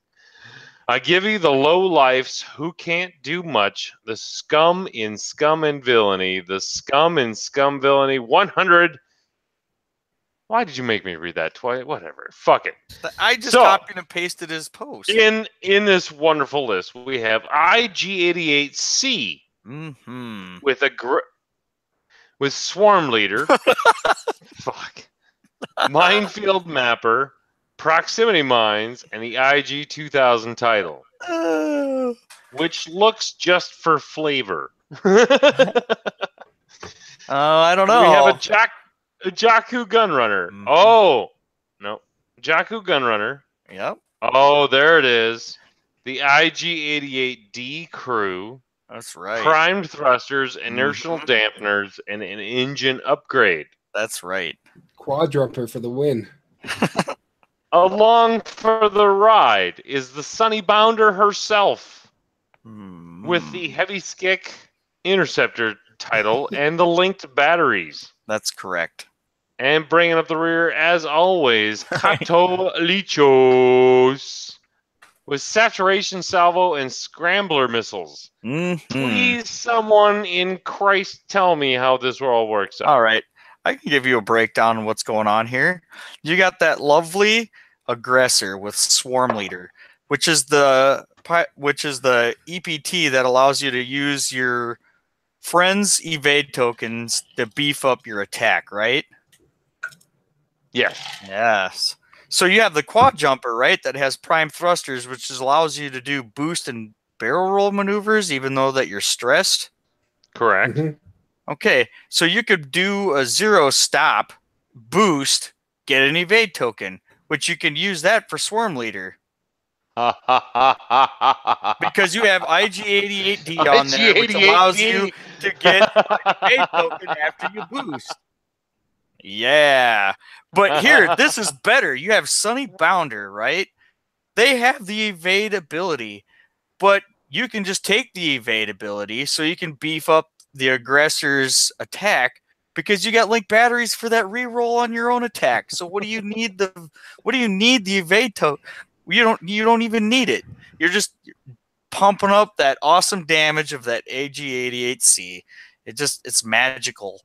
I give you the low lifes who can't do much, the scum in scum and villainy, the scum in scum villainy 100. Why did you make me read that twice? Whatever. Fuck it. I just copied and pasted his post. In this wonderful list, we have IG88C with Swarm Leader. Fuck. Minefield Mapper, Proximity Mines, and the IG-2000 title, which looks just for flavor. I don't know. We have a Jakku Gunrunner. Oh, no. Jakku Gunrunner. Yep. Oh, there it is. The IG-88D crew. That's right. Primed thrusters, inertial dampeners, and an engine upgrade. That's right. Quadrupper for the win. Along for the ride is the Sunny Bounder herself with the Heavy Skick Interceptor title and the linked batteries. That's correct. And bringing up the rear, as always, Kato Lichos with saturation salvo and scrambler missiles. Please, someone in Christ, tell me how this all works out. All right. I can give you a breakdown of what's going on here. You got that lovely aggressor with Swarm Leader, which is the EPT that allows you to use your friends' evade tokens to beef up your attack, right? Yes. Yes. So you have the quad jumper, right, that has prime thrusters, which allows you to do boost and barrel roll maneuvers, even though that you're stressed. Correct. Okay, so you could do a 0 stop, boost, get an evade token, which you can use that for Swarm Leader. Because you have IG88D on there, which allows you to get an evade token after you boost. Yeah. But here, this is better. You have Sunny Bounder, right? They have the evade ability, but you can just take the evade ability so you can beef up the aggressor's attack because you got link batteries for that reroll on your own attack. So what do you need the evade token? You don't even need it. You're just pumping up that awesome damage of that AG88C. It's magical.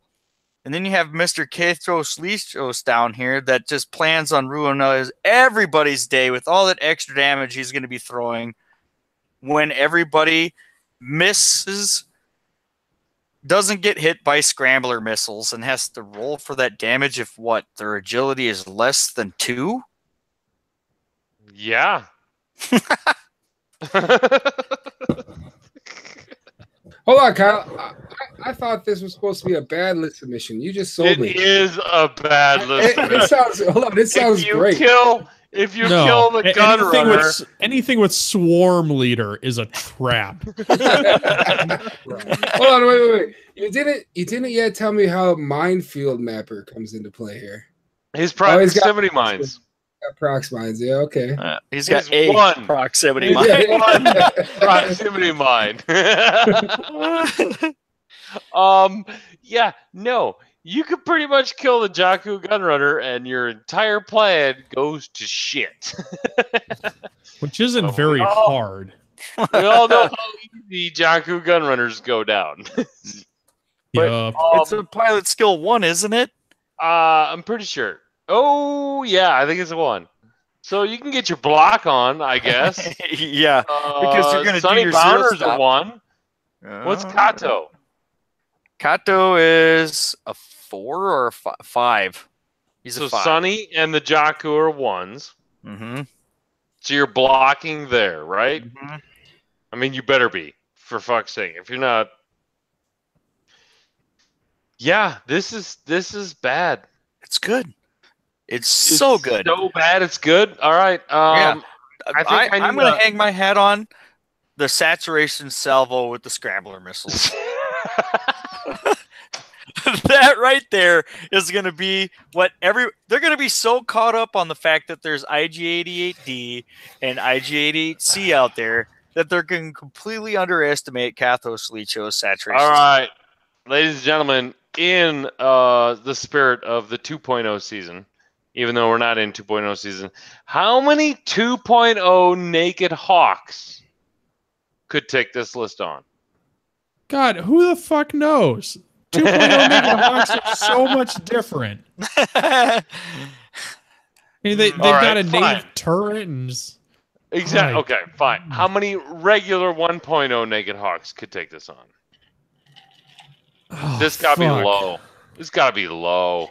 And then you have Mr. Kathos Lichos down here that just plans on ruining everybody's day with all that extra damage he's going to be throwing when everybody doesn't get hit by scrambler missiles and has to roll for that damage if their agility is less than 2? Yeah. Hold on, Kyle. I thought this was supposed to be a bad list submission. You just sold me. It is a bad list. It sounds great. If you kill the gun runner, anything with swarm leader is a trap. Hold on, wait. You didn't yet tell me how minefield mapper comes into play here. His proximity mines. Prox mines, yeah, okay. He's got one proximity mine. One proximity mine. Yeah, no. You could pretty much kill the Jakku Gunrunner and your entire plan goes to shit. Which isn't very hard. We all know how easy Jakku Gunrunners go down. But, it's a pilot skill 1, isn't it? I'm pretty sure. Oh, yeah, I think it's a 1. So you can get your block on, I guess. Yeah, because you're going to do your Bounder's zero a 1. What's Kato? Kato is a 4 or a 5. He's a 5. Sunny and the Jakku are 1s. Mm-hmm. So you're blocking there, right? Mm-hmm. I mean, you better be, for fuck's sake. If you're not... Yeah, this is bad. It's good. It's so good. So bad, it's good. All right. Yeah. I'm going to hang my hat on the saturation salvo with the scrambler missiles. That right there is going to be they're going to be so caught up on the fact that there's IG88D and IG88C out there that they're going to completely underestimate Kathos Lichos saturation. All right, ladies and gentlemen, in the spirit of the 2.0 season, even though we're not in 2.0 season, how many 2.0 Naked Hawks could take this list on? God, who the fuck knows? 2.0 Naked Hawks are so much different. I mean, they've got a native turret and exactly. Okay, fine. How many regular 1.0 Naked Hawks could take this on? This gotta be low. This gotta be low.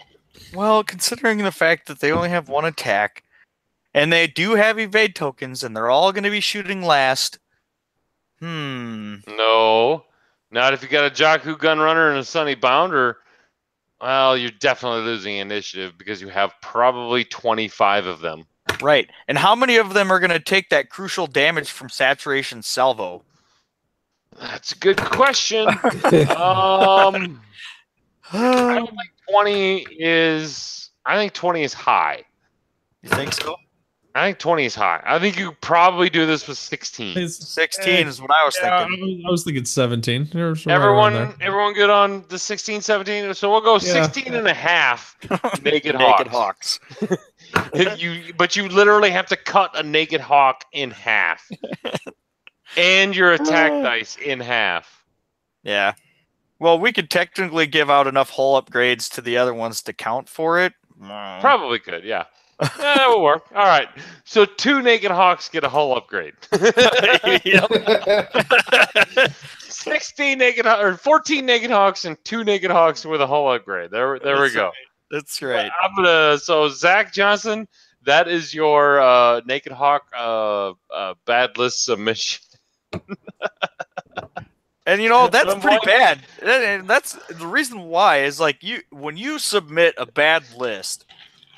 Well, considering the fact that they only have 1 attack, and they do have evade tokens, and they're all going to be shooting last. No. Not if you got a Jakku Gunrunner and a Sunny Bounder. Well, you're definitely losing initiative because you have probably 25 of them. Right. And how many of them are going to take that crucial damage from saturation salvo? That's a good question. I don't think 20 is... I think 20 is high. You think so? I think 20 is high. I think you probably do this with 16. 16 is what I was thinking. I was thinking 17. Everyone good on the 16, 17? So we'll go 16 and a half Naked Hawks. But you literally have to cut a Naked Hawk in half. And your attack dice in half. Yeah. Well, we could technically give out enough hull upgrades to the other ones to count for it. Probably could, yeah. That will work. All right. So 2 Naked Hawks get a hull upgrade. 16 Naked or 14 Naked Hawks and 2 Naked Hawks with a hull upgrade. There we go. Right. That's right. So Zach Johnson, that is your Naked Hawk bad list submission. And that's pretty bad. And that's the reason why is when you submit a bad list,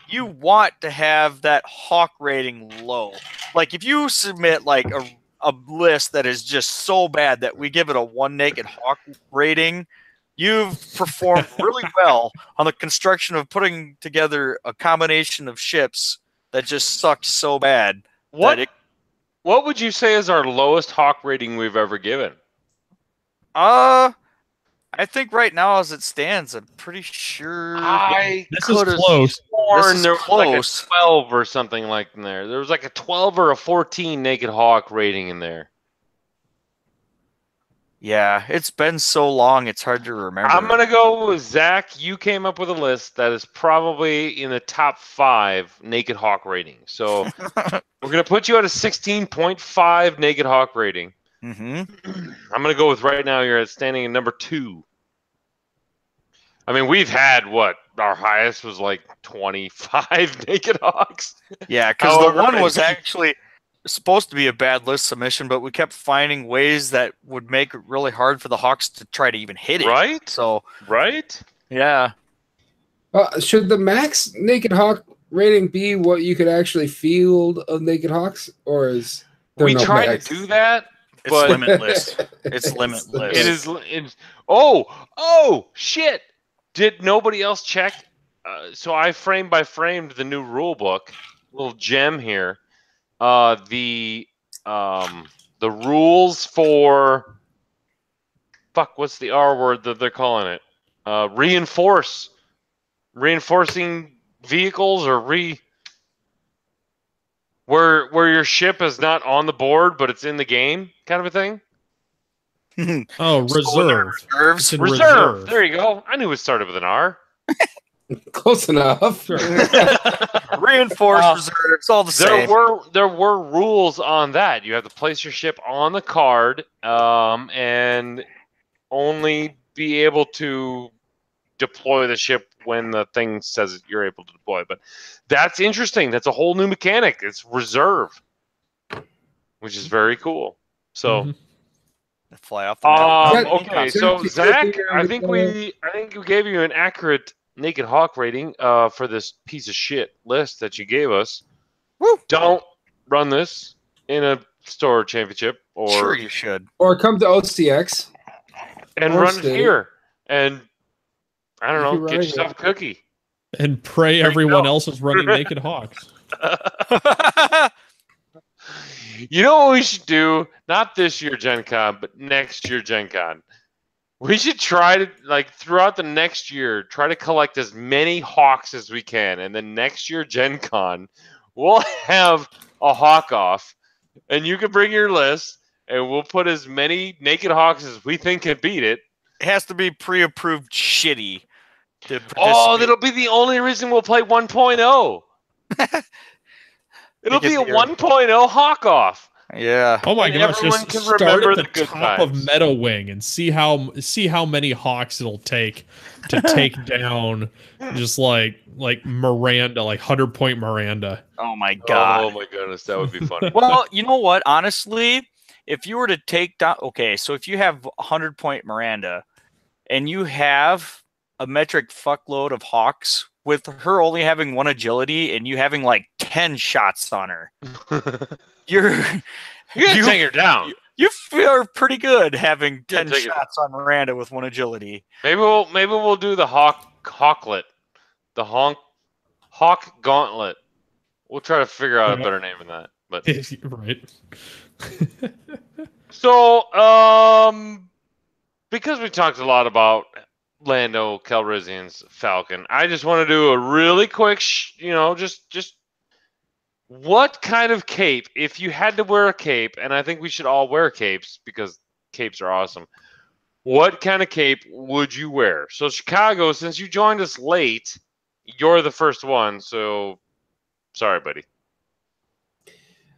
you want to have that hawk rating low. Like if you submit like a list that is just so bad that we give it a 1 naked hawk rating, you've performed really well on the construction of putting together a combination of ships that just sucked so bad. What would you say is our lowest hawk rating we've ever given? I think right now, as it stands, I'm pretty sure this is close. There was like a 12 or something like in there. There was like a 12 or a 14 naked hawk rating in there. Yeah, it's been so long, it's hard to remember. I'm gonna go with Zach. You came up with a list that is probably in the top 5 naked hawk rating. So we're gonna put you at a 16.5 naked hawk rating. Mm-hmm. I'm gonna go with right now. You're at standing in number 2. I mean, we've had what our highest was like 25 naked hawks. Yeah, because the one was actually supposed to be a bad list submission, but we kept finding ways that would make it really hard for the hawks to try to even hit it. Right. So. Right. Yeah. Should the max naked hawk rating be what you could actually field of naked hawks, or is there we no tried max? to do that? It's but limitless. It's limitless. It is. Oh shit! Did nobody else check? So I frame by framed the new rule book. Little gem here. The rules for what's the R word that they're calling it? Reinforcing vehicles or where your ship is not on the board but it's in the game, kind of a thing. Oh, reserve. Reserve. There you go. I knew it started with an R. Close enough. Reinforced reserve. It's all the same. There were rules on that. You have to place your ship on the card, and only be able to deploy the ship when the thing says you're able to deploy. But that's interesting. That's a whole new mechanic. It's reserve, which is very cool. So. Fly off the map. Okay, so Zach, I think we gave you an accurate naked hawk rating for this piece of shit list that you gave us. Woo. Don't run this in a store championship, or sure you should, or come to OCX and run it here, and I don't know, get yourself a cookie and pray everyone else is running naked hawks. You know what we should do? Not this year Gen Con, but next year Gen Con. We should try to, like, throughout the next year, try to collect as many hawks as we can. And then next year Gen Con, we'll have a hawk off. And you can bring your list, and we'll put as many naked hawks as we think can beat it. It has to be pre-approved shitty. That'll be the only reason we'll play 1.0. It'll be a 1.0 hawk off. Yeah. Oh my gosh! Just start at the top of Meta Wing and see how many hawks it'll take to take down just like Miranda, like 100-point Miranda. Oh my god! Oh my goodness, that would be funny. Well, you know what? Honestly, if you were to take down, so if you have 100-point Miranda, and you have a metric fuckload of hawks with her only having 1 agility and you having like 10 shots on her, you take her down. You feel pretty good having 10 shots on Miranda with 1 agility. Maybe we'll do the hawklet, the hawk gauntlet. We'll try to figure out a better name than that. But right. So, because we talked a lot about Lando Calrissian's Falcon, I just want to do a really quick, just what kind of cape, if you had to wear a cape, and I think we should all wear capes because capes are awesome, what kind of cape would you wear? So Chicago, since you joined us late, you're the first one, so sorry, buddy.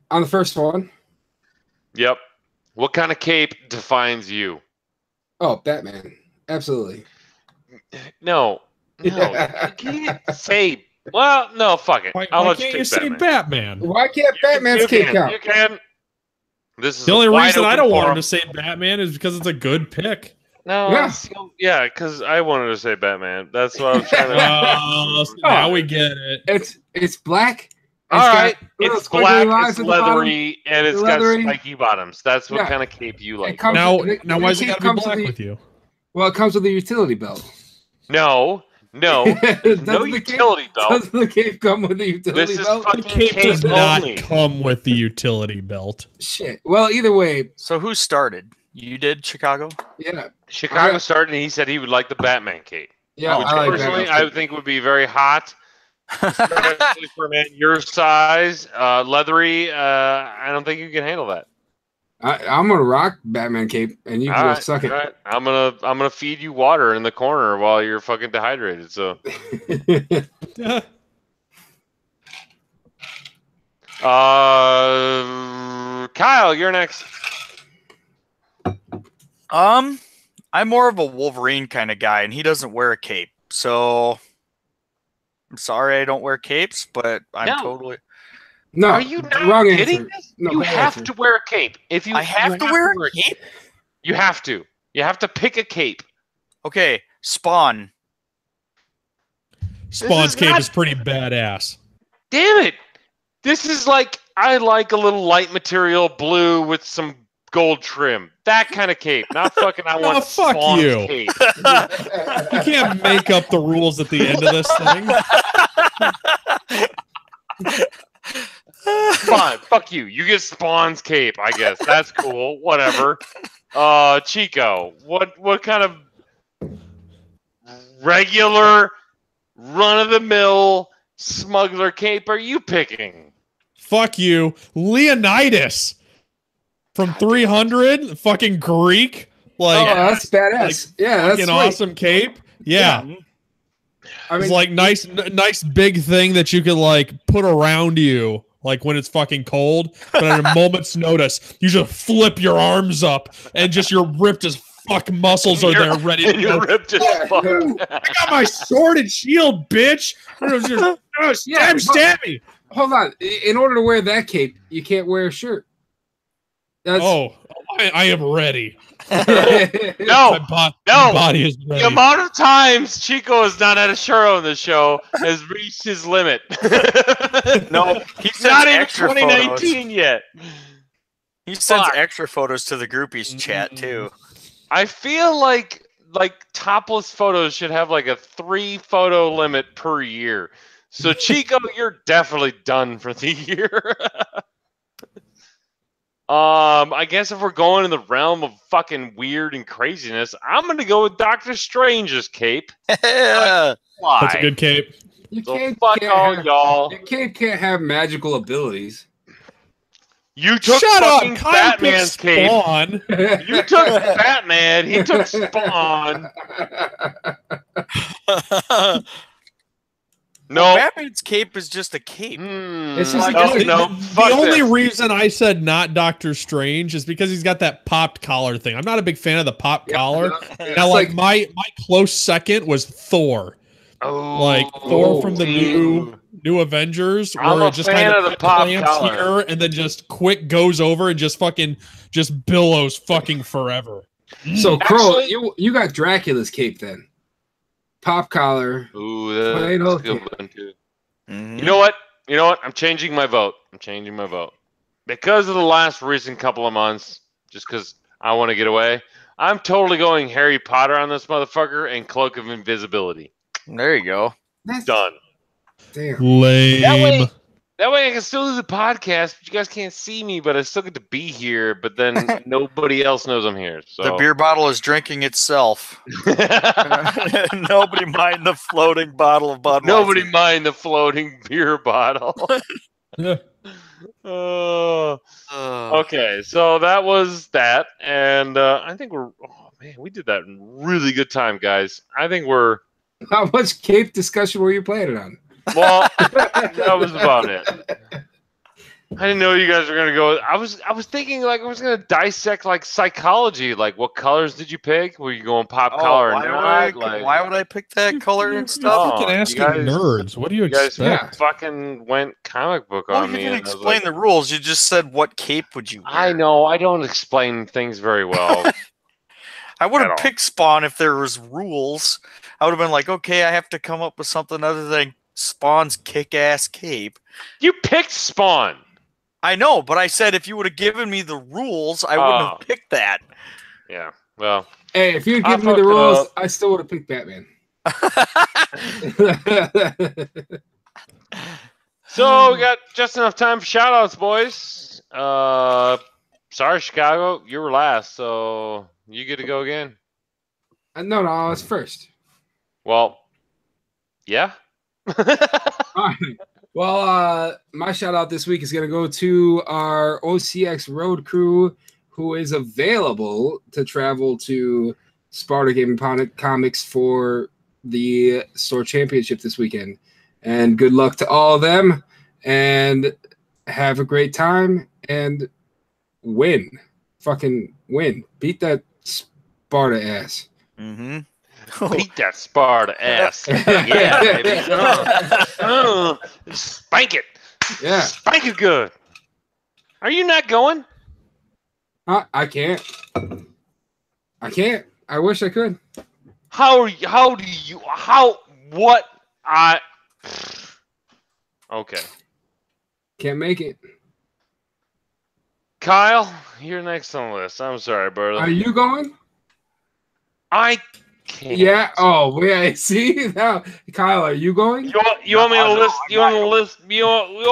On the first one? Yep. What kind of cape defines you? Oh, Batman. Absolutely. No. You can't say... Well, no, fuck it. Why can't you say Batman? Why can't Batman's cape count? You can. This is the only reason I don't want him to say Batman is because it's a good pick. No, yeah, because I wanted to say Batman. That's what I was trying to. Now we get it. It's black. All right, it's black, it's leathery, and it's got spiky bottoms. That's what kind of cape you like. Now why is it got to be black with you? Well, it comes with a utility belt. No utility belt. Does the cape come with the utility belt? The cape does not come with the utility belt. Shit. Well, either way. So who started? You did, Chicago? Yeah. Chicago started, and he said he would like the Batman cape. Yeah, which personally I think would be very hot. Especially for a man your size, leathery. I don't think you can handle that. I'm gonna rock Batman cape, and you can suck it. Right. I'm gonna feed you water in the corner while you're fucking dehydrated. So, Kyle, you're next. I'm more of a Wolverine kind of guy, and he doesn't wear a cape, so. I'm sorry I don't wear capes, but I'm totally... No, are you not wrong kidding answer. this? No, you have to wear a cape. If you I have to wear a cape? You have to. You have to pick a cape. Okay, Spawn. Spawn's cape is pretty badass. Damn it! This is like, I like a little light material blue with some gold trim. That kind of cape. Not fucking I want Spawn's cape. You can't make up the rules at the end of this thing. Fine, fuck you. You get Spawn's cape, I guess. That's cool. Whatever. Chico, what kind of regular run-of-the-mill smuggler cape are you picking? Fuck you. Leonidas from 300, fucking Greek. Like, that's badass. Yeah, that's an awesome cape. Yeah. I mean, it's like nice big thing that you could like put around you, like when it's fucking cold. But at a moment's notice, you just flip your arms up and just your ripped as fuck muscles are there ready to go. Ripped as fuck. I got my sword and shield, bitch. Stab me. Hold on. In order to wear that cape, you can't wear a shirt. I am ready. No. My body is ready. The amount of times Chico has not had a shirt on the show has reached his limit. No, he's not in 2019 yet. He sends extra photos to the groupies chat too. I feel like topless photos should have like a 3-photo limit per year. So Chico, you're definitely done for the year. I guess if we're going in the realm of fucking weird and craziness, I'm gonna go with Doctor Strange's cape. Why? That's a good cape. Fuck all y'all. Your cape can't have magical abilities. You took fucking Batman's cape. You took Batman. He took Spawn. No, Batman's cape is just a cape. The only reason I said not Doctor Strange is because he's got that popped collar thing. I'm not a big fan of the pop collar. Now, like my close second was Thor. Thor from the new Avengers, where it just kind of plants here and then just quick goes over and just billows fucking forever. So, Crow, you got Dracula's cape then. Pop collar. Ooh, that's a good one too. Mm-hmm. You know what? I'm changing my vote. Because of the last recent couple of months, just because I want to get away, I'm totally going Harry Potter on this motherfucker and Cloak of Invisibility. There you go. That's done. Damn. Lame. That way I can still do the podcast, but you guys can't see me, but I still get to be here, but then nobody else knows I'm here. So. The beer bottle is drinking itself. Nobody mind the floating bottle of Budweiser. Nobody mind the floating beer bottle. Okay, so that was that. And I think we did that in really good time, guys. I think we're... How much cape discussion were you planning on? Well, that was about it. I didn't know you guys were gonna go. I was thinking like I was gonna dissect like psychology. Like, what colors did you pick? Were you going pop color or not? Why would I pick that color and stuff? Fucking asking nerds. What do you expect? You guys fucking went comic book on me. You didn't explain the rules. You just said what cape would you wear? I know. I don't explain things very well. I would have picked Spawn if there was rules. I would have been like, okay, I have to come up with something other than Spawn's kick-ass cape. You picked Spawn. I know, but I said if you would have given me the rules, I wouldn't have picked that. Yeah, well. Hey, if you'd given me the rules, I still would have picked Batman. So we got just enough time for shout-outs, boys. Sorry, Chicago, you were last, so you get to go again. No, I was first. Well, yeah. All right. Well, my shout out this week is going to go to our OCX road crew, who is available to travel to Sparta Gaming Comics for the store championship this weekend. And good luck to all of them, and have a great time and win. Fucking win. Beat that Sparta ass. Mm-hmm. Beat that Sparta ass. Yeah, baby. Spank it. Yeah. Spank it good. Are you not going? I can't. I wish I could. Okay. Can't make it. Kyle, you're next on the list. I'm sorry, brother. Are you going? I can't. Yeah. Oh, yeah. See now, Kyle, are you going? You want me to list? You want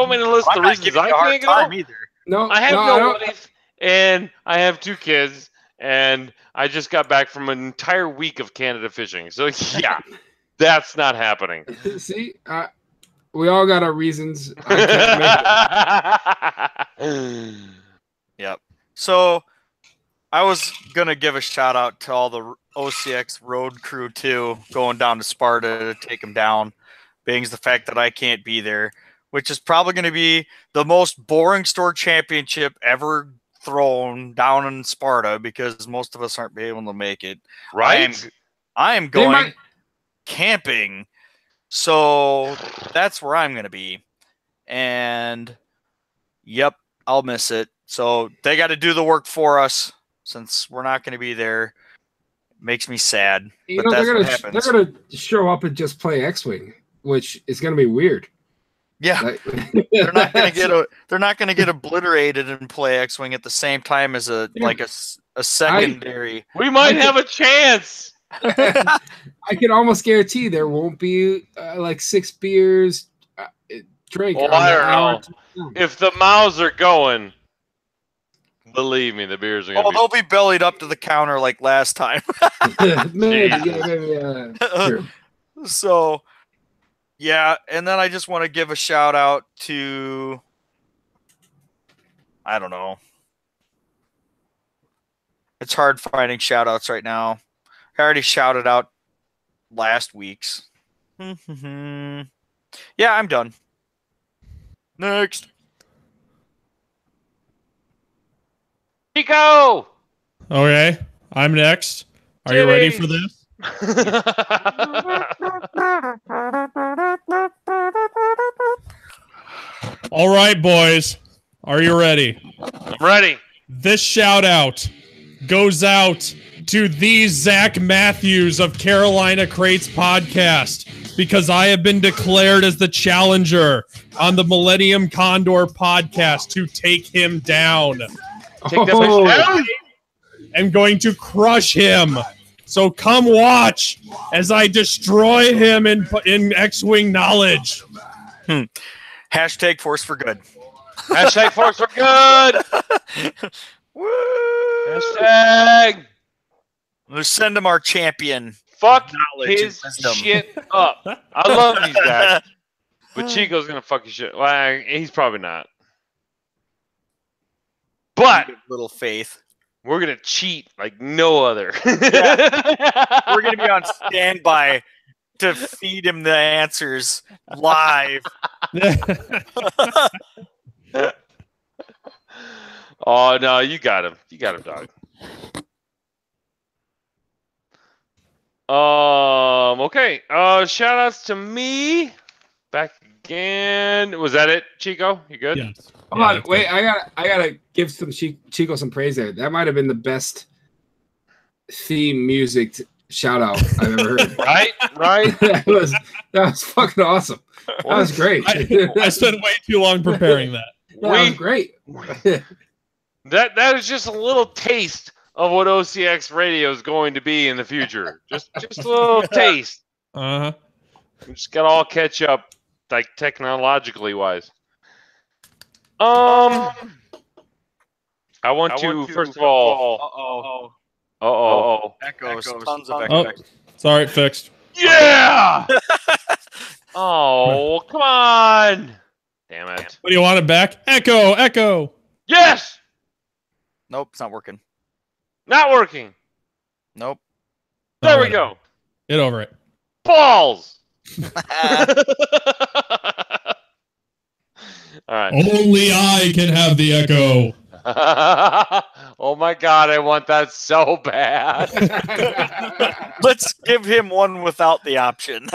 me to list the reasons I can't go? Either. No. I have no wife, and I have 2 kids, and I just got back from an entire week of Canada fishing. So yeah, that's not happening. See, we all got our reasons. I can't make it. Yep. So I was gonna give a shout out to all the OCX road crew too, going down to Sparta to take them down, being the fact that I can't be there, which is probably going to be the most boring store championship ever thrown down in Sparta because most of us aren't be able to make it. Right. I am going camping, so that's where I'm going to be, and yep, I'll miss it. So they got to do the work for us since we're not going to be there. Makes me sad. You know, they're gonna show up and just play X-Wing, which is gonna be weird. Yeah, they're not gonna get obliterated and play X-Wing at the same time as a secondary. We might have a chance. I can almost guarantee there won't be like 6 beers drink. Well, I don't know. If the mouths are going, believe me, the beers are going to be... they'll be bellied up to the counter like last time. maybe. Sure. So, yeah, and then I just want to give a shout out to... I don't know. It's hard finding shout outs right now. I already shouted out last week's. Yeah, I'm done. Next. Chico! Okay, I'm next. Are you ready for this? All right, boys. Are you ready? I'm ready. This shout out goes out to the Zach Matthews of Carolina Crates podcast because I have been declared as the challenger on the Millennium Condor podcast to take him down. I'm going to crush him. So come watch as I destroy him in X-Wing knowledge. Hashtag Force for Good. Hashtag Force for Good. Woo! Hashtag. Let's send him our champion. Fuck his shit up. I love these guys. But Chico's going to fuck his shit. Well, he's probably not. But little faith. We're going to cheat like no other. Yeah. We're going to be on standby to feed him the answers live. Oh, no, you got him. You got him, dog. Okay. Shout outs to me. Back again. Was that it, Chico? You good? Yes. Hold on, wait. I gotta give Chico some praise there. That might have been the best theme music shout out I've ever heard. Right. that was fucking awesome. That was great. I spent way too long preparing that. That was great. That is just a little taste of what OCX radio is going to be in the future. Just a little taste. Uh-huh. We just gotta all catch up, like technologically wise. I want to first of all. Echoes. Tons of echoes. Sorry, fixed. Yeah. Oh, come on! Damn it! What do you want it back? Echo. Yes. Nope, it's not working. Not working. Nope. There we go. Get over it. Balls. All right. Only I can have the echo. Oh my god, I want that so bad. Let's give him one without the option.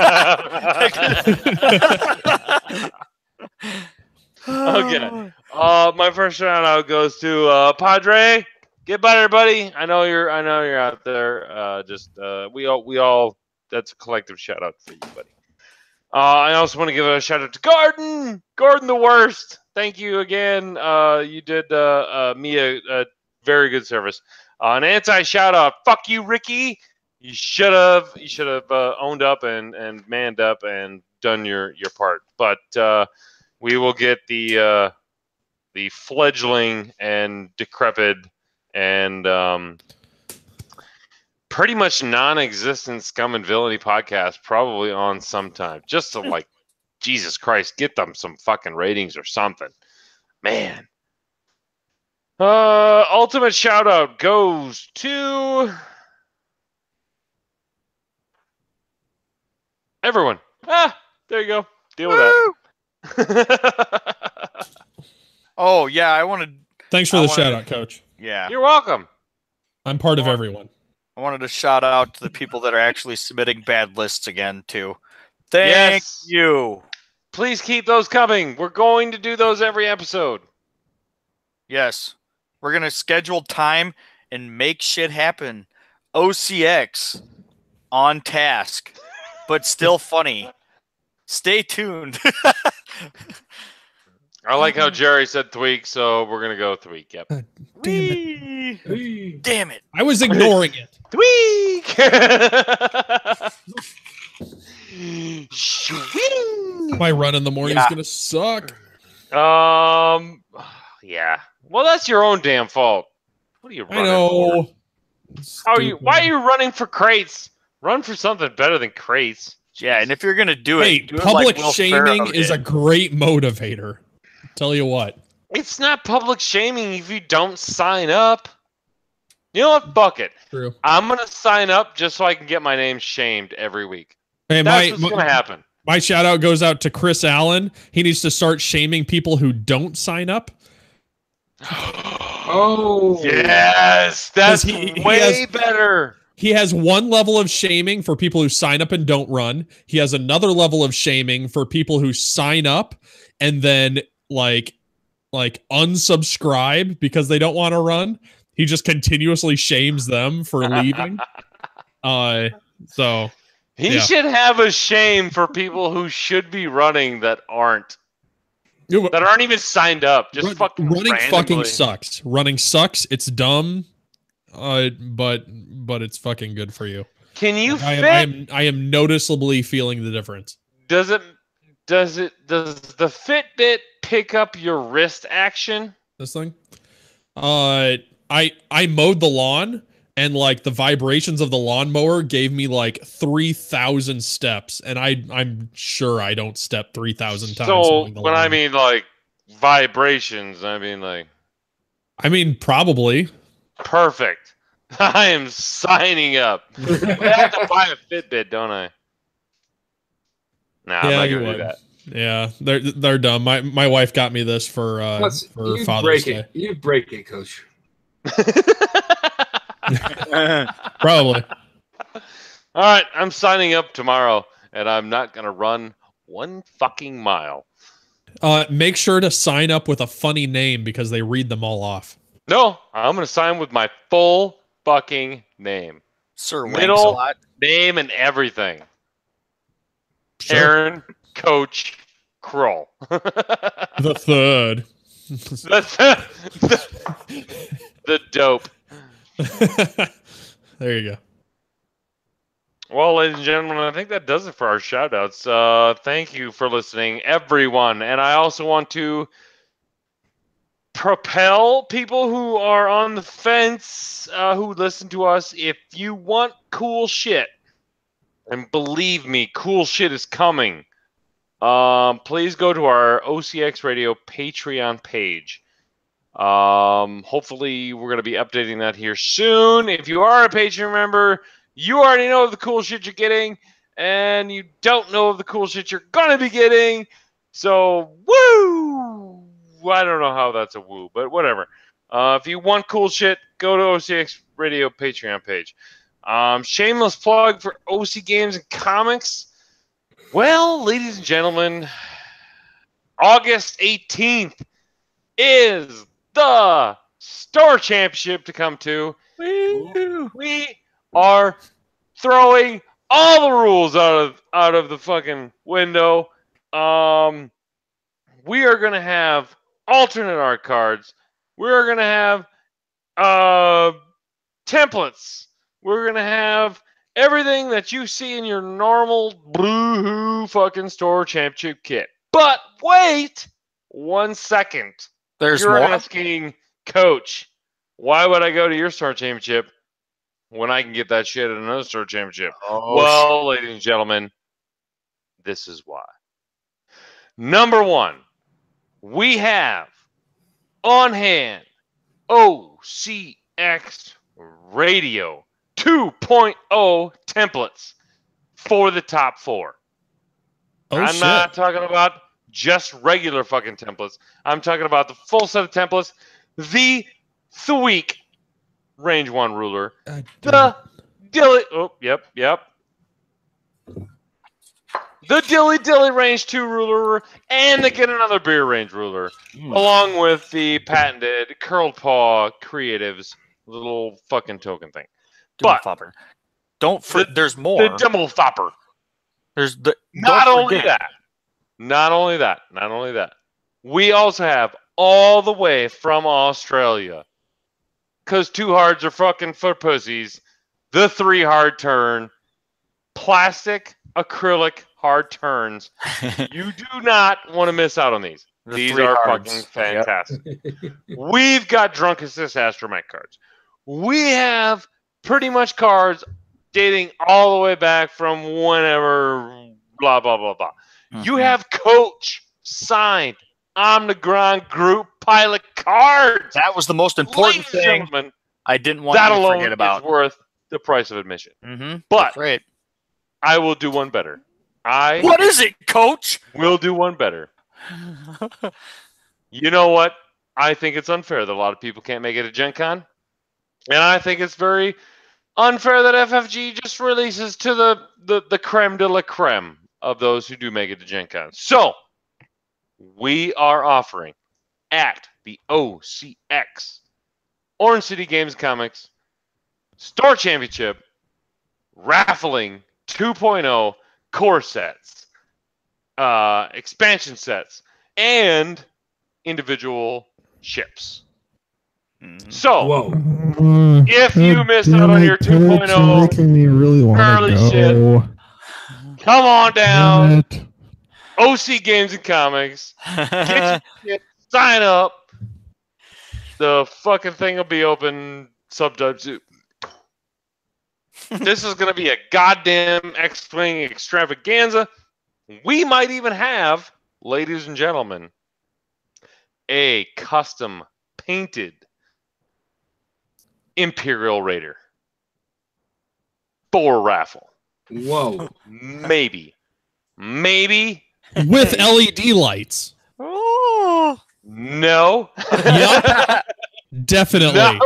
Okay. My first shout out goes to Padre. Get better, buddy. I know you're out there. We all that's a collective shout out for you, buddy. I also want to give a shout out to Gordon. Gordon the worst. Thank you again. You did me a very good service. An anti shout out. Fuck you, Ricky. You should have owned up and manned up and done your part. But we will get the fledgling and decrepit and pretty much non-existent Scum and Villainy podcast probably on sometime, just to like, Jesus Christ, get them some fucking ratings or something, man. Ultimate shout out goes to everyone. There you go. Deal with that. Oh yeah, I wanted. Thanks for the shout out, Coach. Yeah, you're welcome. I'm part of everyone. I wanted to shout out to the people that are actually submitting bad lists again too. Thank you. Please keep those coming. We're going to do those every episode. Yes, we're gonna schedule time and make shit happen. OCX on task, but still funny. Stay tuned. I like how Jerry said tweak, so we're gonna go tweak. Yep. Damn it! I was ignoring it. Tweak. My run in the morning is gonna suck. Yeah. Well, that's your own damn fault. What are you running I know. for? How are you? Why are you running for crates? Run for something better than crates. Yeah, and if you're gonna do it, do public it like shaming is a great motivator. Tell you what. It's not public shaming if you don't sign up. You know what? Fuck it. True. I'm going to sign up just so I can get my name shamed every week. Hey, That's what's going to happen. My shout out goes out to Chris Allen. He needs to start shaming people who don't sign up. Oh. Yes. That's way better. He has one level of shaming for people who sign up and don't run. He has another level of shaming for people who sign up and then like unsubscribe because they don't want to run. He just continuously shames them for leaving. So he should have a shame for people who should be running that aren't even signed up. Just fucking running randomly. fucking sucks. Running sucks. It's dumb. But it's fucking good for you. Can you I am noticeably feeling the difference. Does the Fitbit pick up your wrist action? This thing? I mowed the lawn and like the vibrations of the lawnmower gave me like 3,000 steps, and I'm sure I don't step 3,000 times. So when I mean like vibrations, I mean probably. Perfect. I am signing up. I have to buy a Fitbit, don't I? Nah, I'm not gonna do that. Yeah, they're dumb. My wife got me this for Father's Day. You break it, Coach. Probably. All right, I'm signing up tomorrow, and I'm not gonna run 1 fucking mile. Make sure to sign up with a funny name because they read them all off. No, I'm gonna sign with my full fucking name. Sir Middle Wanks-a-lot. name and everything. Sure. Aaron, Coach, Kroll. The third. The dope. There you go. Well, ladies and gentlemen, I think that does it for our shout-outs. Thank you for listening, everyone. And I also want to propel people who are on the fence, who listen to us. If you want cool shit, and believe me, cool shit is coming, please go to our OCX Radio Patreon page. Hopefully, we're going to be updating that here soon. If you are a Patreon member, you already know the cool shit you're getting, and you don't know the cool shit you're going to be getting. So, woo! I don't know how that's a woo, but whatever. If you want cool shit, go to OCX Radio Patreon page. Shameless plug for OC Games and Comics. Well, ladies and gentlemen, August 18th is the Store Championship to come to. We are throwing all the rules out of the fucking window. We are going to have alternate art cards. We're going to have templates. We're going to have everything that you see in your normal boo-hoo fucking Store Championship kit. But wait 1 second. There's You're more. asking, Coach, why would I go to your Store Championship when I can get that shit at another Store Championship? Well, ladies and gentlemen, this is why. Number one, we have on hand OCX Radio 2.0 templates for the top four. I'm not talking about just regular fucking templates. I'm talking about the full set of templates. The Thweek Range 1 ruler. The Dilly... Oh, yep. The Dilly Range 2 ruler. And the Get Another Beer Range ruler. Along with the patented Curled Paw Creatives little fucking token thing. But there's more. The double thopper. Not only that. We also have all the way from Australia, because 2 hards are fucking for pussies, the 3 hard turn, plastic acrylic hard turns. You do not want to miss out on these. These are fucking fantastic. Yep. We've got Drunk Assist Astromech cards. We have pretty much cards dating all the way back from whenever, blah, blah, blah, blah. Mm-hmm. You have Coach signed on the ground group pilot cards. That was the most important thing I didn't want you to forget about. That alone is worth the price of admission. Mm-hmm. But right. I will do one better. What is it, Coach? Will do one better. You know what? I think it's unfair that a lot of people can't make it to Gen Con. And I think it's very unfair that FFG just releases to the creme de la creme of those who do make it to Gen Con. So, we are offering at the OCX, Orange City Games Comics, Store Championship, raffling 2.0 core sets, expansion sets, and individual ships. So, if you missed out on your 2.0 making me really early shit, come on down. OC Games and Comics. Get your shit, sign up. The fucking thing will be open sometime soon. This is going to be a goddamn X-Wing extravaganza. We might even have, ladies and gentlemen, a custom painted Imperial Raider for raffle. Whoa. Maybe. With LED lights. Oh. No. Yep. Definitely. No,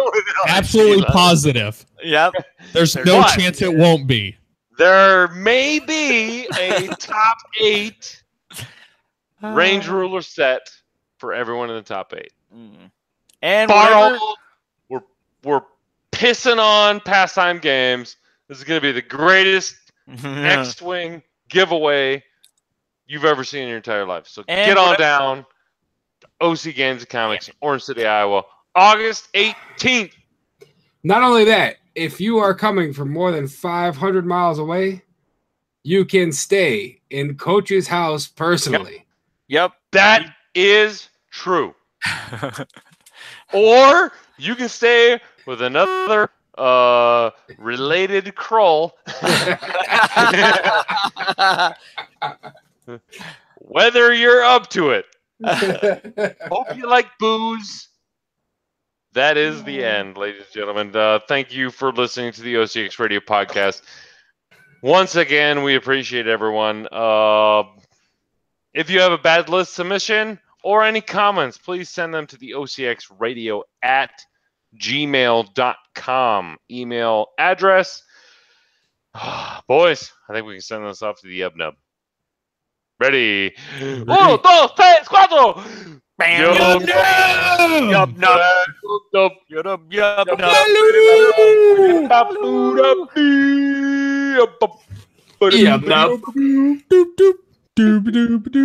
absolutely positive. Yep. There's no chance it won't be. There may be a top 8 range ruler set for everyone in the top 8. And we're pissing on pastime games. This is going to be the greatest XWing giveaway you've ever seen in your entire life. So get on down to OC Games and Comics in Orange City, Iowa, August 18th. Not only that, if you are coming from more than 500 miles away, you can stay in Coach's house personally. Yep. That is true. Or you can stay with another related Krull. Whether you're up to it. Hope you like booze. That is the end, ladies and gentlemen. Thank you for listening to the OCX Radio Podcast. Once again, we appreciate everyone. If you have a bad list submission or any comments, please send them to the ocxradio@gmail.com email address. Boys, I think we can send this off to the Yub-Nub. Ready? 1, 2, 3, 4.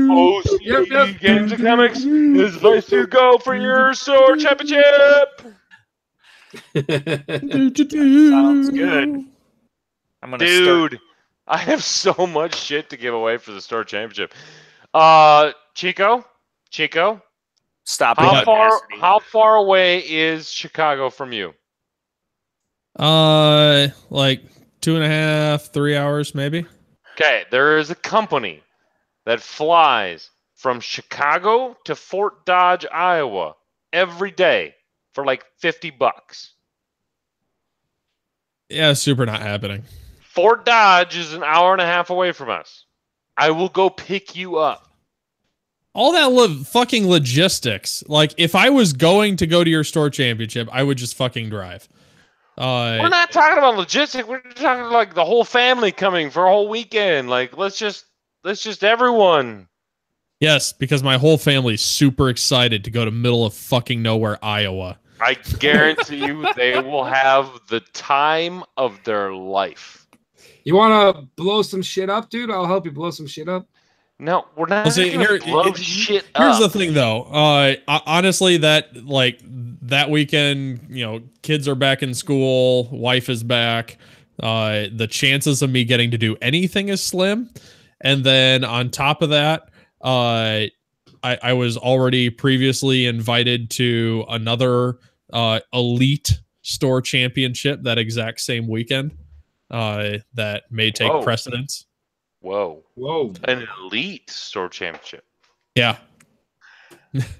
OC Games and Comics is the place to go for your store championship. Sounds good. I'm gonna Dude, I have so much shit to give away for the store championship. Chico, stop. How far away is Chicago from you? Like 2.5, 3 hours, maybe. Okay, there is a company that flies from Chicago to Fort Dodge, Iowa every day for like $50. Yeah, super not happening. Fort Dodge is an hour and a half away from us. I will go pick you up. All that fucking logistics. Like, if I was going to go to your store championship, I would just fucking drive. We're not talking about logistics. We're talking like the whole family coming for a whole weekend. Like, let's just everyone. Yes, because my whole family's super excited to go to middle of fucking nowhere, Iowa. I guarantee you they will have the time of their life. You want to blow some shit up, dude? I'll help you blow some shit up. No, we're not going to blow shit up. Here's the thing, though. Honestly, that weekend, kids are back in school, wife is back. The chances of me getting to do anything is slim. And then on top of that, I was already previously invited to another elite store championship that exact same weekend that may take precedence. Whoa. An elite store championship. Yeah.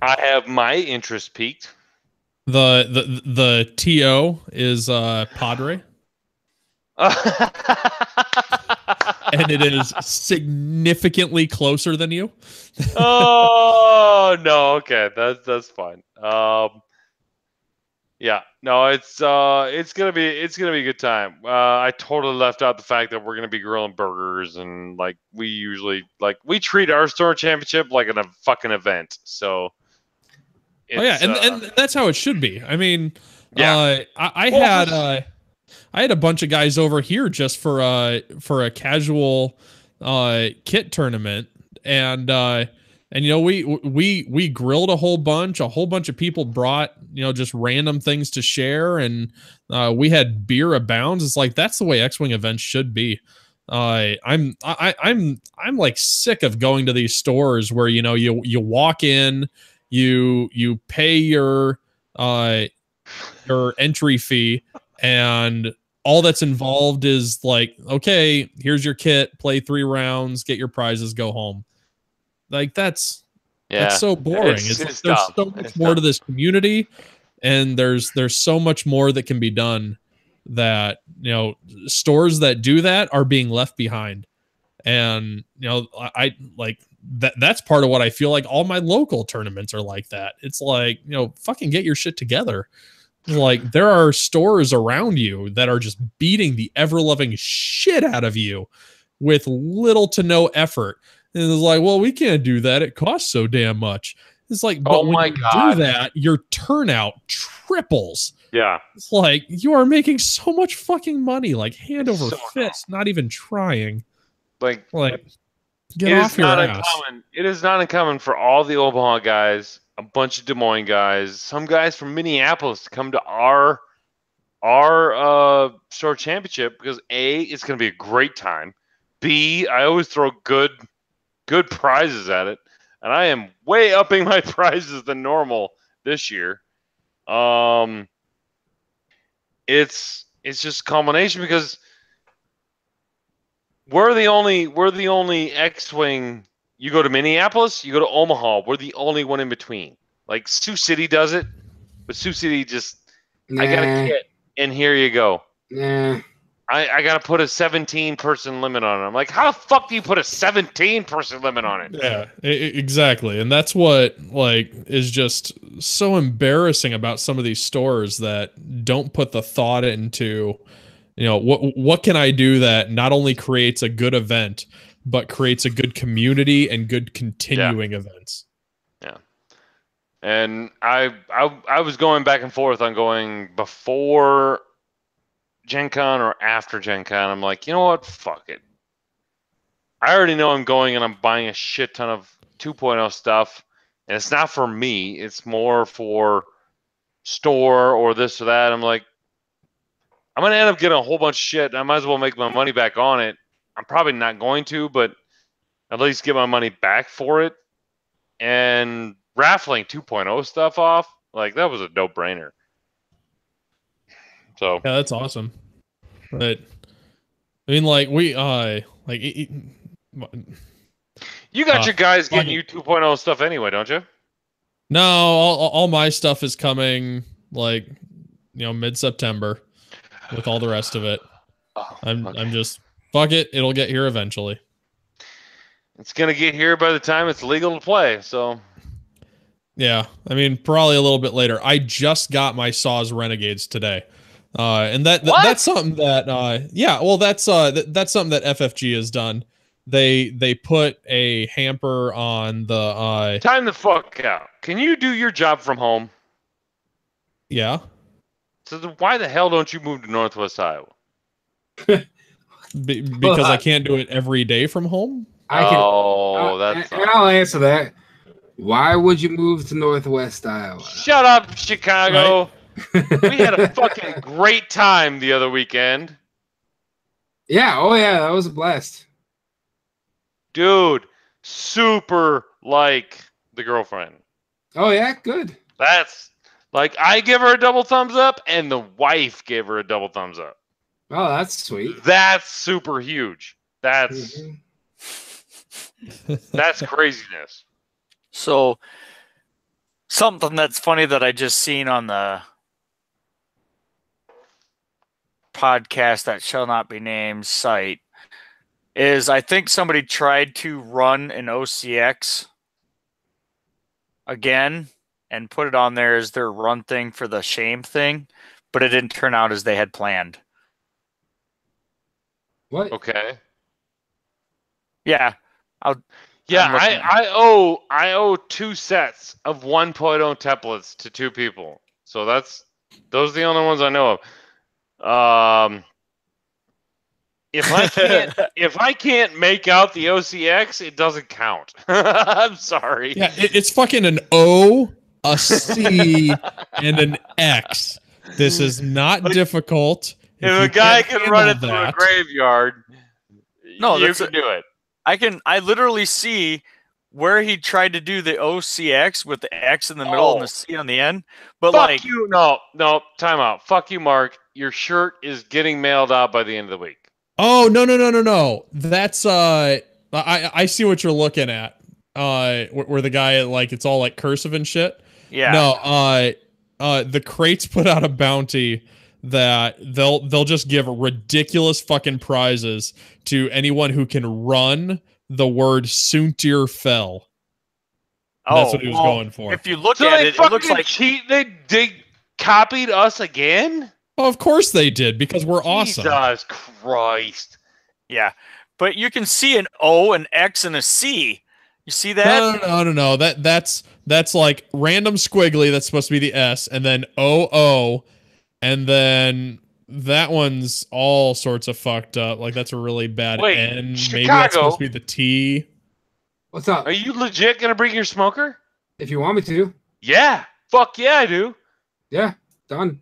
I have my interest peaked. The TO is Padre. And it is significantly closer than you. Oh no, okay, that's fine. Yeah, no, it's gonna be a good time. I totally left out the fact that we're gonna be grilling burgers and like we usually we treat our store championship like a fucking event. So, and that's how it should be. I mean, yeah, I had a bunch of guys over here just for a casual kit tournament, and we grilled a whole bunch of people brought just random things to share, and we had beer abounds. It's like that's the way X-Wing events should be. I'm like sick of going to these stores where you walk in, you pay your entry fee, and all that's involved is like, okay, here's your kit, play 3 rounds, get your prizes, go home. Like that's so boring. There's so much more to this community, and there's so much more that can be done that stores that do that are being left behind. And I like that's part of what I feel like all my local tournaments are like that. It's like, fucking get your shit together. Like there are stores around you that are just beating the ever-loving shit out of you with little to no effort. And it's like, well, we can't do that. It costs so damn much. It's like, but when you do that, your turnout triples. Yeah. It's like, you are making so much fucking money, like hand over So fist, not even trying. Like get it off is your not ass. uncommon. It is not uncommon for all the Omaha guys, a bunch of Des Moines guys, some guys from Minneapolis to come to our store championship because A, it's going to be a great time. B, I always throw good prizes at it, and I am way upping my prizes than normal this year. It's just a culmination because we're the only X-Wing. You go to Minneapolis, you go to Omaha. We're the only one in between. Like Sioux City does it, but Sioux City just I got a kit, and here you go. Nah. I got to put a 17-person limit on it. I'm like, how the fuck do you put a 17-person limit on it? Yeah, exactly. And that's what like is just so embarrassing about some of these stores that don't put the thought into, what can I do that not only creates a good event, but creates a good community and good continuing events. Yeah. And I was going back and forth on going before Gen Con or after Gen Con. I'm like, you know what? Fuck it. I already know I'm going and I'm buying a shit ton of 2.0 stuff. And it's not for me. It's more for store or this or that. I'm like, I'm going to end up getting a whole bunch of shit. I might as well make my money back on it. I'm probably not going to, but at least get my money back for it. And raffling 2.0 stuff off, like that was a no-brainer. So yeah, that's awesome. But I mean, like we you got your guys getting you 2.0 stuff anyway, don't you? No, all my stuff is coming like mid-September with all the rest of it. I'm just fuck it, it'll get here eventually. It's gonna get here by the time it's legal to play, so yeah, I mean probably a little bit later. I just got my Saws Renegades today. And that's something that that's something that FFG has done. They put a hamper on the time the fuck out. Can you do your job from home? Yeah. So why the hell don't you move to Northwest Iowa? Because I can't do it every day from home. I'll answer that. Why would you move to Northwest Iowa? Shut up, Chicago. Right? We had a fucking great time the other weekend. Yeah, oh yeah, that was a blast. Dude, super like the girlfriend. Oh yeah, good. That's like I give her a double thumbs up and the wife gave her a double thumbs up. Oh, that's sweet. That's super huge. That's that's craziness. So something that's funny that I just seen on the podcast that shall not be named site is I think somebody tried to run an OCX again and put it on there as their run thing for the shame thing, but it didn't turn out as they had planned. What? Okay. Yeah. I owe 2 sets of 1.0 templates to 2 people. So those are the only ones I know of. If I can't make out the OCX, it doesn't count. I'm sorry. Yeah, it's fucking an O, a C, and an X. This is not difficult. If a guy can run it through a graveyard, you can do it. I literally see where he tried to do the OCX with the X in the middle and the C on the end. But fuck you. No, time out. Fuck you, Mark. Your shirt is getting mailed out by the end of the week. Oh, no. That's I see what you're looking at. Where the guy it's all like cursive and shit. Yeah. No, the crates put out a bounty that they'll just give ridiculous fucking prizes to anyone who can run the word Soontir Fell. That's what he was going for. If you look at it, it looks like they copied us again. Oh, of course they did, because we're awesome. Jesus Christ. Yeah, but you can see an O, an X, and a C. You see that? No. That's like random squiggly. That's supposed to be the S, and then OO, And then that one's all sorts of fucked up. Like that's a really bad N. Chicago. Maybe that's supposed to be the T. What's up? Are you legit gonna bring your smoker? If you want me to. Yeah. Fuck yeah, I do. Yeah, done.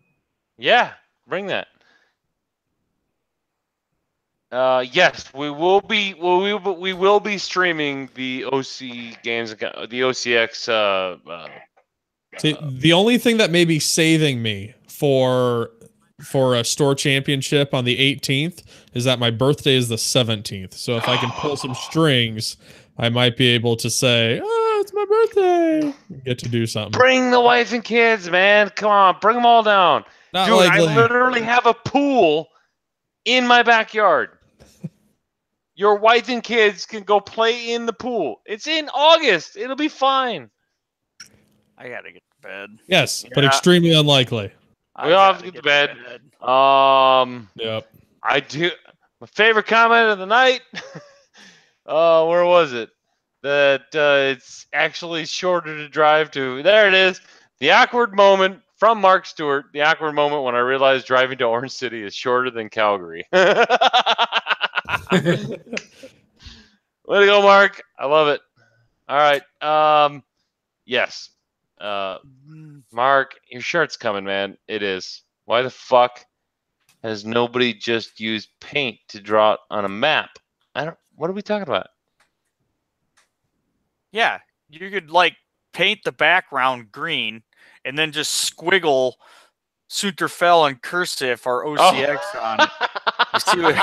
Yeah, bring that. Yes, we will be. We will be streaming the OC games, the OCX. See, the only thing that may be saving me for a store championship on the 18th is that my birthday is the 17th. So if I can pull some strings, I might be able to say, "Oh, it's my birthday." Get to do something. Bring the wife and kids, man. Come on, bring them all down. Not Dude, likely. I literally have a pool in my backyard. Your wife and kids can go play in the pool. It's in August. It'll be fine. I gotta get to bed. Yes, but extremely unlikely. We all have to get to bed. Yep. I do. My favorite comment of the night. Where was it? That it's actually shorter to drive to. There it is. The awkward moment from Mark Stewart. The awkward moment when I realized driving to Orange City is shorter than Calgary. Way to go, Mark. I love it. All right. Yes. Mark, your shirt's coming, man. It is. Why the fuck has nobody just used paint to draw it on a map? What are we talking about? Yeah, you could like paint the background green and then just squiggle Sunterfell and cursive or OCX on. You see what,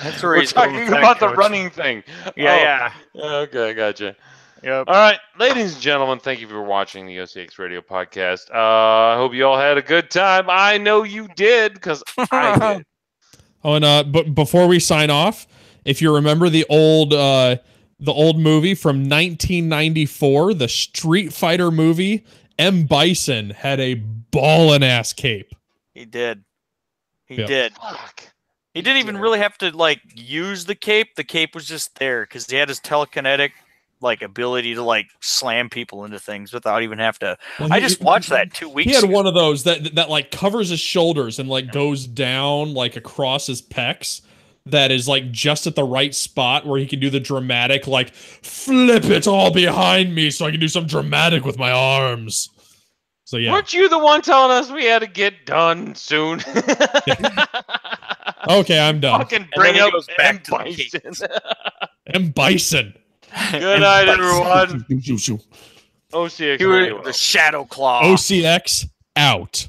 that's where We're he's talking about the running thing. Yeah. Okay, gotcha. Yep. All right, ladies and gentlemen, thank you for watching the OCX Radio Podcast. I hope you all had a good time. I know you did because I did. Oh, and but before we sign off, if you remember the old movie from 1994, the Street Fighter movie, M. Bison had a ballin' ass cape. He did. He Yep. did. Fuck. He didn't even really have to like use the cape. The cape was just there because he had his telekinetic like ability to like slam people into things without even have to. Well, I just watched that 2 weeks He had ago. one of those that like covers his shoulders and like goes down like across his pecs. That is like just at the right spot where he can do the dramatic like flip it all behind me so I can do some dramatic with my arms. So yeah. Weren't you the one telling us we had to get done soon? Okay, I'm done. Fucking bring he up goes back M. to the Bison. M. Bison. Good night, everyone. OCX. The Shadow Claw. OCX out.